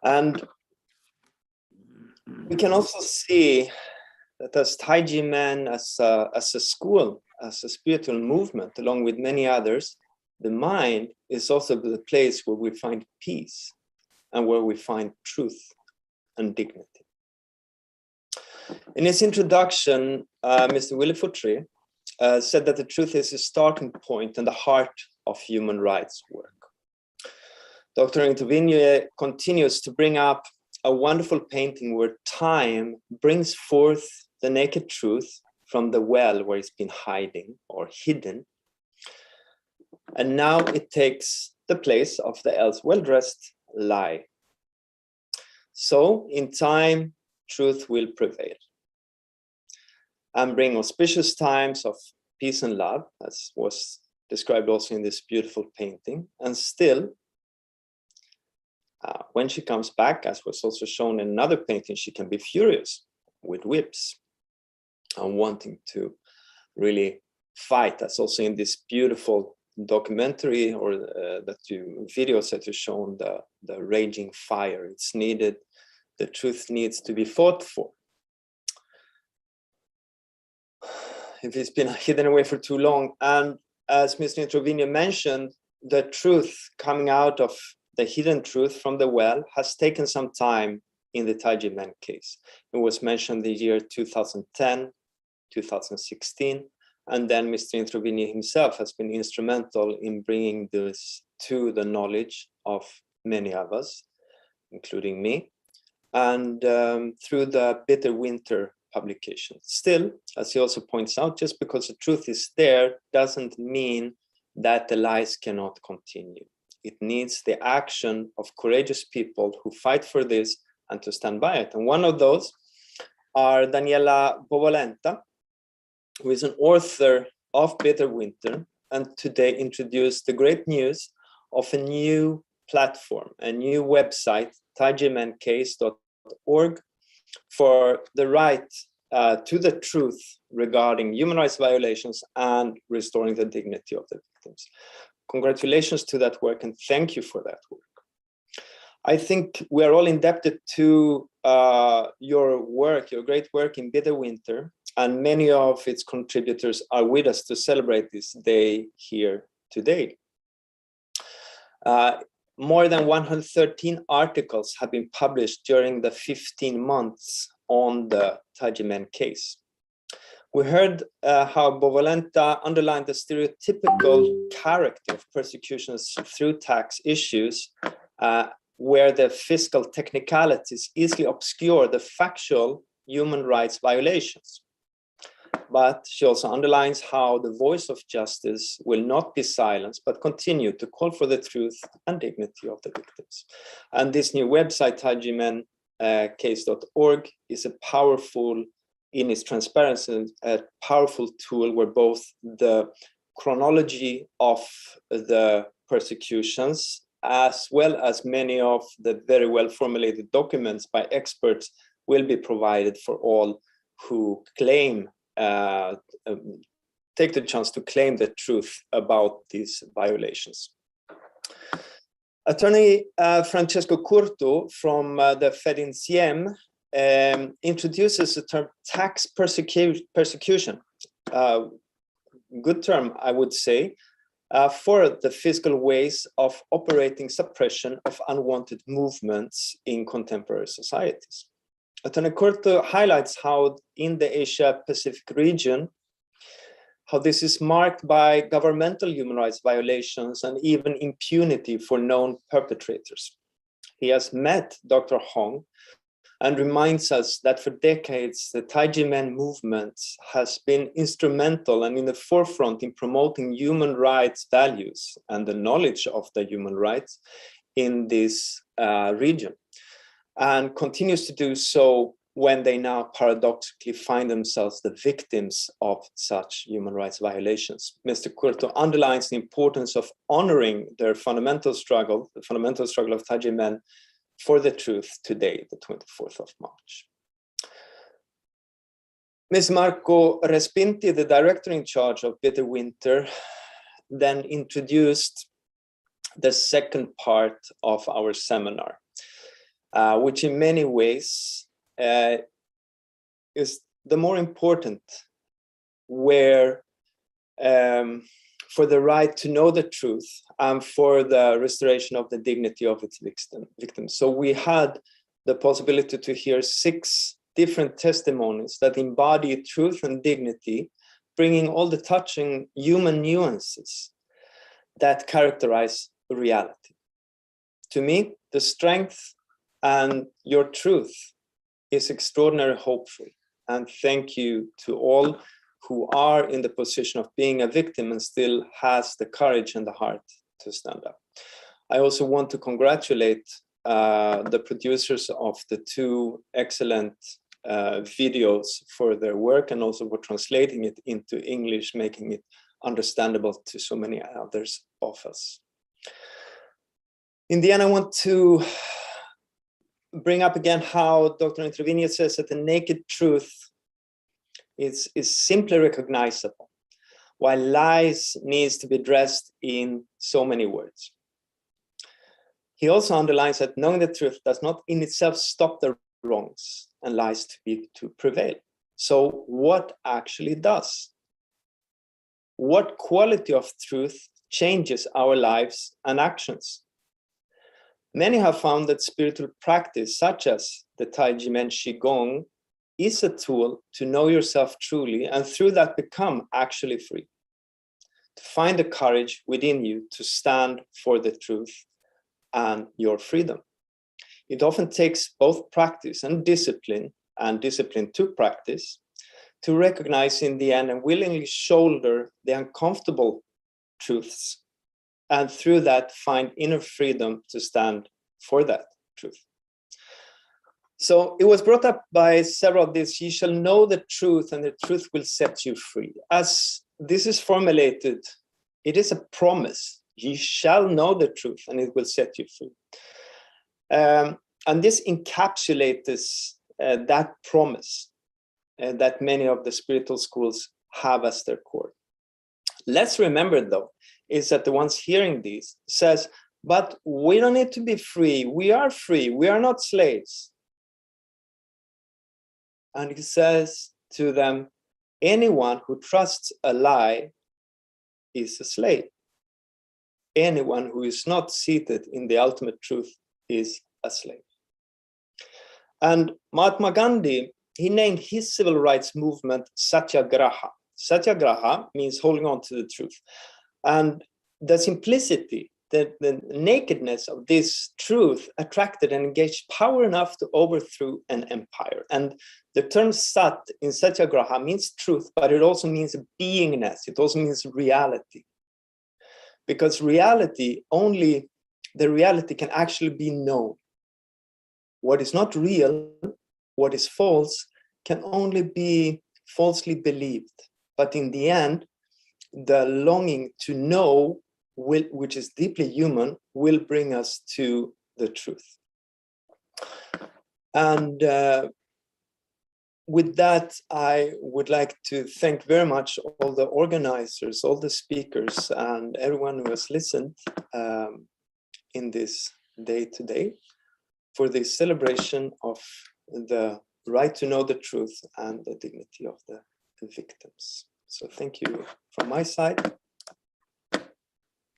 And we can also see that as Taiji Men, as a school, as a spiritual movement, along with many others, the mind is also the place where we find peace and where we find truth and dignity. In his introduction, Mr. Willy Futri said that the truth is a starting point and the heart of human rights work. Dr. Introvigne continues to bring up a wonderful painting where time brings forth the naked truth from the well where it's been hiding or hidden. And now it takes the place of the else well-dressed lie. So in time, truth will prevail and bring auspicious times of peace and love, as was described also in this beautiful painting. And still, when she comes back, as was also shown in another painting, she can be furious with whips and wanting to really fight. That's also in this beautiful documentary or videos that you shown, the raging fire. It's needed. The truth needs to be fought for. If it's been hidden away for too long. And as Mr. Introvigne mentioned, the truth coming out of the hidden truth from the well has taken some time in the Taiji Men case. It was mentioned the year 2010, 2016, and then Mr. Introvigne himself has been instrumental in bringing this to the knowledge of many of us, including me, and through the Bitter Winter publication. Still, as he also points out, just because the truth is there doesn't mean that the lies cannot continue. It needs the action of courageous people who fight for this and to stand by it. And one of those are Daniela Bovolenta, who is an author of Bitter Winter, and today introduced the great news of a new platform, a new website, taijimencase.org, for the right to the truth regarding human rights violations and restoring the dignity of the victims. Congratulations to that work, and thank you for that work. I think we are all indebted to your work, your great work in Bitter Winter, and many of its contributors are with us to celebrate this day here today. More than 113 articles have been published during the 15 months on the Taijimen case. We heard how Bovolenta underlined the stereotypical character of persecutions through tax issues, where the fiscal technicalities easily obscure the factual human rights violations. But she also underlines how the voice of justice will not be silenced, but continue to call for the truth and dignity of the victims. And this new website, taijimencase.org, is a powerful, in its transparency, a powerful tool where both the chronology of the persecutions, as well as many of the very well formulated documents by experts, will be provided for all who claim take the chance to claim the truth about these violations. Attorney Francesco Curto from the Fedinsieme introduces the term tax persecution, good term, I would say, for the fiscal ways of operating suppression of unwanted movements in contemporary societies. Attorney Curto highlights how in the Asia-Pacific region, how this is marked by governmental human rights violations and even impunity for known perpetrators. He has met Dr. Huang and reminds us that for decades, the Taijimen movement has been instrumental and in the forefront in promoting human rights values and the knowledge of the human rights in this region, and continues to do so when they now paradoxically find themselves the victims of such human rights violations. Mr. Curto underlines the importance of honoring their fundamental struggle, the fundamental struggle of Taijimen for the truth today, the 24th of March. Ms. Marco Respinti, the director in charge of Bitter Winter, then introduced the second part of our seminar, which in many ways is the more important, where for the right to know the truth and for the restoration of the dignity of its victims. So we had the possibility to hear 6 different testimonies that embody truth and dignity, bringing all the touching human nuances that characterize reality. To me, the strength and your truth is extraordinarily hopeful. And thank you to all who are in the position of being a victim and still has the courage and the heart to stand up. I also want to congratulate the producers of the 2 excellent videos for their work, and also for translating it into English, making it understandable to so many others of us. In the end, I want to bring up again how Dr. Introvigne says that the naked truth is simply recognizable, while lies needs to be dressed in so many words. He also underlines that knowing the truth does not in itself stop the wrongs and lies to prevail. So what actually does? What quality of truth changes our lives and actions? Many have found that spiritual practice, such as the Taijimen Qigong, is a tool to know yourself truly, and through that become actually free. To find the courage within you to stand for the truth and your freedom. It often takes both practice and discipline to practice, to recognize in the end and willingly shoulder the uncomfortable truths and through that find inner freedom to stand for that truth. So it was brought up by several of these: "You shall know the truth, and the truth will set you free." As this is formulated, it is a promise. You shall know the truth, and it will set you free. And this encapsulates that promise that many of the spiritual schools have as their core. Let's remember, though, is that the ones hearing these says, but we don't need to be free. We are free. We are not slaves. And he says to them, anyone who trusts a lie is a slave. Anyone who is not seated in the ultimate truth is a slave. And Mahatma Gandhi, he named his civil rights movement Satyagraha. Satyagraha means holding on to the truth. And the simplicity, the nakedness of this truth attracted and engaged power enough to overthrow an empire. And the term Sat in Satyagraha means truth, but it also means beingness. It also means reality. Because reality, only the reality can actually be known. What is not real, what is false, can only be falsely believed. But in the end, the longing to know, which is deeply human, will bring us to the truth. And with that, I would like to thank very much all the organizers, all the speakers, and everyone who has listened in this day today for this celebration of the right to know the truth and the dignity of the victims. So thank you from my side.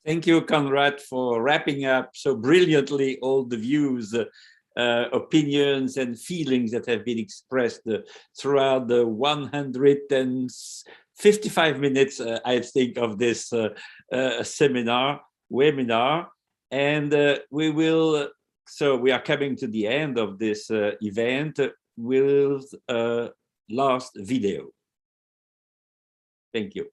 Thank you, Konrad, for wrapping up so brilliantly all the views, opinions and feelings that have been expressed throughout the 155 minutes, I think, of this webinar. And we are coming to the end of this event with last video. Thank you.